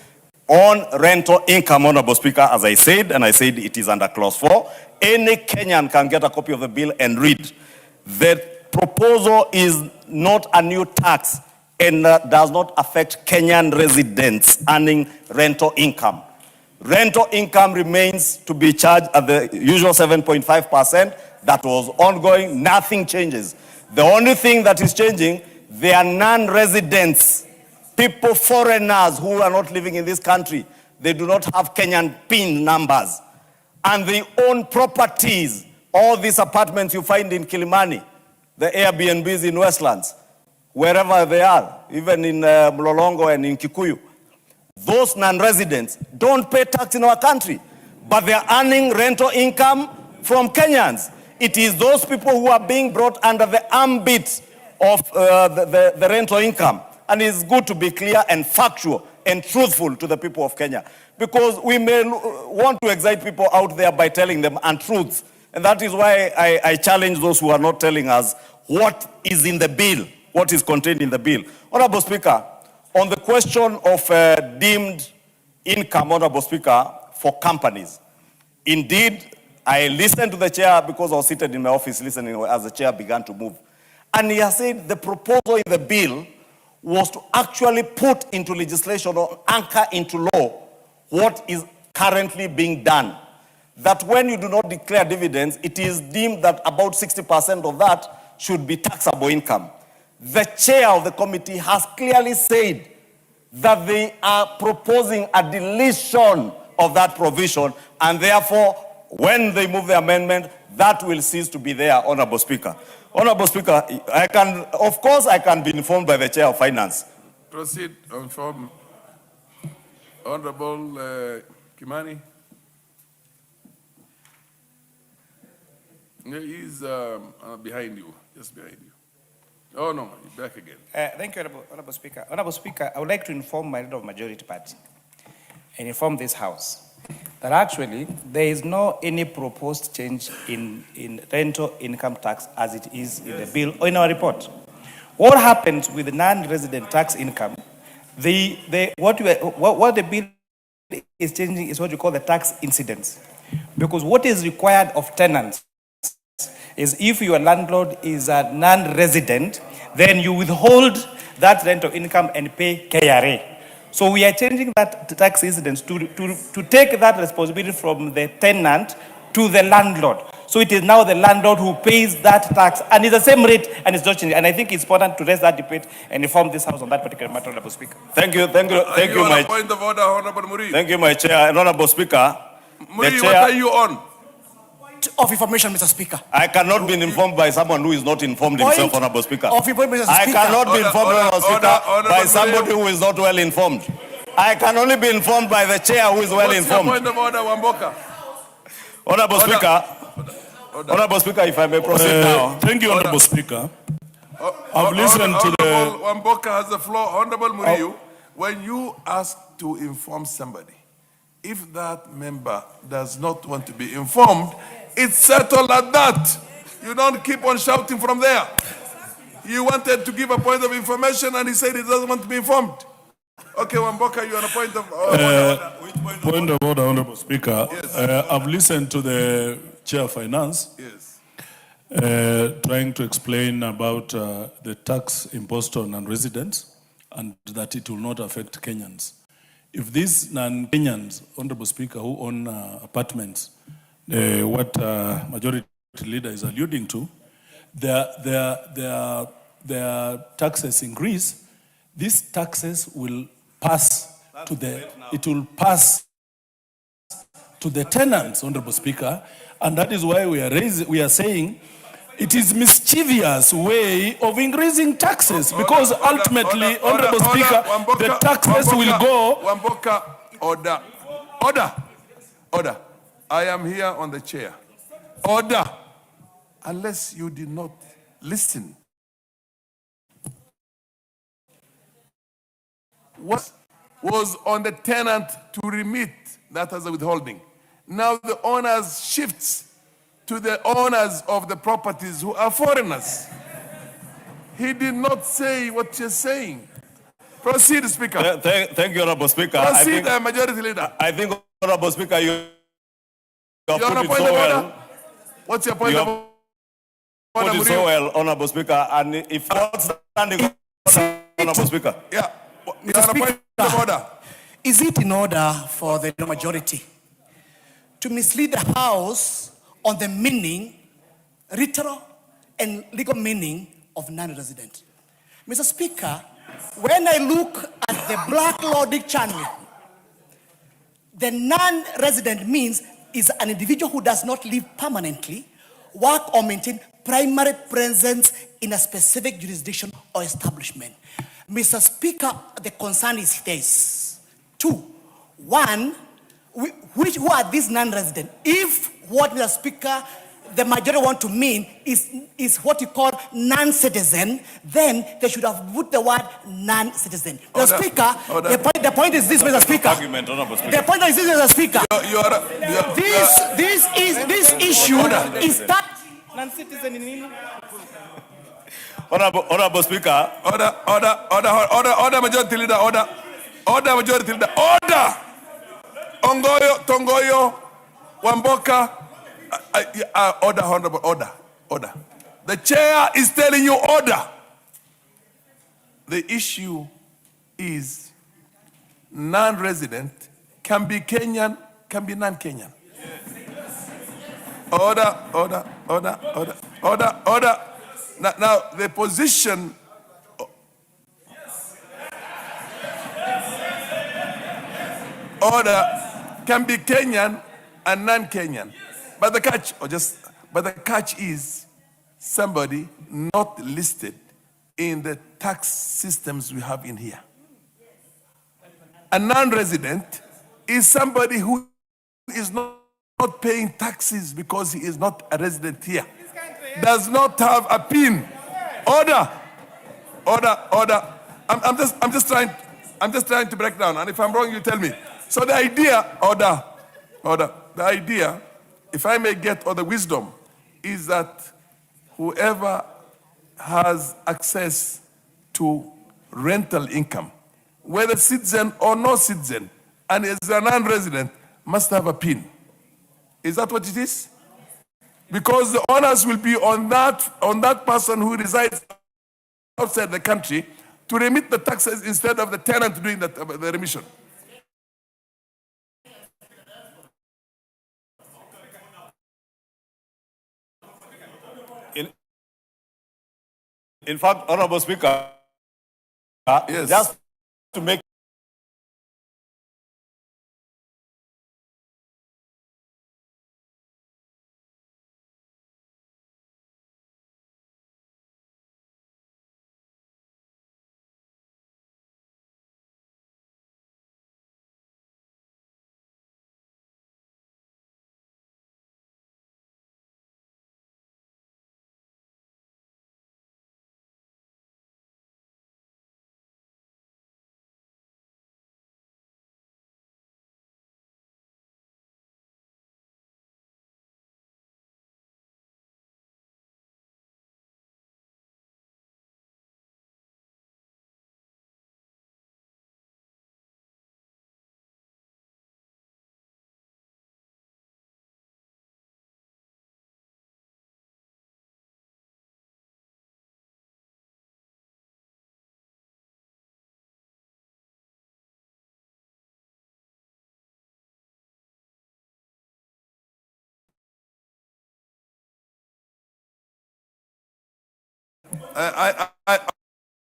on rental income, Honorable Speaker, as I said, and I said it is under clause 4. Any Kenyan can get a copy of the bill and read. The proposal is not a new tax and does not affect Kenyan residents earning rental income. Rental income remains to be charged at the usual 7.5%. That was ongoing. Nothing changes. The only thing that is changing, they are non-residents, people, foreigners who are not living in this country. They do not have Kenyan PIN numbers. And they own properties. All these apartments you find in Kilimani, the Airbnbs in Westlands, wherever they are, even in Mlolongo and in Kikuyu. Those non-residents don't pay tax in our country, but they are earning rental income from Kenyans. It is those people who are being brought under the ambit of the rental income. And it's good to be clear and factual and truthful to the people of Kenya, because we may want to excite people out there by telling them untruths. And that is why I challenge those who are not telling us what is in the bill, what is contained in the bill. Honorable Speaker, on the question of deemed income, Honorable Speaker, for companies, indeed, I listened to the chair because I was seated in my office listening as the chair began to move. And he has said the proposal in the bill was to actually put into legislation or anchor into law what is currently being done. That when you do not declare dividends, it is deemed that about 60% of that should be taxable income. The chair of the committee has clearly said that they are proposing a deletion of that provision, and therefore, when they move the amendment, that will cease to be there, Honorable Speaker. Honorable Speaker, of course I can be informed by the Chair of Finance. Proceed, inform. Honorable Kimani. He's behind you, just behind you. Oh no, you're back again. Thank you, Honorable Speaker. Honorable Speaker, I would like to inform my leader of majority party and inform this House that actually there is no any proposed change in rental income tax as it is in the bill or in our report. What happens with the non-resident tax income? What the bill is changing is what you call the tax incidence, because what is required of tenants is if your landlord is a non-resident, then you withhold that rental income and pay KRA. So we are changing that tax incidence to take that responsibility from the tenant to the landlord. So it is now the landlord who pays that tax, and it's the same rate, and it's not changing. And I think it's important to raise that debate and inform this House on that particular matter, Honorable Speaker. Thank you, my point of order, Honorable Muri. Thank you, my chair. And Honorable Speaker. Muri, what are you on? Of information, Mr. Speaker. I cannot be informed by someone who is not informed himself, Honorable Speaker. Of information, Mr. I Speaker. cannot be informed, Honorable Speaker, by somebody who is not well informed. I can only be informed by the chair who is well informed. What's your point of order, Wamboka? Honorable Speaker. Honorable Speaker, if I may proceed now. Thank you, Honorable Speaker. I've listened to the... Wamboka has the floor. Honorable Muriu, when you ask to inform somebody, if that member does not want to be informed, it's settled at that. You don't keep on shouting from there. You wanted to give a point of information and he said he doesn't want to be informed. Okay, Wamboka, you're on a point of order. Point of order, Honorable Speaker. Yes. I've listened to the Chair of Finance. Yes. Trying to explain about the tax imposed on non-residents and that it will not affect Kenyans. If these non-Kenyans, Honorable Speaker, who own apartments, what Majority Leader is alluding to, their taxes increase, these taxes will pass to the tenants, Honorable Speaker, and that is why we are saying it is mischievous way of increasing taxes, because ultimately, Honorable Speaker, the taxes will go. Wamboka, order. I am here on the chair. Order. Unless you did not listen. What was on the tenant to remit that as a withholding? Now the owners shifts to the owners of the properties who are foreigners. He did not say what you're saying. Proceed, Speaker. Thank you, Honorable Speaker. Proceed, Majority Leader. I think, Honorable Speaker, you have on a put it point so of well. order? What's your point of order? Put it so well, Honorable Speaker, and if not standing, Honorable Speaker. Yeah. Mr. Speaker, is it in order for the majority to mislead the House on the meaning, literal and legal meaning of non-resident? Mr. Speaker, when I look at the Black Law Dictionary, the non-resident means is an individual who does not live permanently, work or maintain primary presence in a specific jurisdiction or establishment. Mr. Speaker, the concern is this. 2, 1, who are these non-residents? If what Mr. Speaker, the majority want to mean is what you call non-citizen, then they should have put the word non-citizen. Mr. Speaker, the point is this, Mr. Speaker. The point is this, Mr. Speaker. This issue is that non-citizen in Honorable Speaker. Order, Majority Leader, order. Order, Majority Leader, order. Ongoyo, Tongoyo, Wamboka, order, Honorable, order. The chair is telling you order. The issue is non-resident can be Kenyan, can be non-Kenyan. Order. Now, the position order can be Kenyan and non-Kenyan. But the catch is somebody not listed in the tax systems we have in here. A non-resident is somebody who is not not paying taxes because he is not a resident here. Does not have a PIN. Order. I'm just trying to break down. And if I'm wrong, you tell me. So the idea, order. The idea, if I may get or the wisdom, is that whoever has access to rental income, whether citizen or no citizen, and is a non-resident, must have a PIN. Is that what it is? Because the onus will be on that person who resides outside the country to remit the taxes instead of the tenant doing the remission. In fact, Honorable Speaker, yes. Just to make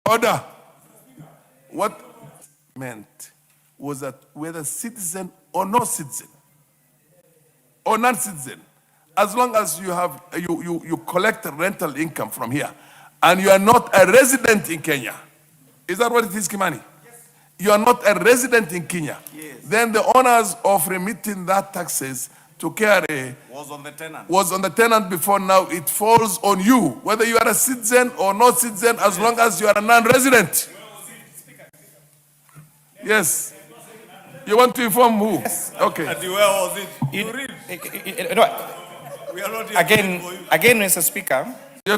Order. What meant was that whether citizen or no citizen or non-citizen, as long as you have you collect rental income from here and you are not a resident in Kenya, is that what it is, Kimani? Yes. You are not a resident in Kenya. Yes. Then the honors of remitting that taxes to KRA was on the tenant. Was on the tenant before. Now it falls on you, whether you are a citizen or not citizen, as long as you are a non-resident. Yes. You want to inform who? Yes. Okay. And where was it? You read. We are not again, Mr. Speaker. You're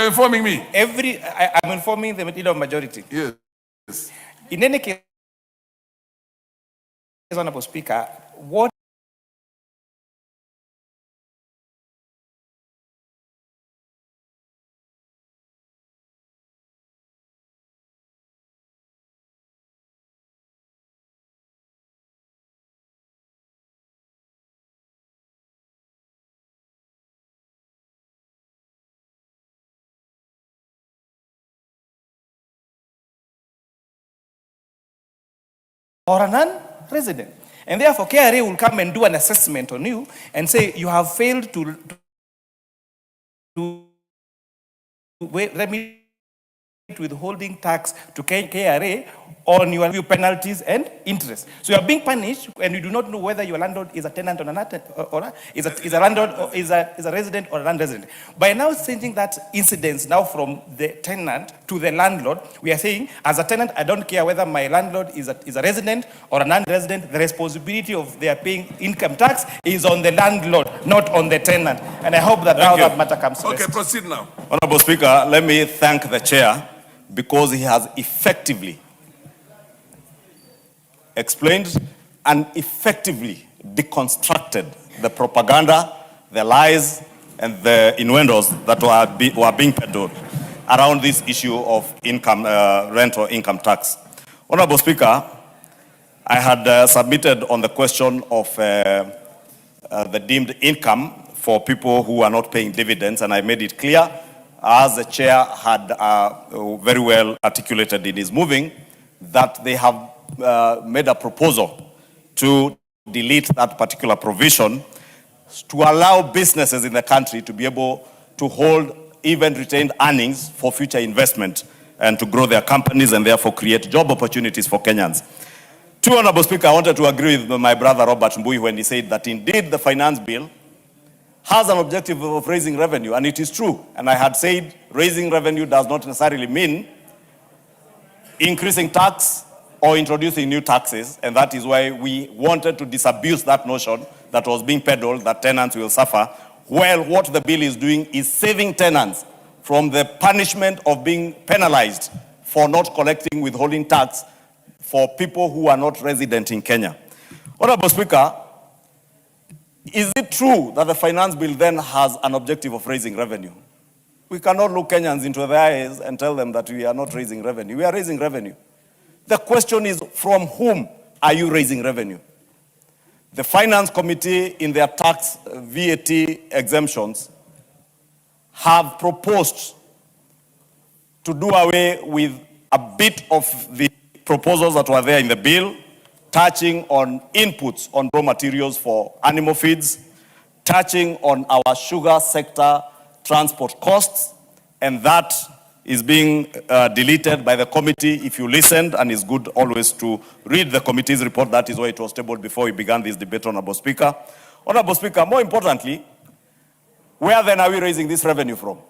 informing me. I'm informing the leader of majority. Yes. In any case, Honorable Speaker, what or a non-resident. And therefore, KRA will come and do an assessment on you and say you have failed to remit withholding tax to KRA on your penalties and interest. So you are being punished and you do not know whether your landlord is a tenant or not, or is a landlord or is a resident or a non-resident. By now changing that incidence now from the tenant to the landlord, we are saying as a tenant, I don't care whether my landlord is a resident or a non-resident, the responsibility of their paying income tax is on the landlord, not on the tenant. And I hope that that matter comes to Okay, rest. proceed now. Honorable Speaker, let me thank the chair because he has effectively explained and effectively deconstructed the propaganda, the lies, and the innuendos that were being peddled around this issue of income, rent or income tax. Honorable Speaker, I had submitted on the question of the deemed income for people who are not paying dividends, and I made it clear, as the chair had very well articulated in his moving, that they have made a proposal to delete that particular provision to allow businesses in the country to be able to hold even retained earnings for future investment and to grow their companies and therefore create job opportunities for Kenyans. Two, Honorable Speaker, I wanted to agree with my brother Robert Mbui when he said that indeed the finance bill has an objective of raising revenue, and it is true. And I had said raising revenue does not necessarily mean increasing tax or introducing new taxes, and that is why we wanted to disabuse that notion that was being peddled that tenants will suffer. Well, what the bill is doing is saving tenants from the punishment of being penalized for not collecting withholding tax for people who are not resident in Kenya. Honorable Speaker, is it true that the finance bill then has an objective of raising revenue? We cannot look Kenyans into the eyes and tell them that we are not raising revenue. We are raising revenue. The question is, from whom are you raising revenue? The Finance Committee, in their tax VAT exemptions, have proposed to do away with a bit of the proposals that were there in the bill, touching on inputs on raw materials for animal feeds, touching on our sugar sector transport costs, and that is being deleted by the committee. If you listened, and it's good always to read the committee's report, that is why it was tabled before we began this debate, Honorable Speaker. Honorable Speaker, more importantly, where then are we raising this revenue from?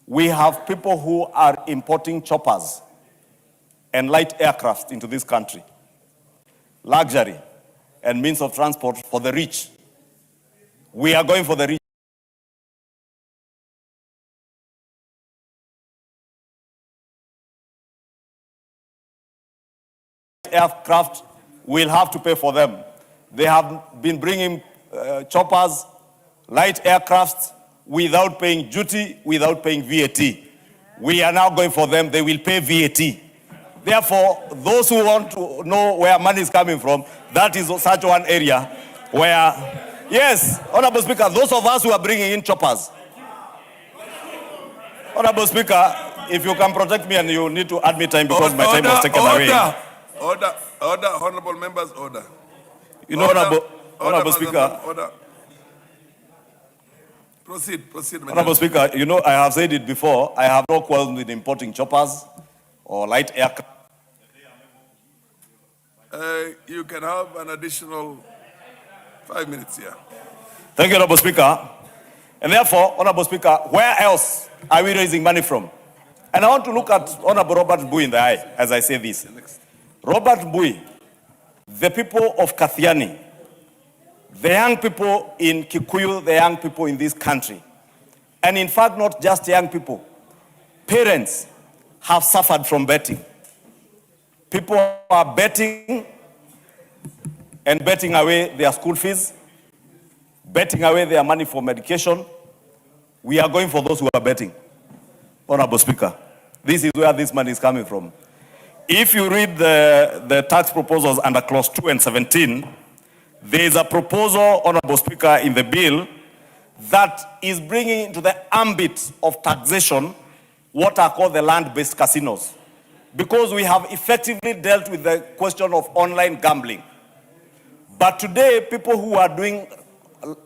We have people who are importing choppers and light aircraft into this country. Luxury and means of transport for the rich. We are going for the rich. Aircraft will have to pay for them. They have been bringing choppers, light aircrafts without paying duty, without paying VAT. We are now going for them. They will pay VAT. Therefore, those who want to know where money is coming from, that is such one area where, yes, Honorable Speaker, those of us who are bringing in choppers. Honorable Speaker, if you can protect me, and you need to add me time because my time was taken away. Order, honorable members, order. You know, Honorable Speaker. Order. Proceed, Honorable Speaker, you know, I have said it before, I have no quarrel with importing choppers or light aircraft. You can have an additional 5 minutes here. Thank you, Honorable Speaker. And therefore, Honorable Speaker, where else are we raising money from? And I want to look at Honorable Robert Mbui in the eye as I say this. Robert Mbui, the people of Kathiani, the young people in Kikuyu, the young people in this country, and in fact, not just young people, parents have suffered from betting. People are betting and betting away their school fees, betting away their money for medication. We are going for those who are betting. Honorable Speaker, this is where this money is coming from. If you read the tax proposals under clause 2 and 17, there is a proposal, Honorable Speaker, in the bill that is bringing into the ambit of taxation what are called the land-based casinos. Because we have effectively dealt with the question of online gambling. But today, people who are doing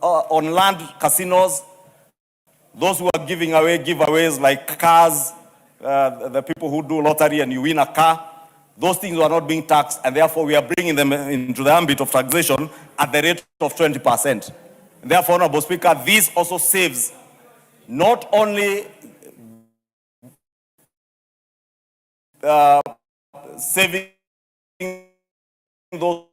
on land casinos, those who are giving away giveaways like cars, the people who do lottery and you win a car, those things are not being taxed, and therefore we are bringing them into the ambit of taxation at the rate of 20%. Therefore, Honorable Speaker, this also saves not only saving those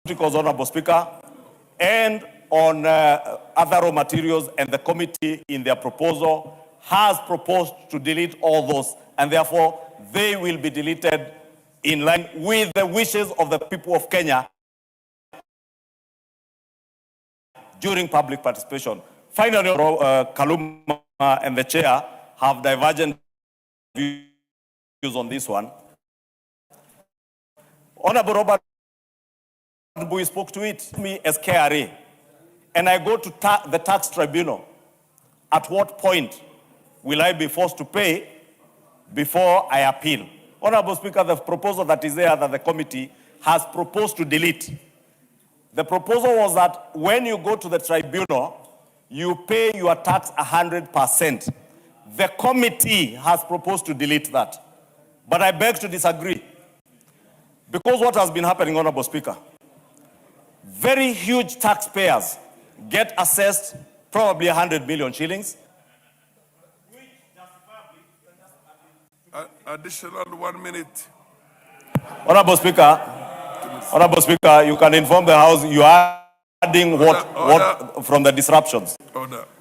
pharmaceuticals, Honorable Speaker, and on other raw materials, and the committee in their proposal has proposed to delete all those, and therefore they will be deleted in line with the wishes of the people of Kenya during public participation. Finally, Kaluma and the chair have divergent views on this one. Honorable Robert Mbui spoke to it, me as KRA, and I go to the tax tribunal. At what point will I be forced to pay before I appeal? Honorable Speaker, the proposal that is there that the committee has proposed to delete. The proposal was that when you go to the tribunal, you pay your tax 100%. The committee has proposed to delete that. But I beg to disagree. Because what has been happening, Honorable Speaker, very huge taxpayers get assessed probably 100 million shillings. Additional 1 minute. Honorable Speaker, you can inform the House you are adding what from the disruptions.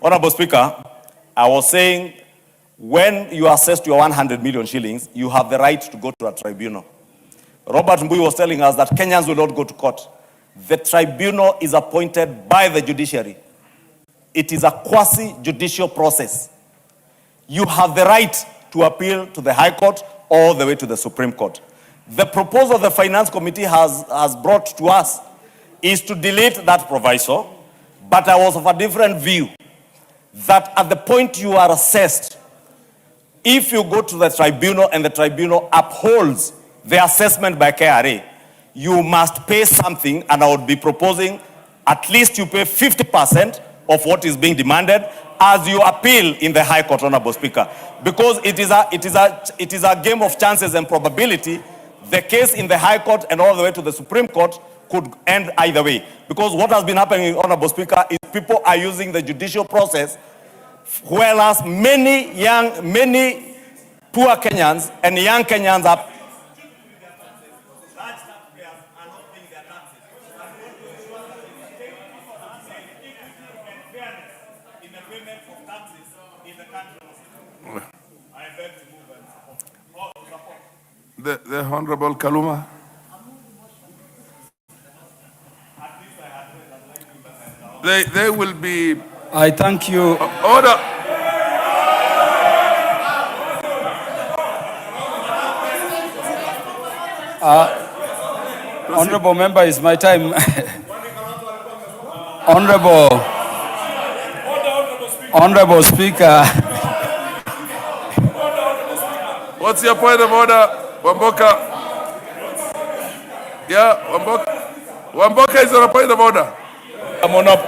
Honorable Speaker, I was saying when you assessed your 100 million shillings, you have the right to go to a tribunal. Robert Mbui was telling us that Kenyans will not go to court. The tribunal is appointed by the judiciary. It is a quasi-judicial process. You have the right to appeal to the High Court all the way to the Supreme Court. The proposal the Finance Committee has brought to us is to delete that proviso, but I was of a different view, that at the point you are assessed, if you go to the tribunal and the tribunal upholds the assessment by KRA, you must pay something, and I would be proposing at least you pay 50% of what is being demanded as you appeal in the High Court, Honorable Speaker. Because it is a game of chances and probability. The case in the High Court and all the way to the Supreme Court could end either way. Because what has been happening, Honorable Speaker, is people are using the judicial process, whereas many poor Kenyans and young Kenyans are The Honorable Kaluma. They will be. I thank you. Order. Honorable member, it's my time. Honorable Speaker. What's your point of order, Wamboka? Yeah, Wamboka is on a point of order. I'm on up.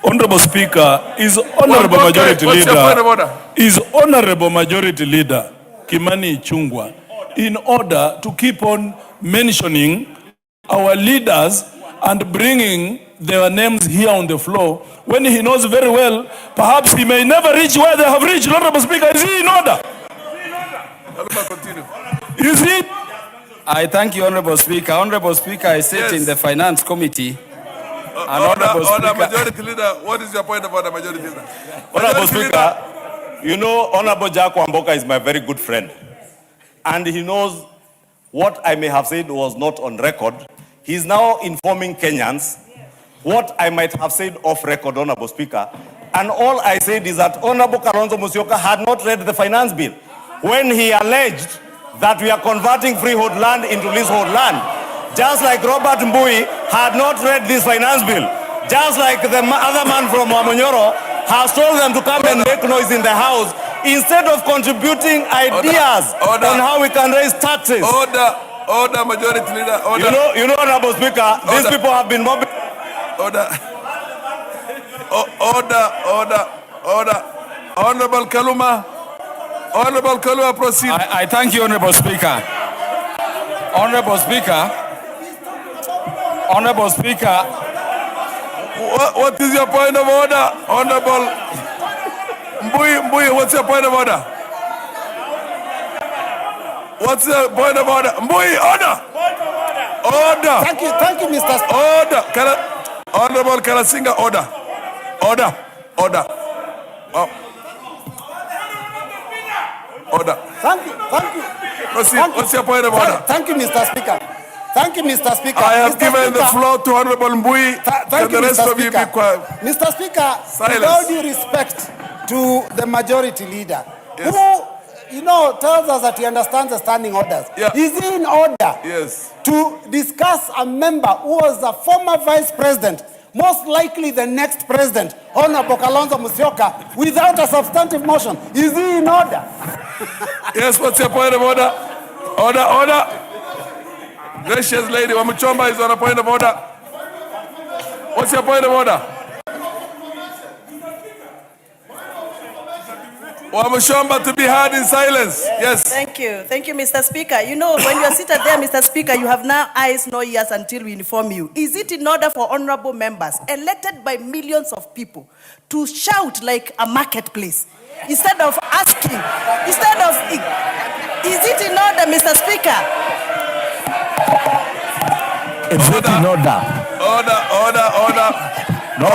Honorable Speaker, is Honorable Majority Leader. Is Honorable Majority Leader Kimani Ichung'wah in order to keep on mentioning our leaders and bringing their names here on the floor when he knows very well perhaps he may never reach where they have reached? Honorable Speaker, is he in order? Is it? I thank you, Honorable Speaker. Honorable Speaker, I sit in the Finance Committee. Majority Leader, what is your point of order, Majority Leader? Honorable Speaker, you know, Honorable Jack Wamboka is my very good friend. And he knows what I may have said was not on record. He's now informing Kenyans what I might have said off record, Honorable Speaker. And all I said is that Honorable Kalonzo Musyoka had not read the finance bill when he alleged that we are converting freehold land into leasehold land. Just like Robert Mbui had not read this finance bill. Just like the other man from Wamonyoro has told them to come and make noise in the House instead of contributing ideas on how we can raise taxes. Order, Majority Leader, order. You know, Honorable Speaker, these people have been mobbing. Order. Order. Honorable Kaluma, proceed. I thank you, Honorable Speaker. Honorable Speaker. What is your point of order, Honorable Mbui? What's your point of order? What's your point of order? Mbui, order. Order. Thank you, Mr. Speaker. Order. Honorable Kalasinga, order. Order. Order. Oh. Order. Thank you. What's your point of order? Thank you, Mr. Speaker. Thank you, Mr. Speaker. I have Mr. given the Speaker, floor to Honorable Mbui. Thank you, the rest Mr. of you Speaker. be quiet. Mr. Speaker, Silence. with all due respect to the majority leader, Yes. who, tells us that he understands the standing orders. Yeah. Is he in order Yes. to discuss a member who was a former vice president, most likely the next president, Honorable Kalonzo Musyoka, without a substantive motion? Is he in order? Yes, what's your point of order? Order. Gracious lady, Wamuchomba is on a point of order. What's your point of order? Wamuchomba to be heard in silence. Yes. Thank you, Mr. Speaker. When you are seated there, Mr. Speaker, you have now eyes, no ears until we inform you. Is it in order for honorable members elected by millions of people to shout like a marketplace instead of asking, is it in order, Mr. Speaker? Is it in order? Order. No,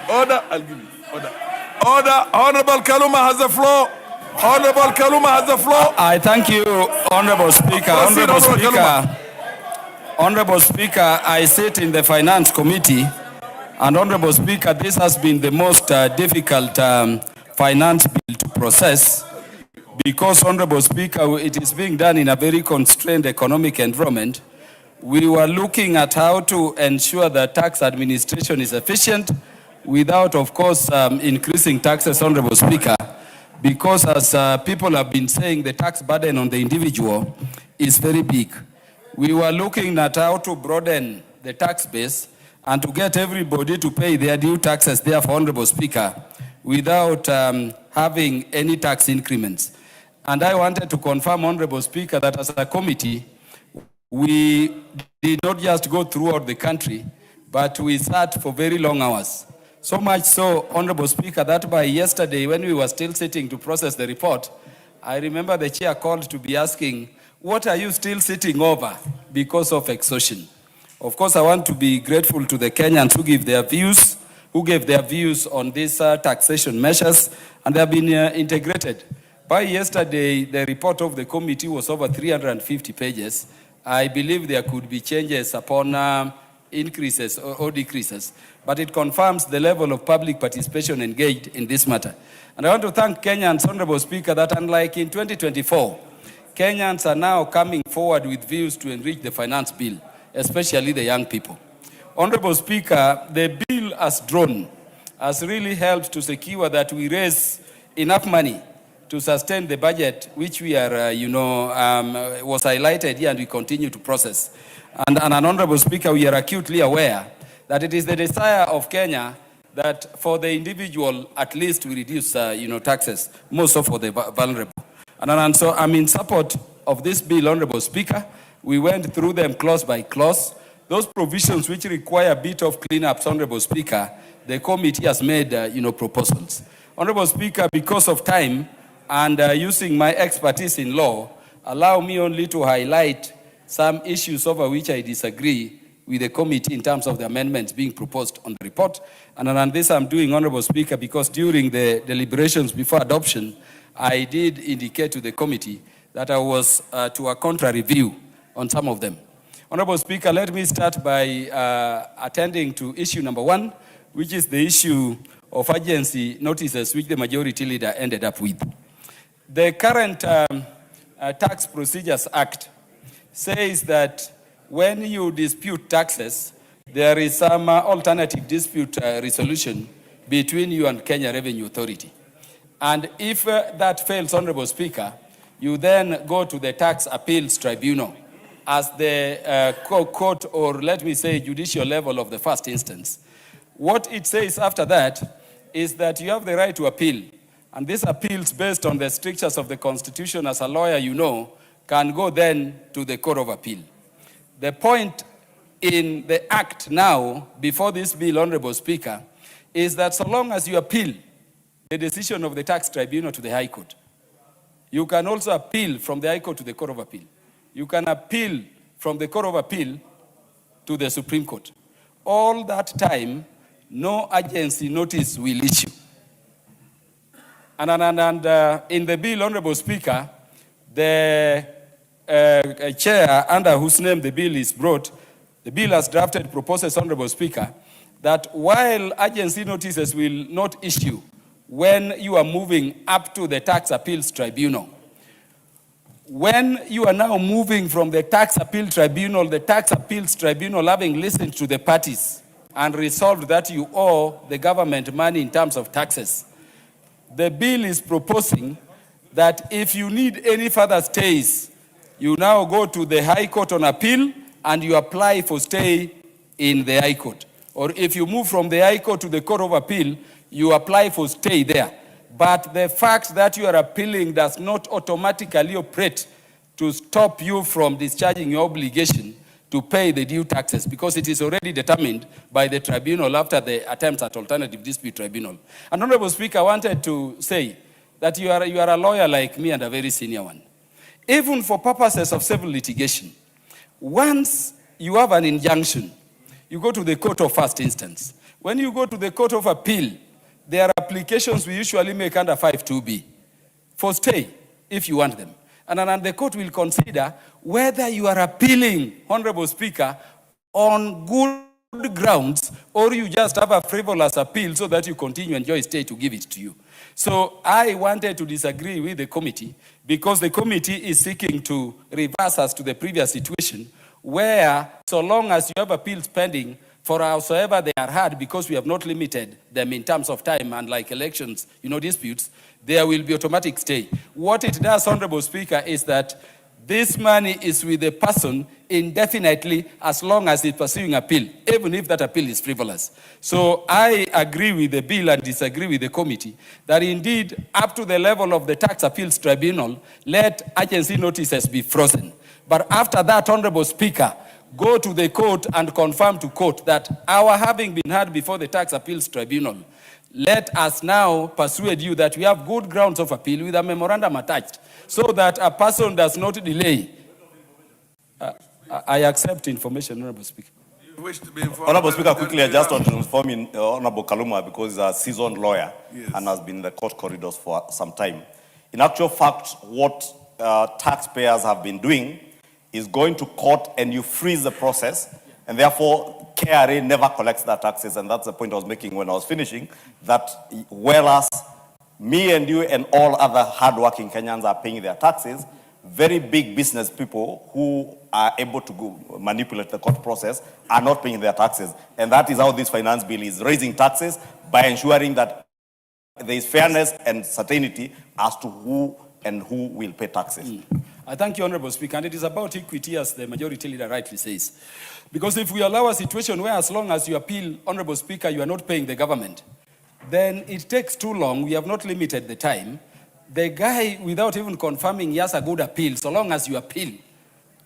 Order. I'll give you. Order. Honorable Kaluma has the floor. I thank you, Honorable Speaker. Honorable Speaker, I sit in the Finance Committee, and Honorable Speaker, this has been the most difficult finance bill to process because, Honorable Speaker, it is being done in a very constrained economic environment. We were looking at how to ensure that tax administration is efficient without, of course, increasing taxes, Honorable Speaker, because as people have been saying, the tax burden on the individual is very big. We were looking at how to broaden the tax base and to get everybody to pay their due taxes there, for Honorable Speaker, without having any tax increments. And I wanted to confirm, Honorable Speaker, that as a committee, we did not just go throughout the country, but we sat for very long hours. So much so, Honorable Speaker, that by yesterday, when we were still sitting to process the report, I remember the chair called to be asking, what are you still sitting over because of exhaustion? Of course, I want to be grateful to the Kenyans who gave their views on these taxation measures, and they have been integrated. By yesterday, the report of the committee was over 350 pages. I believe there could be changes upon increases or decreases, but it confirms the level of public participation engaged in this matter. And I want to thank Kenyans, Honorable Speaker, that unlike in 2024, Kenyans are now coming forward with views to enrich the finance bill, especially the young people. Honorable Speaker, the bill as drawn has really helped to secure that we raise enough money to sustain the budget, which we are, was highlighted here and we continue to process. And Honorable Speaker, we are acutely aware that it is the desire of Kenya that for the individual, at least we reduce, taxes, more so for the vulnerable. And so I'm in support of this bill, Honorable Speaker. We went through them clause by clause. Those provisions which require a bit of cleanups, Honorable Speaker, the committee has made, proposals. Honorable Speaker, because of time and using my expertise in law, allow me only to highlight some issues over which I disagree with the committee in terms of the amendments being proposed on the report. And on this I'm doing, Honorable Speaker, because during the deliberations before adoption, I did indicate to the committee that I was to a contrary view on some of them. Honorable Speaker, let me start by attending to issue number 1, which is the issue of urgency notices which the majority leader ended up with. The current Tax Procedures Act says that when you dispute taxes, there is some alternative dispute resolution between you and Kenya Revenue Authority. And if that fails, Honorable Speaker, you then go to the Tax Appeals Tribunal as the court, or let me say judicial level of the first instance. What it says after that is that you have the right to appeal. And these appeals, based on the strictures of the Constitution, as a lawyer you know, can go then to the Court of Appeal. The point in the Act now, before this bill, Honorable Speaker, is that so long as you appeal the decision of the Tax Tribunal to the High Court, you can also appeal from the High Court to the Court of Appeal. You can appeal from the Court of Appeal to the Supreme Court. All that time, no agency notice will issue. And in the bill, Honorable Speaker, the chair under whose name the bill is brought, the bill as drafted proposes, Honorable Speaker, that while agency notices will not issue when you are moving up to the Tax Appeals Tribunal, when you are now moving from the Tax Appeal Tribunal, the Tax Appeals Tribunal having listened to the parties and resolved that you owe the government money in terms of taxes, the bill is proposing that if you need any further stays, you now go to the High Court on appeal and you apply for stay in the High Court. Or if you move from the High Court to the Court of Appeal, you apply for stay there. But the fact that you are appealing does not automatically operate to stop you from discharging your obligation to pay the due taxes, because it is already determined by the tribunal after the attempts at alternative dispute tribunal. And Honorable Speaker, I wanted to say that you are a lawyer like me and a very senior one. Even for purposes of civil litigation, once you have an injunction, you go to the court of first instance. When you go to the Court of Appeal, there are applications we usually make under 52B for stay, if you want them. And then the court will consider whether you are appealing, Honorable Speaker, on good grounds, or you just have a frivolous appeal so that you continue enjoy stay to give it to you. So I wanted to disagree with the committee, because the committee is seeking to reverse us to the previous situation, where so long as you have appeals pending, for howsoever they are hard, because we have not limited them in terms of time, and like elections, disputes, there will be automatic stay. What it does, Honorable Speaker, is that this money is with the person indefinitely as long as it's pursuing appeal, even if that appeal is frivolous. So I agree with the bill and disagree with the committee that indeed, up to the level of the Tax Appeals Tribunal, let agency notices be frozen. But after that, Honorable Speaker, go to the court and confirm to court that our having been heard before the Tax Appeals Tribunal, let us now persuade you that we have good grounds of appeal with a memorandum attached, so that a person does not delay. I accept information, Honorable Speaker. You wish to be informed. Honorable Speaker, quickly, I just want to inform Honorable Kaluma, because he's a seasoned lawyer, yes, and has been in the court corridors for some time. In actual fact, what taxpayers have been doing is going to court and you freeze the process, and therefore KRA never collects their taxes. And that's the point I was making when I was finishing, that whereas me and you and all other hardworking Kenyans are paying their taxes, very big business people who are able to manipulate the court process are not paying their taxes. And that is how this finance bill is raising taxes, by ensuring that there is fairness and certainty as to who will pay taxes. I thank you, Honorable Speaker, and it is about equity, as the majority leader rightly says. Because if we allow a situation where as long as you appeal, Honorable Speaker, you are not paying the government, then it takes too long. We have not limited the time. The guy, without even confirming he has a good appeal, so long as you appeal,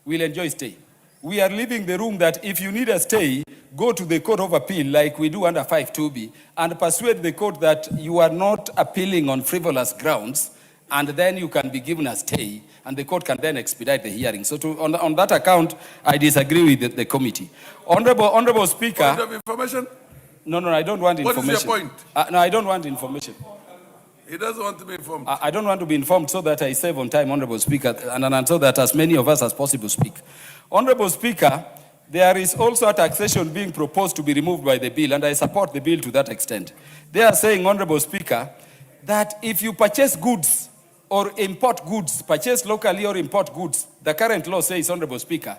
will enjoy stay. We are leaving the room that if you need a stay, go to the Court of Appeal like we do under 52B and persuade the court that you are not appealing on frivolous grounds, and then you can be given a stay, and the court can then expedite the hearing. So on that account, I disagree with the committee. Honorable Speaker. Point of information? No, I don't want information. What is your point? No, I don't want information. He doesn't want to be informed. I don't want to be informed, so that I save on time, Honorable Speaker, and so that as many of us as possible speak. Honorable Speaker, there is also a taxation being proposed to be removed by the bill, and I support the bill to that extent. They are saying, Honorable Speaker, that if you purchase goods or import goods, purchase locally or import goods, the current law says, Honorable Speaker,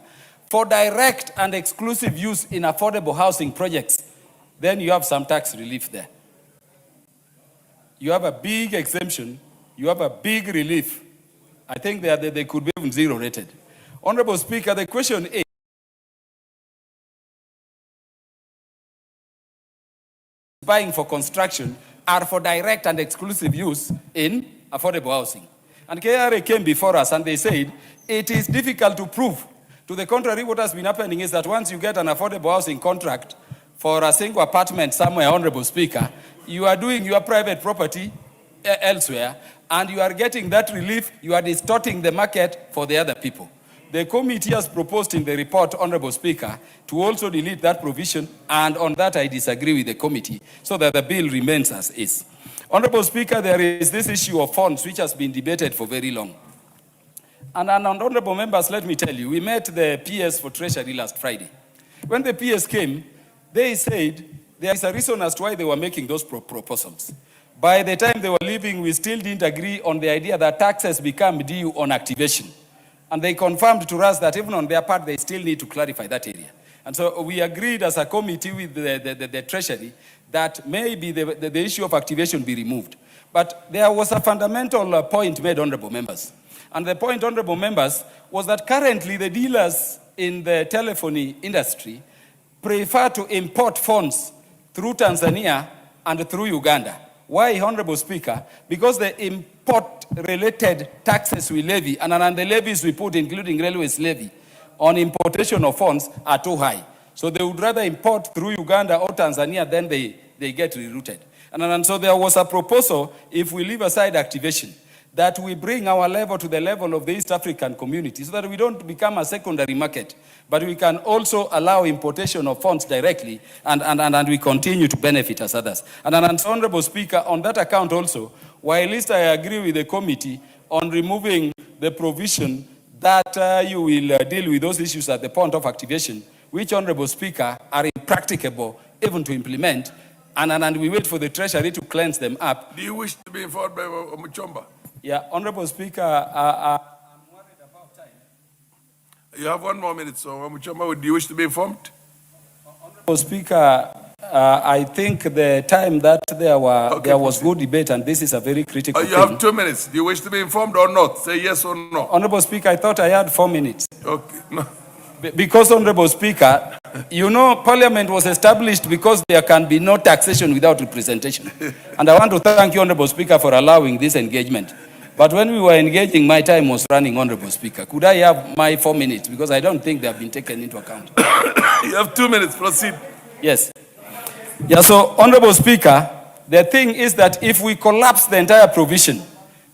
for direct and exclusive use in affordable housing projects, then you have some tax relief there. You have a big exemption, you have a big relief. I think they could be even zero rated. Honorable Speaker, the question is, buying for construction are for direct and exclusive use in affordable housing. And KRA came before us and they said, it is difficult to prove. To the contrary, what has been happening is that once you get an affordable housing contract for a single apartment somewhere, Honorable Speaker, you are doing your private property elsewhere, and you are getting that relief, you are distorting the market for the other people. the committee has proposed in the report, Honorable Speaker, to also delete that provision, and on that I disagree with the committee, so that the bill remains as is. Honorable Speaker, there is this issue of funds which has been debated for very long. And honorable members, let me tell you, we met the PS for Treasury last Friday. When the PS came, they said there is a reason as to why they were making those proposals. By the time they were leaving, we still didn't agree on the idea that taxes become due on activation. And they confirmed to us that even on their part, they still need to clarify that area. And so we agreed as a committee with the Treasury that maybe the issue of activation be removed. But there was a fundamental point made, honorable members. And the point, honorable members, was that currently the dealers in the telephony industry prefer to import phones through Tanzania and through Uganda. Why, Honorable Speaker? Because the import-related taxes we levy, and the levies we put, including railways levy, on importation of phones are too high. So they would rather import through Uganda or Tanzania than they get rerouted. And so there was a proposal, if we leave aside activation, that we bring our level to the level of the East African community so that we don't become a secondary market, but we can also allow importation of funds directly and we continue to benefit as others. And Honorable Speaker, on that account also, while at least I agree with the committee on removing the provision that you will deal with those issues at the point of activation, which, Honorable Speaker, are impracticable even to implement, and we wait for the Treasury to cleanse them up. Do you wish to be informed by Muchomba? Yeah, Honorable Speaker, I'm worried about time. You have 1 more minute, so Muchomba, do you wish to be informed? Honorable Speaker, I think the time that there was good debate, and this is a very critical You have 2 minutes. Do you wish to be informed or not? Say yes or no. Honorable Speaker, I thought I had 4 minutes. Okay. No. Because, Honorable Speaker, you know, Parliament was established because there can be no taxation without representation. And I want to thank you, Honorable Speaker, for allowing this engagement. But when we were engaging, my time was running, Honorable Speaker. Could I have my 4 minutes? Because I don't think they have been taken into account. You have 2 minutes. Proceed. Yes. Yeah, so, Honorable Speaker, the thing is that if we collapse the entire provision,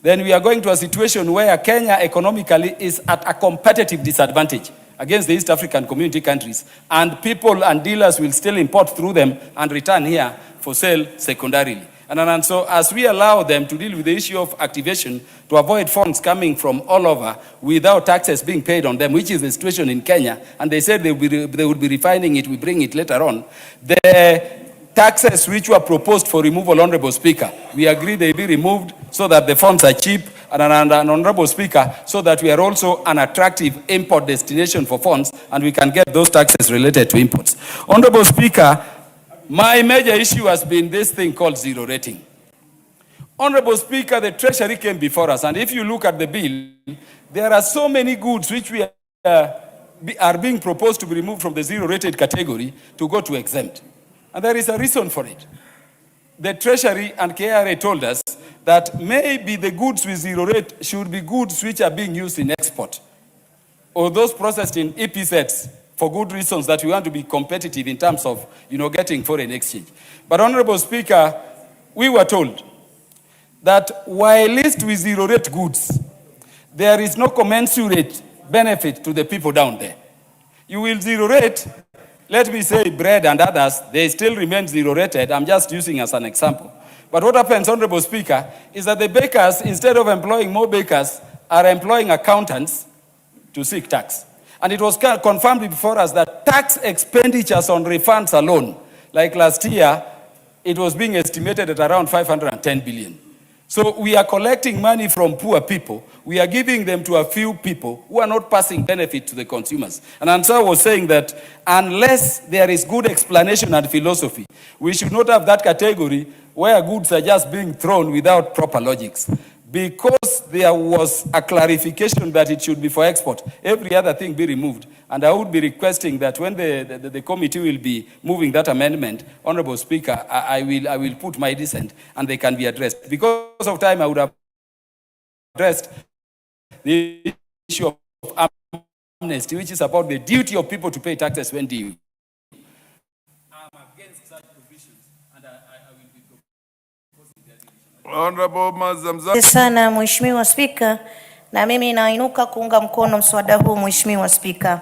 then we are going to a situation where Kenya economically is at a competitive disadvantage against the East African community countries, and people and dealers will still import through them and return here for sale secondarily. And so as we allow them to deal with the issue of activation to avoid funds coming from all over without taxes being paid on them, which is the situation in Kenya, and they said they would be refining it, we bring it later on, the taxes which were proposed for removal, Honorable Speaker, we agree they be removed so that the funds are cheap, and Honorable Speaker, so that we are also an attractive import destination for funds and we can get those taxes related to imports. Honorable Speaker, my major issue has been this thing called zero rating. Honorable Speaker, the Treasury came before us, and if you look at the bill, there are so many goods which we are being proposed to be removed from the zero rated category to go to exempt. And there is a reason for it. The Treasury and KRA told us that maybe the goods with zero rate should be goods which are being used in export, or those processed in EPZs for good reasons that we want to be competitive in terms of, getting foreign exchange. But Honorable Speaker, we were told that while list with zero rate goods, there is no commensurate benefit to the people down there. You will zero rate, let me say bread and others, they still remain zero rated. I'm just using as an example. But what happens, Honorable Speaker, is that the bakers, instead of employing more bakers, are employing accountants to seek tax. And it was confirmed before us that tax expenditures on refunds alone, like last year, it was being estimated at around 510 billion. So we are collecting money from poor people. We are giving them to a few people who are not passing benefit to the consumers. And so I was saying that unless there is good explanation and philosophy, we should not have that category where goods are just being thrown without proper logics. Because there was a clarification that it should be for export, every other thing be removed. And I would be requesting that when the committee will be moving that amendment, Honorable Speaker, I will put my dissent and they can be addressed. Because of time, I would have addressed the issue of amnesty, which is about the duty of people to pay taxes when due. I'm against such provisions, and I will be proposing the addition. Honorable Mazamza. Asante sana Mheshimiwa Spika. na mimi nainuka kuunga mkono mswada huu Mheshimiwa Spika.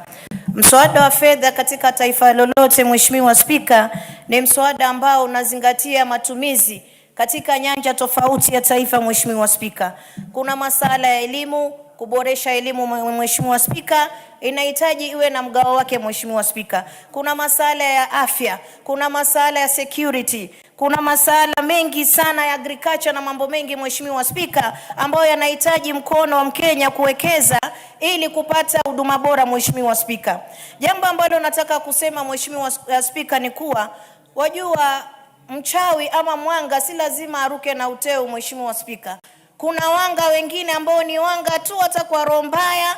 Mswada wa fedha katika taifa lolote Mheshimiwa Spika ni mswada ambao unazingatia matumizi katika nyanja tofauti ya taifa Mheshimiwa Spika. Kuna masala ya elimu, kuboresha elimu Mheshimiwa Spika, inahitaji iwe na mgao wake Mheshimiwa Spika. Kuna masala ya afya, kuna masala ya security, kuna masala mengi sana ya agriculture na mambo mengi Mheshimiwa Spika ambayo yanahitaji mkono wa Mkenya kuwekeza ili kupata huduma bora Mheshimiwa Spika. Jambo ambalo nataka kusema Mheshimiwa Spika ni kuwa wajua mchawi ama mwanga si lazima aruke na uteo Mheshimiwa Spika. Kuna wanga wengine ambao ni wanga tu hata kwa roho mbaya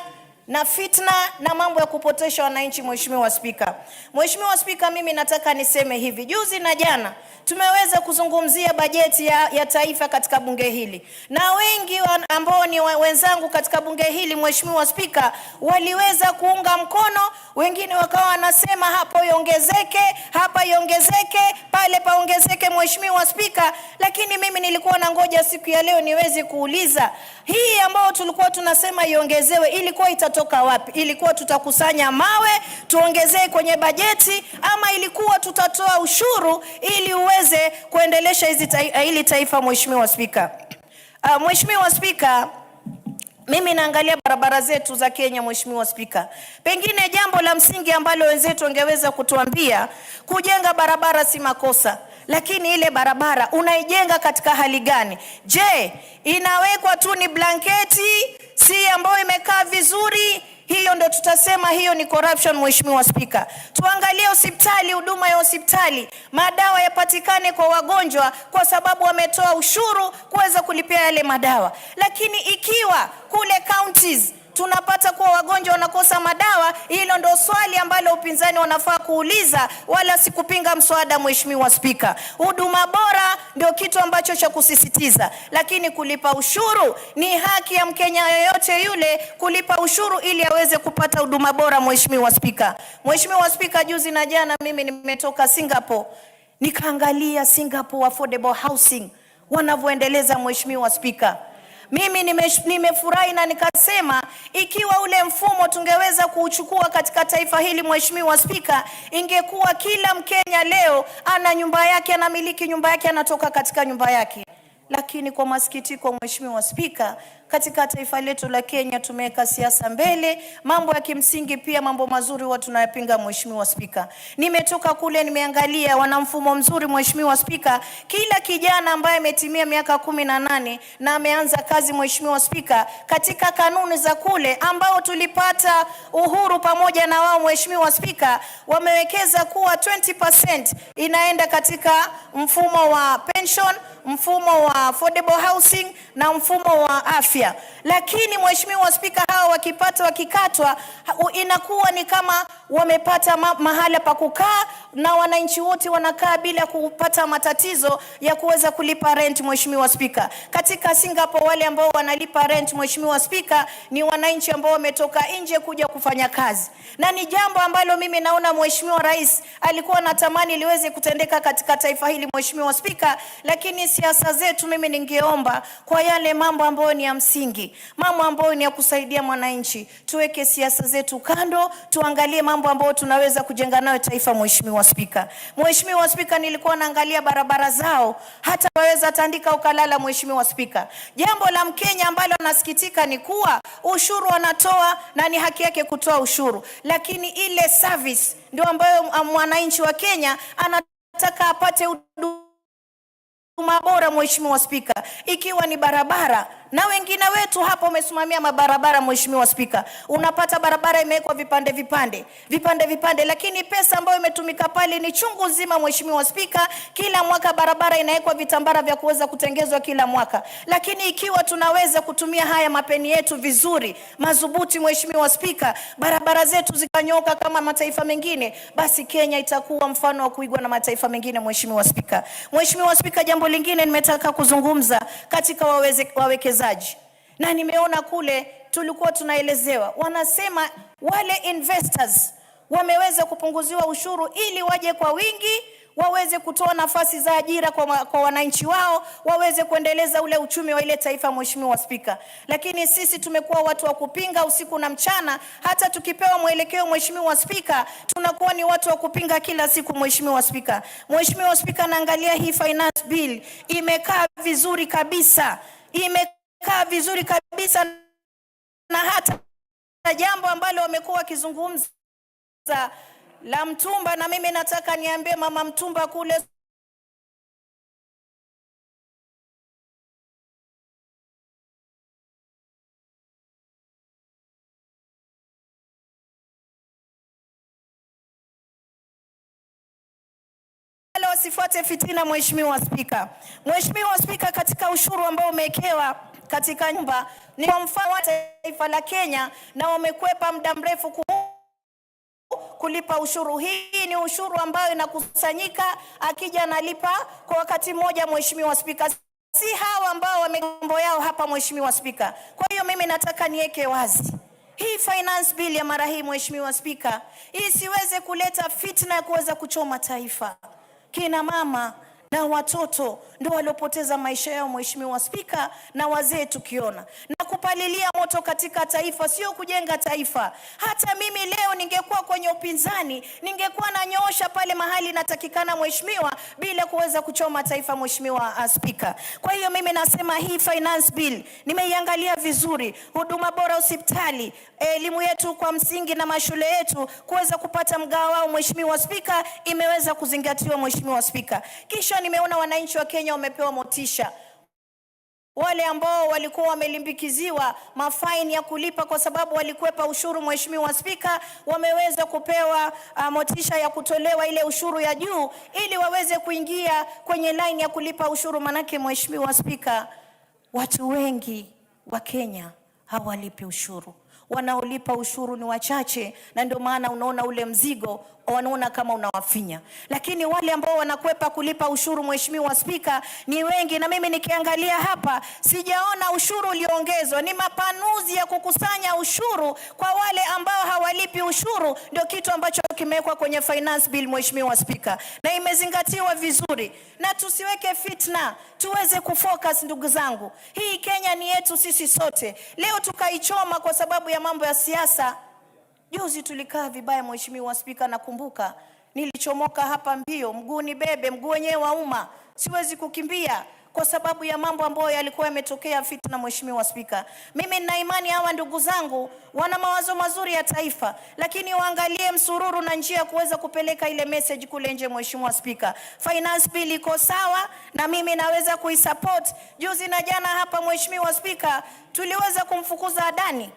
na fitna na mambo ya kupotesha wananchi Mheshimiwa Spika. Mheshimiwa Spika, mimi nataka niseme hivi. Juzi na jana tumeweza kuzungumzia bajeti ya taifa katika bunge hili. Na wengi ambao ni wenzangu katika bunge hili Mheshimiwa Spika waliweza kuunga mkono, wengine wakawa wanasema hapo iongezeke, hapa iongezeke, pale paongezeke Mheshimiwa Spika, lakini mimi nilikuwa na ngoja siku ya leo niweze kuuliza hii ambao tulikuwa tunasema iongezewe ilikuwa itatoka wapi? Ilikuwa tutakusanya mawe tuongezee kwenye bajeti ama ilikuwa tutatoa ushuru ili uweze kuendelesha hili taifa Mheshimiwa Spika? Mheshimiwa Spika, mimi naangalia barabara zetu za Kenya Mheshimiwa Spika. Pengine jambo la msingi ambalo wenzetu wangeweza kutuambia, kujenga barabara si makosa, lakini ile barabara unaijenga katika hali gani? Je, inawekwa tu ni blanketi si ambayo imekaa vizuri? Hiyo ndo tutasema hiyo ni corruption Mheshimiwa Spika. Tuangalie hospitali, huduma ya hospitali, madawa yapatikane kwa wagonjwa kwa sababu wametoa ushuru kuweza kulipia yale madawa. Lakini ikiwa kule counties tunapata kuwa wagonjwa wanakosa madawa, hilo ndo swali ambalo upinzani wanafaa kuuliza, wala si kupinga mswada Mheshimiwa Spika. Huduma bora ndio kitu ambacho cha kusisitiza, lakini kulipa ushuru ni haki ya Mkenya yoyote yule kulipa ushuru ili aweze kupata huduma bora Mheshimiwa Spika. Mheshimiwa Spika, juzi na jana mimi nimetoka Singapore, nikaangalia Singapore affordable housing wanavyoendeleza Mheshimiwa Spika. Mimi nimefurahi na nikasema ikiwa ule mfumo tungeweza kuuchukua katika taifa hili Mheshimiwa Spika, ingekuwa kila Mkenya leo ana nyumba yake, anamiliki nyumba yake, anatoka katika nyumba yake. Lakini kwa masikitiko Mheshimiwa Spika, katika taifa letu la Kenya tumeweka siasa mbele, mambo ya kimsingi pia mambo mazuri huwa tunayapinga Mheshimiwa Spika. Nimetoka kule nimeangalia wana mfumo mzuri Mheshimiwa Spika. Kila kijana ambaye ametimia miaka 18 na ameanza kazi Mheshimiwa Spika, katika kanuni za kule ambao tulipata uhuru pamoja na wao Mheshimiwa Spika, wamewekeza kuwa 20% inaenda katika mfumo wa pension, mfumo wa affordable housing na mfumo wa afya. Lakini Mheshimiwa Spika, hao wakikatwa inakuwa ni kama wamepata mahala pa kukaa na wananchi wote wanakaa bila kupata matatizo ya kuweza kulipa rent Mheshimiwa Spika. Katika Singapore wale ambao wanalipa rent Mheshimiwa Spika ni wananchi ambao wametoka nje kuja kufanya kazi. Na ni jambo ambalo mimi naona Mheshimiwa Rais alikuwa anatamani liweze kutendeka katika taifa hili Mheshimiwa Spika, lakini siasa zetu mimi ningeomba kwa yale mambo ambayo ni ya msingi, mambo ambayo ni ya kusaidia mwananchi, tuweke siasa zetu kando, tuangalie mambo ambayo tunaweza kujenga nayo taifa Mheshimiwa Spika. Mheshimiwa Spika, nilikuwa naangalia barabara zao hata waweza tandika ukalala Mheshimiwa Spika. Jambo la Mkenya ambalo nasikitika ni kuwa ushuru wanatoa na ni haki yake kutoa ushuru, lakini ile service ndio ambayo mwananchi wa Kenya anataka apate huduma bora Mheshimiwa Spika, ikiwa ni barabara. Na wengine wetu hapo umesimamia mabarabara Mheshimiwa Spika, unapata barabara imewekwa vipande, lakini pesa ambayo imetumika pale ni chungu nzima Mheshimiwa Spika. Kila mwaka barabara inawekwa vitambara vya kuweza kutengezwa kila mwaka, lakini ikiwa tunaweza kutumia haya mapeni yetu vizuri madhubuti Mheshimiwa Spika, barabara zetu zikanyoka kama mataifa mengine, basi Kenya itakuwa mfano wa kuigwa na mataifa mengine Mheshimiwa Spika. Mheshimiwa Spika, jambo lingine nimetaka kuzungumza katika wawekezaji. Na nimeona kule tulikuwa tunaelezewa, wanasema wale investors wameweza kupunguziwa ushuru ili waje kwa wingi waweze kutoa nafasi za ajira kwa wananchi wao, waweze kuendeleza ule uchumi wa ile taifa, Mheshimiwa Spika. Lakini sisi tumekuwa watu wa kupinga usiku na mchana. Hata tukipewa mwelekeo, Mheshimiwa Spika, tunakuwa ni watu wa kupinga kila siku, Mheshimiwa Spika. Mheshimiwa Spika, naangalia hii finance bill imekaa vizuri kabisa. Imekaa vizuri kabisa, na hata jambo ambalo wamekuwa wakizungumza la mtumba, na mimi nataka niambie mama mtumba kule wasifuate fitina, Mheshimiwa Spika. Mheshimiwa Spika, katika ushuru ambao umewekewa katika nyumba ni kwa mfano wa taifa la Kenya, na wamekwepa muda mrefu kulipa ushuru. Hii ni ushuru ambayo inakusanyika, akija analipa kwa wakati mmoja, Mheshimiwa Spika. Si hawa ambao wamegombo yao hapa, Mheshimiwa Spika. Kwa hiyo mimi nataka niweke wazi hii finance bill ya mara hii, Mheshimiwa Spika, hii siweze kuleta fitna ya kuweza kuchoma taifa. Kina mama na watoto ndio waliopoteza maisha yao, Mheshimiwa Spika, na wazee tukiona. Na kupalilia moto katika taifa sio kujenga taifa. Hata mimi leo ningekuwa kwenye upinzani, ningekuwa nanyoosha pale mahali natakikana, Mheshimiwa, bila kuweza kuchoma taifa, Mheshimiwa Spika. Kwa hiyo mimi nasema hii finance bill nimeiangalia vizuri. Huduma bora hospitali, elimu yetu kwa msingi na mashule yetu kuweza kupata mgao wao, Mheshimiwa Spika, imeweza kuzingatiwa, Mheshimiwa Spika. Kisha nimeona wananchi wa Kenya wamepewa motisha. Wale ambao walikuwa wamelimbikiziwa mafaini ya kulipa kwa sababu walikwepa ushuru, Mheshimiwa Spika, wameweza kupewa motisha ya kutolewa ile ushuru ya juu ili waweze kuingia kwenye line ya kulipa ushuru. Manake, Mheshimiwa Spika, watu wengi wa Kenya hawalipi ushuru. Wanaolipa ushuru ni wachache, na ndio maana unaona ule mzigo wanaona kama unawafinya. Lakini wale ambao wanakwepa kulipa ushuru, Mheshimiwa Spika, ni wengi. Na mimi nikiangalia hapa sijaona ushuru ulioongezwa. Ni mapanuzi ya kukusanya ushuru kwa wale ambao hawalipi ushuru, ndio kitu ambacho kimewekwa kwenye finance bill, Mheshimiwa Spika, na imezingatiwa vizuri. Na tusiweke fitna, tuweze kufocus, ndugu zangu. Hii Kenya ni yetu sisi sote. Leo tukaichoma kwa sababu ya mambo ya siasa. Juzi tulikaa vibaya, Mheshimiwa Spika, nakumbuka nilichomoka hapa mbio, mguu ni bebe, mguu wenyewe wa umma, siwezi kukimbia kwa sababu ya mambo ambayo yalikuwa yametokea fitna, Mheshimiwa Spika. Mimi nina imani hawa ndugu zangu wana mawazo mazuri ya taifa, lakini waangalie msururu na njia kuweza kupeleka ile message kule nje, Mheshimiwa Spika. Finance bill iko sawa na mimi naweza kuisupport. Juzi na jana hapa, Mheshimiwa Spika, tuliweza kumfukuza Adani.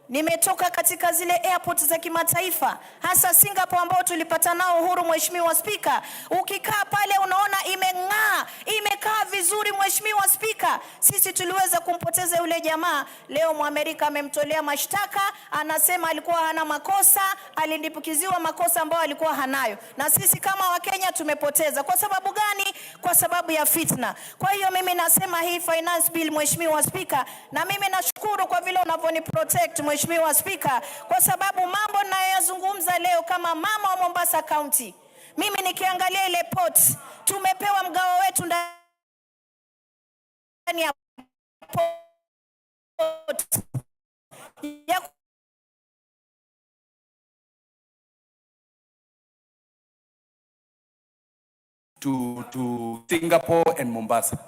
Nimetoka katika zile airport za kimataifa, hasa Singapore ambao tulipata nao uhuru, Mheshimiwa Spika. Ukikaa pale unaona imeng'aa, imekaa vizuri, Mheshimiwa Spika. Sisi tuliweza kumpoteza yule jamaa. Leo Mwamerika amemtolea mashtaka, anasema alikuwa hana makosa, alindipukiziwa makosa ambayo alikuwa hanayo. Na sisi kama Wakenya tumepoteza. Kwa sababu gani? Kwa sababu ya fitna. Kwa hiyo mimi nasema hii finance bill, Mheshimiwa Spika, na mimi nashukuru kwa vile unavyoni protect, Mheshimiwa Spika, kwa sababu mambo ninayoyazungumza leo kama mama wa Mombasa County, mimi nikiangalia ile port, tumepewa mgao wetu ndani ya port ya to Singapore and Mombasa.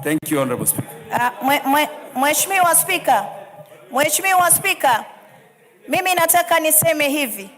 Thank you, Honorable Speaker. Mheshimiwa Spika, Mheshimiwa Spika, mimi nataka niseme hivi.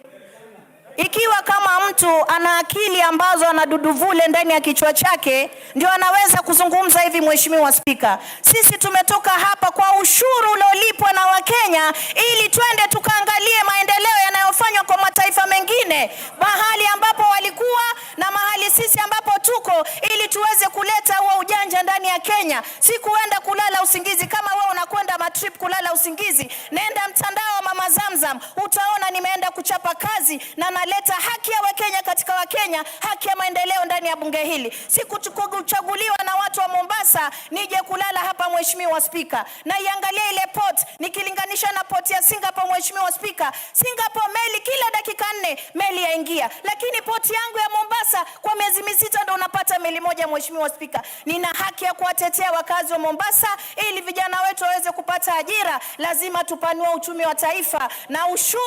Ikiwa kama mtu ana akili ambazo anaduduvule ndani ya kichwa chake, ndio anaweza kuzungumza hivi, Mheshimiwa Spika. Sisi tumetoka hapa kwa ushuru uliolipwa na Wakenya ili twende tukaangalie maendeleo yanayofanywa kwa mataifa mengine, mahali ambapo walikuwa na mahali sisi ambapo tuko, ili tuweze kuleta huo ujanja ndani ya Kenya. Si kuenda kulala usingizi. Kama wewe unakwenda matrip kulala usingizi, nenda mtandao wa Mama Zamzam, utaona nimeenda kuchapa kazi na naleta haki ya Wakenya katika Wakenya, haki ya maendeleo ndani ya bunge hili. Sikuchaguliwa na watu wa Mombasa nije kulala hapa Mheshimiwa Spika. Na iangalia ile port nikilinganisha na port ya Singapore Mheshimiwa Spika. Singapore meli kila dakika 4 meli yaingia, lakini port yangu ya Mombasa kwa miezi 6 ndo unapata meli moja Mheshimiwa Spika. Nina haki ya kuwatetea wakazi wa Mombasa ili vijana wetu waweze kupata ajira. Lazima tupanue uchumi wa taifa, na ushuru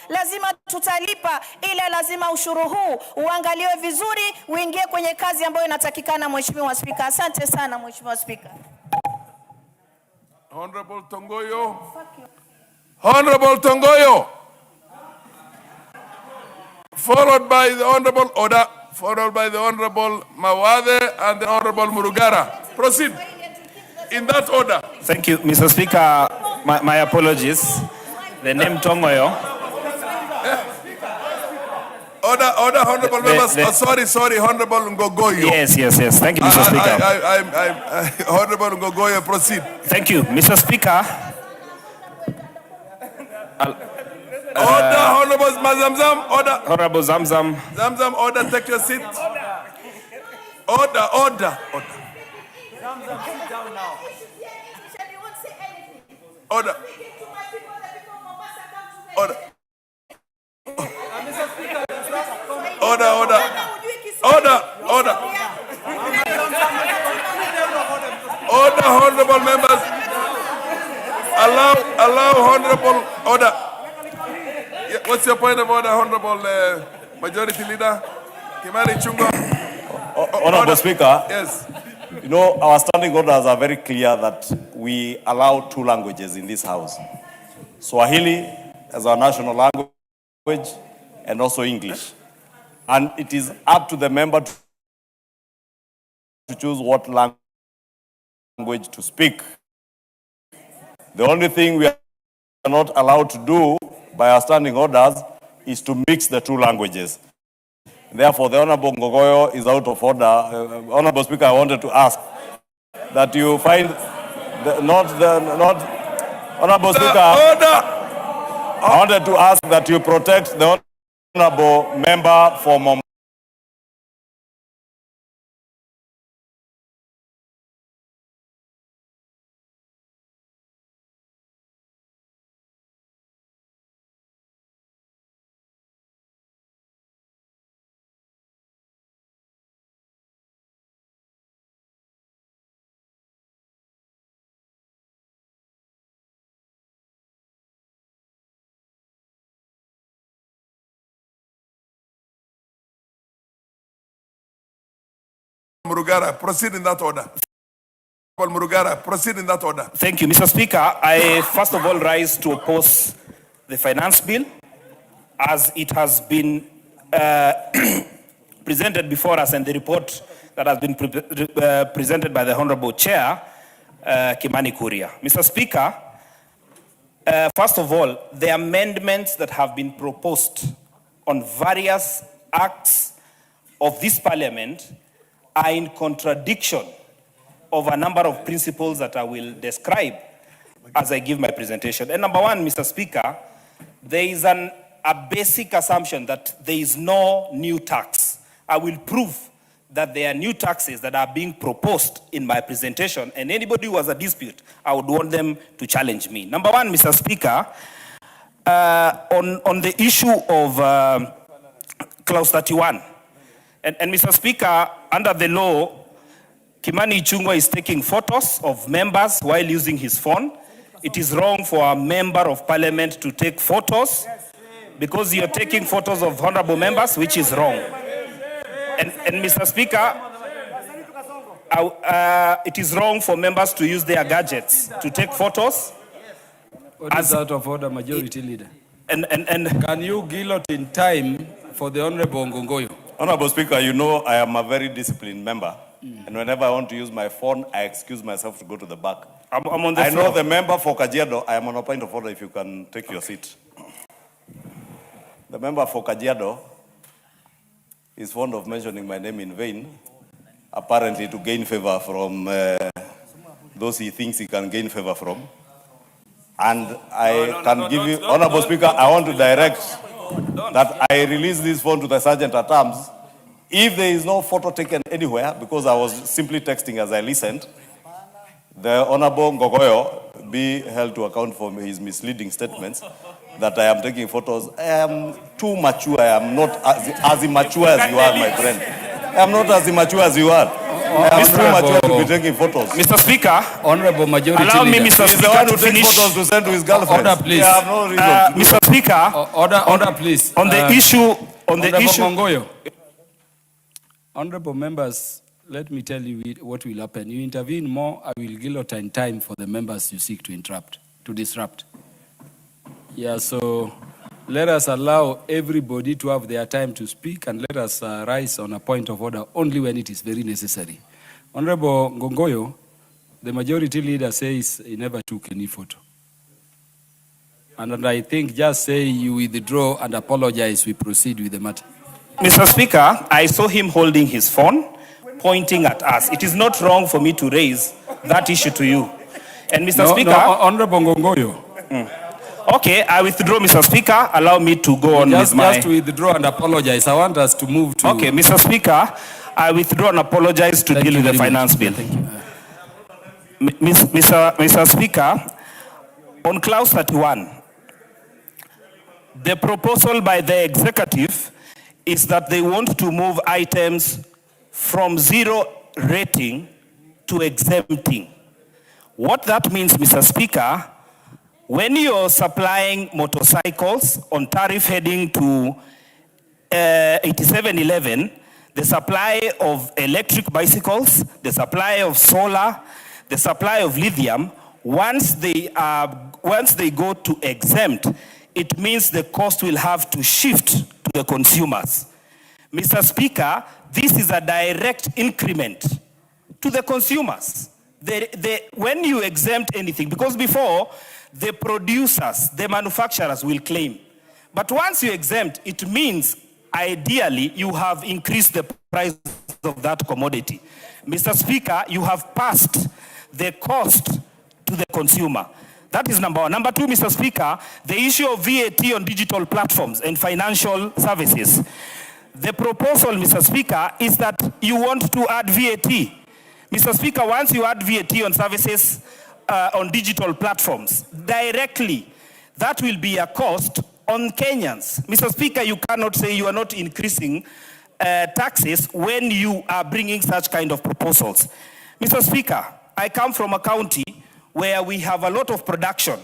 lazima tutalipa, ila lazima ushuru huu uangaliwe vizuri, uingie kwenye kazi ambayo inatakikana Mheshimiwa Spika. Asante sana Mheshimiwa Spika. Honorable Tongoyo. Honorable Tongoyo. Followed by the Honorable Oda, followed by the Honorable Mawade and the Honorable Murugara. Proceed in that order. Thank you, Mr. Speaker. My apologies. The name Tongoyo. Order, honorable members. Sorry, Honorable Ngogoyo. Yes. Thank you, Mr. Speaker. Honorable Ngogoyo, proceed. Thank you, Mr. Speaker. Order, Honorable Zamzam. Order. Honorable Zamzam. Zamzam, order. Take your seat. Order. Zamzam, sit down now. Order. Order. Order, honorable members. Allow honorable order. Yeah, what's your point of order, honorable majority leader? Kimani Chungo. Honorable Speaker. Yes. You know, our standing orders are very clear that we allow 2 languages in this house. Swahili as our national language and also English. And it is up to the member to choose what language to speak. The only thing we are not allowed to do by our standing orders is to mix the 2 languages. Therefore, the Honorable Ngogoyo is out of order. Honorable Speaker, I wanted to ask that you find Honorable Speaker, I wanted to ask that you protect the Honorable member for Mombasa. Murugara, proceed in that order. Murugara, proceed in that order. Thank you, Mr. Speaker. I first of all rise to oppose the finance bill as it has been presented before us, and the report that has been presented by the Honorable Chair, Kimani Kuria. Mr. Speaker, first of all, the amendments that have been proposed on various acts of this Parliament are in contradiction of a number of principles that I will describe as I give my presentation. And number one, Mr. Speaker, there is a basic assumption that there is no new tax. I will prove that there are new taxes that are being proposed in my presentation, and anybody who has a dispute, I would want them to challenge me. Number one, Mr. Speaker, on the issue of Clause 31, and Mr. Speaker, under the law, Kimani Ichung'wah is taking photos of members while using his phone. It is wrong for a member of parliament to take photos because you're taking photos of honorable members, which is wrong. And Mr. Speaker, it is wrong for members to use their gadgets to take photos. What is out of order, Majority Leader? And can you guillotine time for the Honorable Ngongoyo? Honorable Speaker, you know I am a very disciplined member. And whenever I want to use my phone, I excuse myself to go to the back. I'm on the I floor. know the member for Kajiado. I am on a point of order if you can take your seat. The member for Kajiado is fond of mentioning my name in vain, apparently to gain favor from those he thinks he can gain favor from. And I can give you, Honorable Speaker, I want to direct that I release this phone to the Sergeant at Arms. If there is no photo taken anywhere, because I was simply texting as I listened, the Honorable Ngogoyo be held to account for his misleading statements that I am taking photos. I am too mature. I am not as immature as you are, my friend. I am not as immature as you are. I am too mature to be taking photos. Mr. Speaker, Honorable Majority allow me, Leader. Mr. He's the Speaker, one who to takes finish. photos to send to his girlfriend. Order, please. I have no reason to do Mr. Speaker, Order, please. on the issue, Honorable Mongoyo. Honorable members, let me tell you what will happen. You intervene more, I will guillotine time for the members you seek to disrupt. Yeah, so let us allow everybody to have their time to speak, and let us rise on a point of order only when it is very necessary. Honorable Ngongoyo, the Majority Leader says he never took any photo. And I think just say you withdraw and apologize, we proceed with the matter. Mr. Speaker, I saw him holding his phone, pointing at us. It is not wrong for me to raise that issue to you. And Mr. Speaker... Honorable Ngongoyo. Okay, I withdraw, Mr. Speaker. Allow me to go on with my... Just withdraw and apologize. I want us to move to... Okay, Mr. Speaker, I withdraw and apologize to deal with the finance bill. Thank you. Mr. Speaker, on clause 31, the proposal by the executive is that they want to move items from 0 rating to exempting. What that means, Mr. Speaker, when you're supplying motorcycles on tariff heading to 8711, the supply of electric bicycles, the supply of solar, the supply of lithium, once they go to exempt, it means the cost will have to shift to the consumers. Mr. Speaker, this is a direct increment to the consumers. When you exempt anything, because before, the producers, the manufacturers will claim. But once you exempt, it means ideally you have increased the price of that commodity. Mr. Speaker, you have passed the cost to the consumer. That is number one. Number two, Mr. Speaker, the issue of VAT on digital platforms and financial services. The proposal, Mr. Speaker, is that you want to add VAT. Mr. Speaker, once you add VAT on services on digital platforms, directly, that will be a cost on Kenyans. Mr. Speaker, you cannot say you are not increasing taxes when you are bringing such kind of proposals. Mr. Speaker, I come from a county where we have a lot of production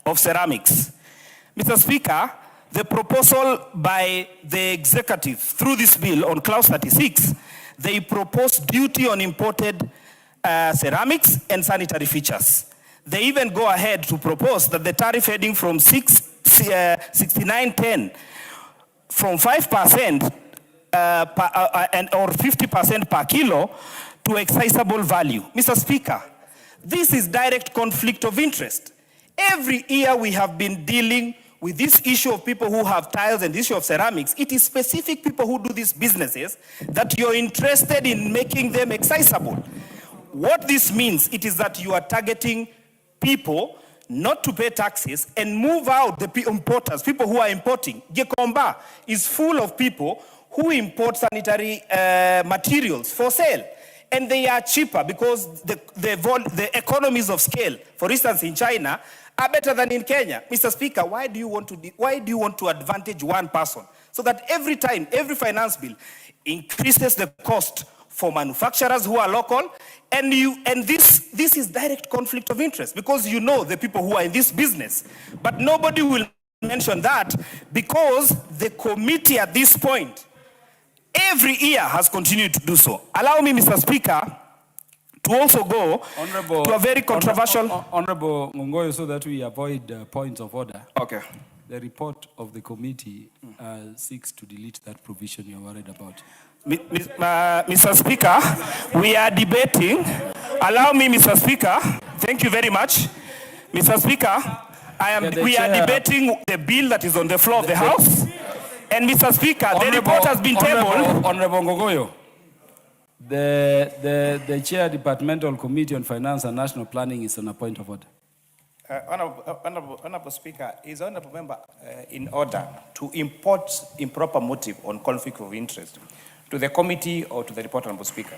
of ceramics. Mr. Speaker, the proposal by the executive through this bill on clause 36, they propose duty on imported ceramics and sanitary features. They even go ahead to propose that the tariff heading from 6910 from 5% or 50% per kilo to excisable value. Mr. Speaker, this is direct conflict of interest. Every year we have been dealing with this issue of people who have tiles and the issue of ceramics. It is specific people who do these businesses that you're interested in making them excisable. What this means, it is that you are targeting people not to pay taxes and move out the importers, people who are importing. Gikomba is full of people who import sanitary materials for sale. And they are cheaper because the economies of scale, for instance, in China, are better than in Kenya. Mr. Speaker, why do you want to advantage one person? So that every time, every finance bill increases the cost for manufacturers who are local, and this is direct conflict of interest because you know the people who are in this business. But nobody will mention that because the committee at this point every year has continued to do so. Allow me, Mr. Speaker, to also go to a very controversial... Honorable Ngongoyo, so that we avoid points of order. Okay. The report of the committee seeks to delete that provision you're worried about. Mr. Speaker, we are debating. Allow me, Mr. Speaker. Thank you very much. Mr. Speaker, we are debating the bill that is on the floor of the House. And Mr. Speaker, the report has been tabled. Honorable Ngogoyo, the Chair Departmental Committee on Finance and National Planning is on a point of order. Honorable Speaker, is honorable member in order to import improper motive on conflict of interest to the committee or to the report, Honorable Speaker?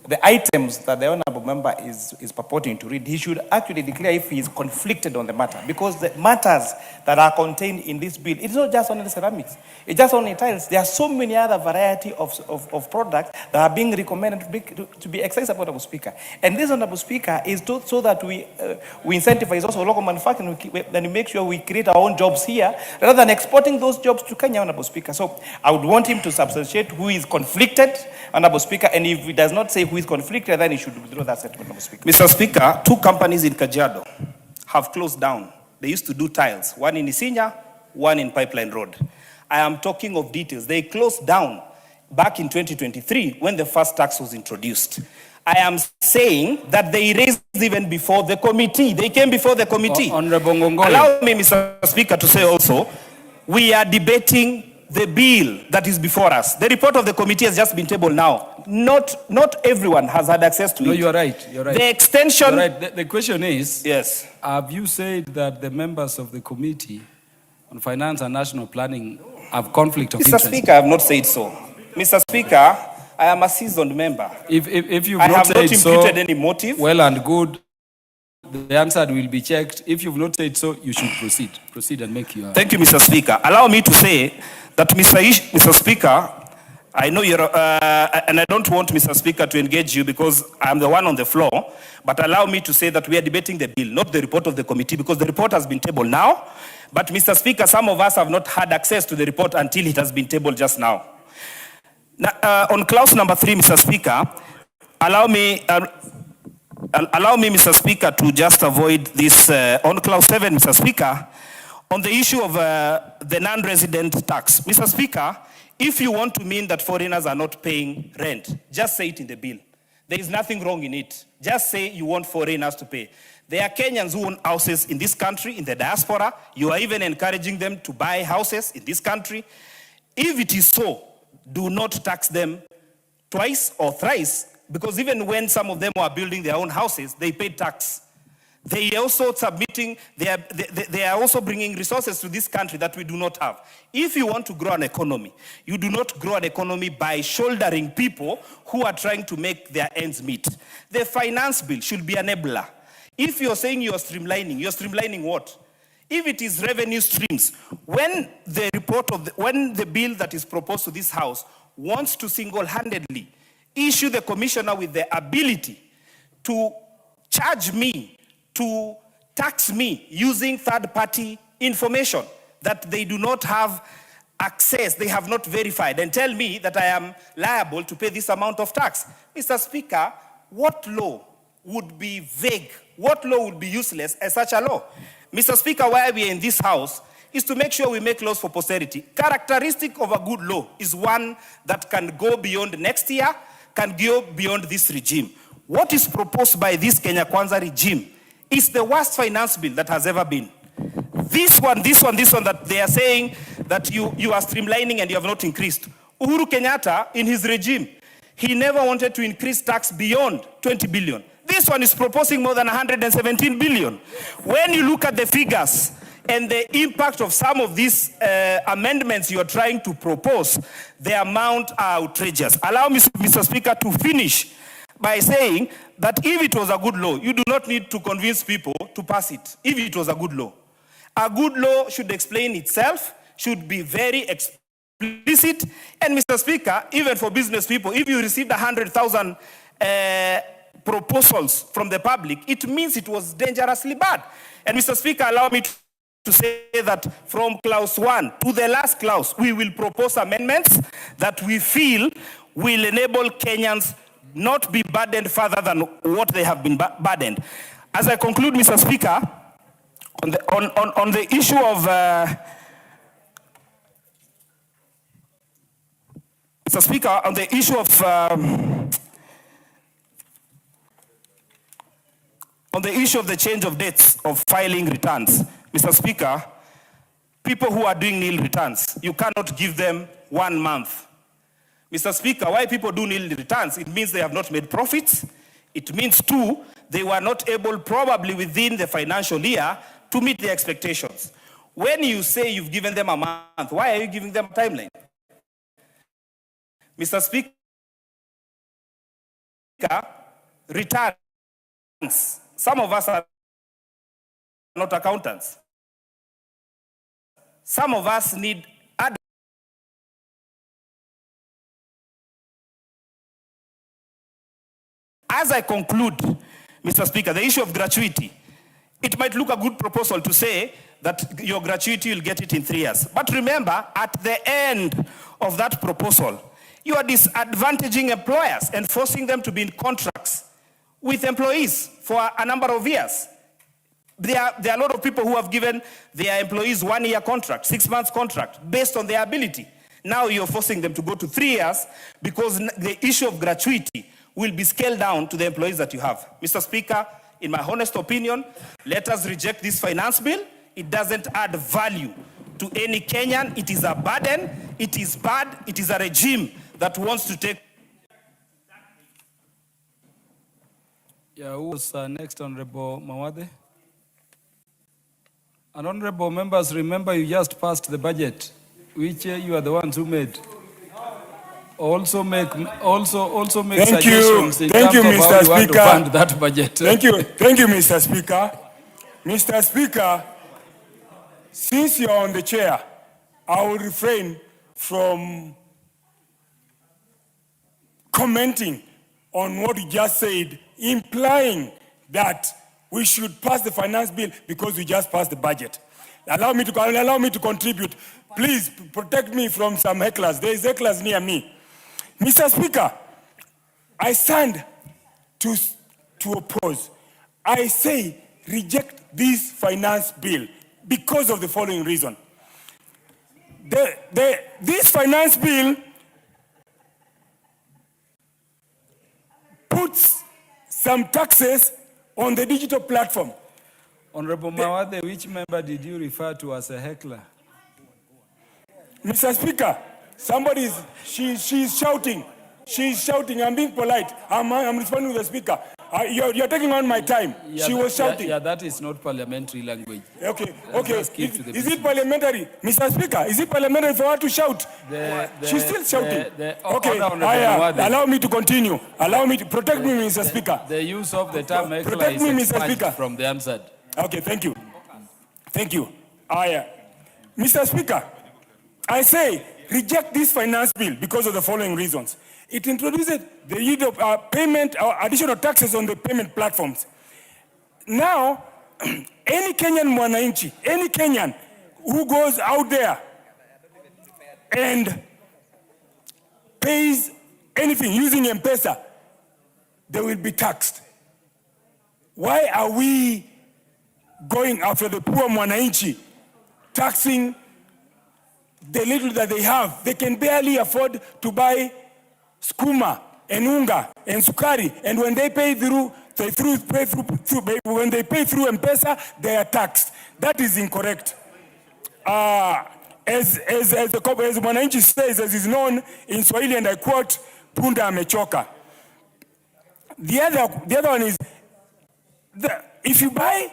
The items that the honorable member is purporting to read, he should actually declare if he is conflicted on the matter, because the matters that are contained in this bill, it's not just only ceramics, it's just only tiles. There are so many other variety of products that are being recommended to be excised, Honorable Speaker. And this, Honorable Speaker, is so that we incentivize also local manufacturing, and we make sure we create our own jobs here, rather than exporting those jobs to Kenya, Honorable Speaker. So I would want him to substantiate who is conflicted, Honorable Speaker, and if he does not say who is conflicted, then he should withdraw that statement, Honorable Speaker. Mr. Speaker, 2 companies in Kajiado have closed down. They used to do tiles, one in Isinya, one in Pipeline Road. I am talking of details. They closed down back in 2023 when the first tax was introduced. I am saying that they raised even before the committee. They came before the committee. Honorable Ngongole. Allow me, Mr. Speaker, to say also, we are debating the bill that is before us. The report of the committee has just been tabled now. Not everyone has had access to it. No, you're right. You're right. The extension... You're right. The question is, yes, have you said that the members of the Committee on Finance and National Planning have conflict of interest? Mr. Speaker, I have not said so. Mr. Speaker, I am a seasoned member. If you've I not have said not imputed so, any motive. well and good. The answer will be checked. If you've not said so, you should proceed. Proceed and make your... Thank you, Mr. Speaker. Allow me to say that, Mr. Speaker, I know you're, and I don't want, Mr. Speaker, to engage you because I'm the one on the floor, but allow me to say that we are debating the bill, not the report of the committee, because the report has been tabled now. But, Mr. Speaker, some of us have not had access to the report until it has been tabled just now. Now, on clause number 3, Mr. Speaker, allow me, Mr. Speaker, to just avoid this. On clause 7, Mr. Speaker, on the issue of the non-resident tax. Mr. Speaker, if you want to mean that foreigners are not paying rent, just say it in the bill. There is nothing wrong in it. Just say you want foreigners to pay. There are Kenyans who own houses in this country, in the diaspora. You are even encouraging them to buy houses in this country. If it is so, do not tax them twice or thrice, because even when some of them are building their own houses, they pay tax. They are also submitting, they are also bringing resources to this country that we do not have. If you want to grow an economy, you do not grow an economy by shouldering people who are trying to make their ends meet. The finance bill should be an enabler. If you're saying you're streamlining what? If it is revenue streams, when the bill that is proposed to this House wants to single-handedly issue the commissioner with the ability to charge me, to tax me using third-party information that they do not have access, they have not verified, and tell me that I am liable to pay this amount of tax. Mr. Speaker, what law would be vague? What law would be useless as such a law? Mr. Speaker, why we are in this House is to make sure we make laws for posterity. Characteristic of a good law is one that can go beyond next year, can go beyond this regime. What is proposed by this Kenya Kwanza regime is the worst finance bill that has ever been. This one that they are saying that you are streamlining and you have not increased. Uhuru Kenyatta, in his regime, he never wanted to increase tax beyond 20 billion. This one is proposing more than 117 billion. When you look at the figures and the impact of some of these amendments you are trying to propose, the amount are outrageous. Allow me, Mr. Speaker, to finish by saying that if it was a good law, you do not need to convince people to pass it, if it was a good law. A good law should explain itself, should be very explicit, and Mr. Speaker, even for business people, if you received 100,000 proposals from the public, it means it was dangerously bad. And Mr. Speaker, allow me to say that from clause 1 to the last clause, we will propose amendments that we feel will enable Kenyans not be burdened further than what they have been burdened. As I conclude, Mr. Speaker, on the issue of Mr. Speaker, on the issue of the change of dates of filing returns, Mr. Speaker, people who are doing nil returns, you cannot give them 1 month. Mr. Speaker, why people do nil returns? It means they have not made profits. It means, 2, they were not able, probably within the financial year, to meet the expectations. When you say you've given them a month, why are you giving them a timeline? Mr. Speaker, returns. Some of us are not accountants. Some of us need advice. As I conclude, Mr. Speaker, the issue of gratuity, it might look a good proposal to say that your gratuity, you'll get it in 3 years. But remember, at the end of that proposal, you are disadvantaging employers and forcing them to be in contracts with employees for a number of years. There are a lot of people who have given their employees 1-year contract, 6 months contract, based on their ability. Now you're forcing them to go to 3 years because the issue of gratuity will be scaled down to the employees that you have. Mr. Speaker, in my honest opinion, let us reject this finance bill. It doesn't add value to any Kenyan. It is a burden. It is bad. It is a regime that wants to take. Yeah, who was next, Honorable Mawade? And honorable members, remember you just passed the budget, which you are the ones who made. Also make suggestions in terms of how you want to fund that budget. Thank you, Mr. Speaker. Mr. Speaker, since you're on the chair, I will refrain from commenting on what you just said, implying that we should pass the finance bill because we just passed the budget. Allow me to contribute. Please protect me from some hecklers. There is hecklers near me. Mr. Speaker, I stand to oppose. I say reject this finance bill because of the following reason. This finance bill puts some taxes on the digital platform. Honorable Mawade, which member did you refer to as a heckler? Mr. Speaker, she's shouting. She's shouting. I'm being polite. I'm responding to the Speaker. You're taking on my time. Yeah, she was shouting. Yeah, that is not parliamentary language. Okay. Is it parliamentary? Mr. Speaker, is it parliamentary for her to shout? She's still shouting. Allow me to continue. Allow me to protect me, Mr. Speaker. The use of the term heckler is expunged from the answer. Okay, thank you. Thank you. Mr. Speaker, I say reject this finance bill because of the following reasons. It introduces the use of payment or additional taxes on the payment platforms. Now, any Kenyan mwananchi, any Kenyan who goes out there and pays anything using M-Pesa, they will be taxed. Why are we going after the poor mwananchi, taxing the little that they have? They can barely afford to buy skuma and unga and sukari, and when they pay through M-Pesa, they are taxed. That is incorrect. As mwananchi says, as is known in Swahili, and I quote, punda amechoka. The other one is, if you buy,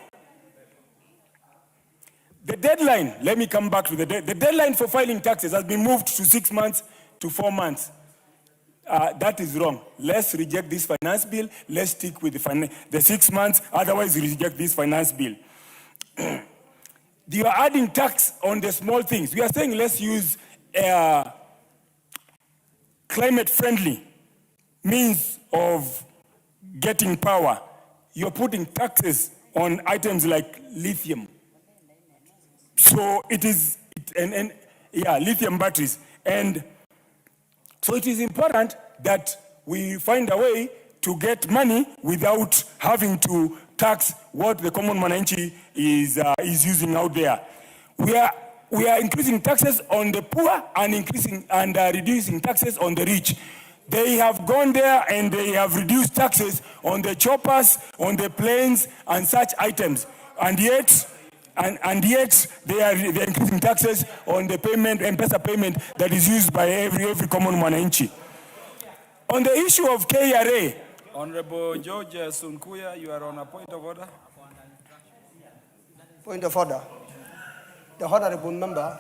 the deadline, let me come back to the deadline for filing taxes has been moved to 6 months to 4 months. That is wrong. Let's reject this finance bill. Let's stick with the 6 months. Otherwise, reject this finance bill. You are adding tax on the small things. We are saying let's use climate-friendly means of getting power. You're putting taxes on items like lithium. So lithium batteries. And so it is important that we find a way to get money without having to tax what the common mwananchi is using out there. We are increasing taxes on the poor and reducing taxes on the rich. They have gone there and they have reduced taxes on the choppers, on the planes, and such items. And yet they are increasing taxes on the payment, M-Pesa payment that is used by every common mwananchi. On the issue of KRA, Honorable George Sunkuya, you are on a point of order. Point of order. The honorable member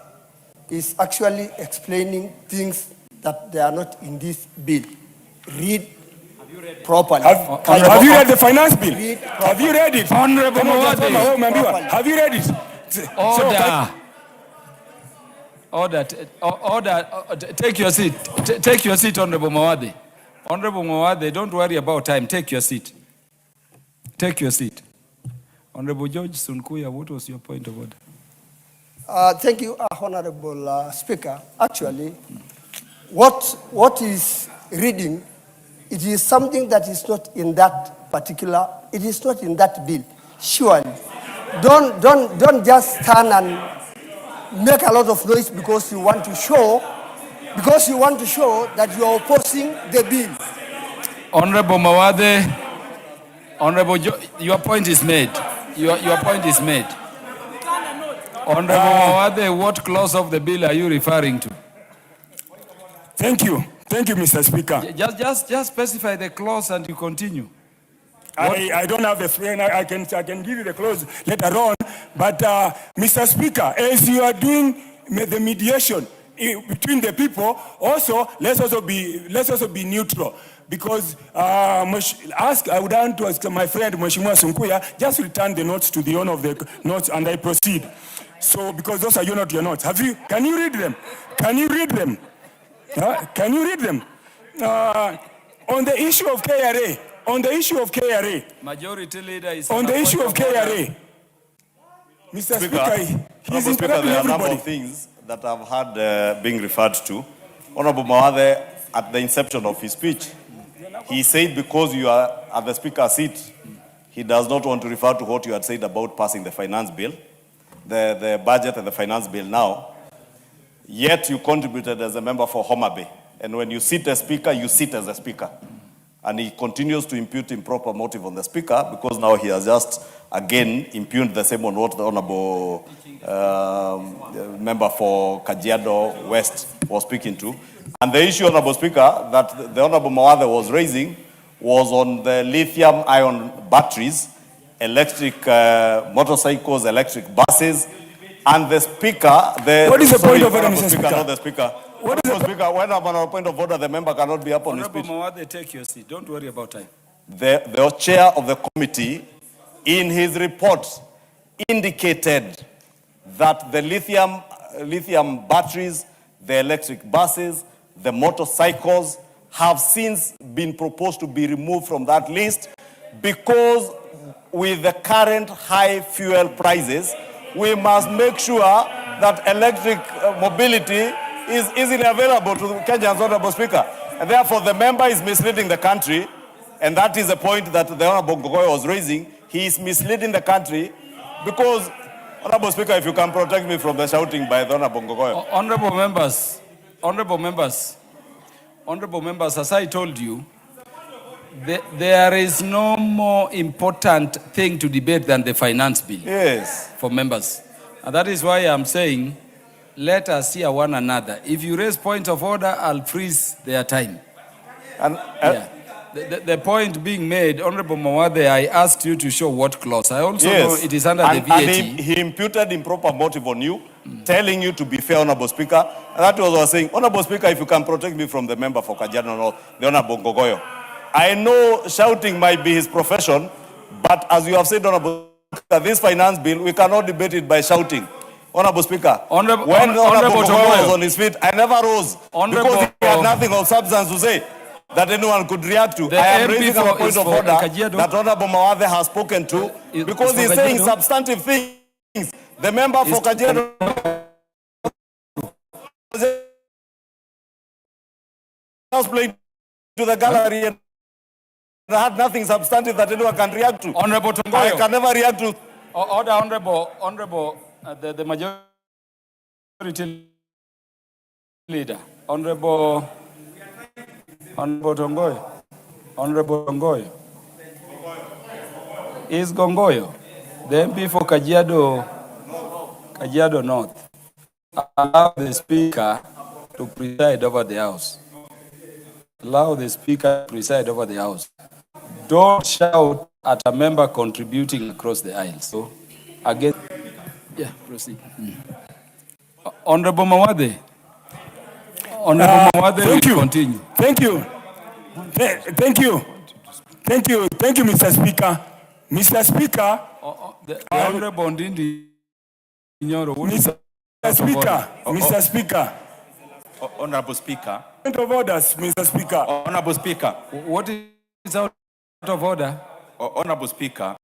is actually explaining things that they are not in this bill. Read properly. Have you read the finance bill? Have you read it? Honorable Mawade. Have you read it? Order. Order. Take your seat. Take your seat, Honorable Mawade. Honorable Mawade, don't worry about time. Take your seat. Take your seat. Honorable George Sunkuya, what was your point of order? Thank you, Honorable Speaker. Actually, what is reading, it is something that is not in that particular, it is not in that bill. Surely. Don't just stand and make a lot of noise because you want to show that you are opposing the bill. Honorable Mawade, your point is made. Your point is made. Honorable Mawade, what clause of the bill are you referring to? Thank you, Mr. Speaker. Just specify the clause and you continue. I don't have the friend. I can give you the clause later on. But Mr. Speaker, as you are doing the mediation between the people, also let's also be neutral. Because I would want to ask my friend Mheshimiwa Sunkuya just return the notes to the owner of the notes and I proceed. So because those are your notes. Can you read them? Can you read them? Can you read them? On the issue of KRA. Majority Leader is on the issue of KRA. Mr. Speaker, he's interrupting there are a number everybody. of things that I've had being referred to. Honorable Mawade, at the inception of his speech, he said because you are at the Speaker's seat, he does not want to refer to what you had said about passing the finance bill, the budget and the finance bill now. Yet you contributed as a member for Homa Bay. And when you sit as Speaker, you sit as a Speaker. And he continues to impute improper motive on the Speaker because now he has just again impugned the same on what the Honorable member for Kajiado West was speaking to. And the issue, Honorable Speaker, that the Honorable Mawade was raising was on the lithium-ion batteries, electric motorcycles, electric buses, and the Speaker... What is the point of order, Mr. Speaker? Not the Speaker. What is the Speaker? When I'm on a point of order, the member cannot be up on his speech. Honorable Mawade, take your seat. Don't worry about time. The chair of the committee, in his report, indicated that the lithium batteries, the electric buses, the motorcycles have since been proposed to be removed from that list because with the current high fuel prices, we must make sure that electric mobility is easily available to Kenyans, Honorable Speaker. And therefore, the member is misleading the country, and that is the point that the Honorable Ngogoyo was raising. He is misleading the country because, Honorable Speaker, if you can protect me from the shouting by the Honorable Ngogoyo. Honorable members, as I told you, there is no more important thing to debate than the finance bill. Yes. For members. And that is why I'm saying, let us hear one another. If you raise point of order, I'll freeze their time. And the point being made, Honorable Mawade, I asked you to show what clause. I also know it is under the VAT. And he imputed improper motive on you, telling you to be fair, Honorable Speaker. And that was what I was saying. Honorable Speaker, if you can protect me from the member for Kajiado North, the Honorable Ngogoyo. I know shouting might be his profession, but as you have said, Honorable Speaker, this finance bill, we cannot debate it by shouting. Honorable Speaker, when Honorable Ngogoyo was on his feet, I never rose because he had nothing of substance to say that anyone could react to. I am raising a point of order that Honorable Mawade has spoken to because he's saying substantive things. The member for Kajiado was playing to the gallery and had nothing substantive that anyone can react to. Honorable Tongoyo. I can never react to. Order, Honorable, the majority leader. Honorable Tongoyo. Honorable Tongoyo. Is Gongoyo, the MP for Kajiado North, allow the Speaker to preside over the House. Allow the Speaker to preside over the House. don't shout at a member contributing across the aisle. So, again, yeah, proceed. Honorable Mawade. Honorable Mawade, thank you. Continue. Thank you. Thank you. Thank you. Thank you, Mr. Speaker. Mr. Speaker. The Honorable Ndindi Nyoro. Mr. Speaker. Mr. Speaker. Honorable Speaker. Point of orders, Mr. Speaker. Honorable Speaker. What is out of order? Honorable Speaker.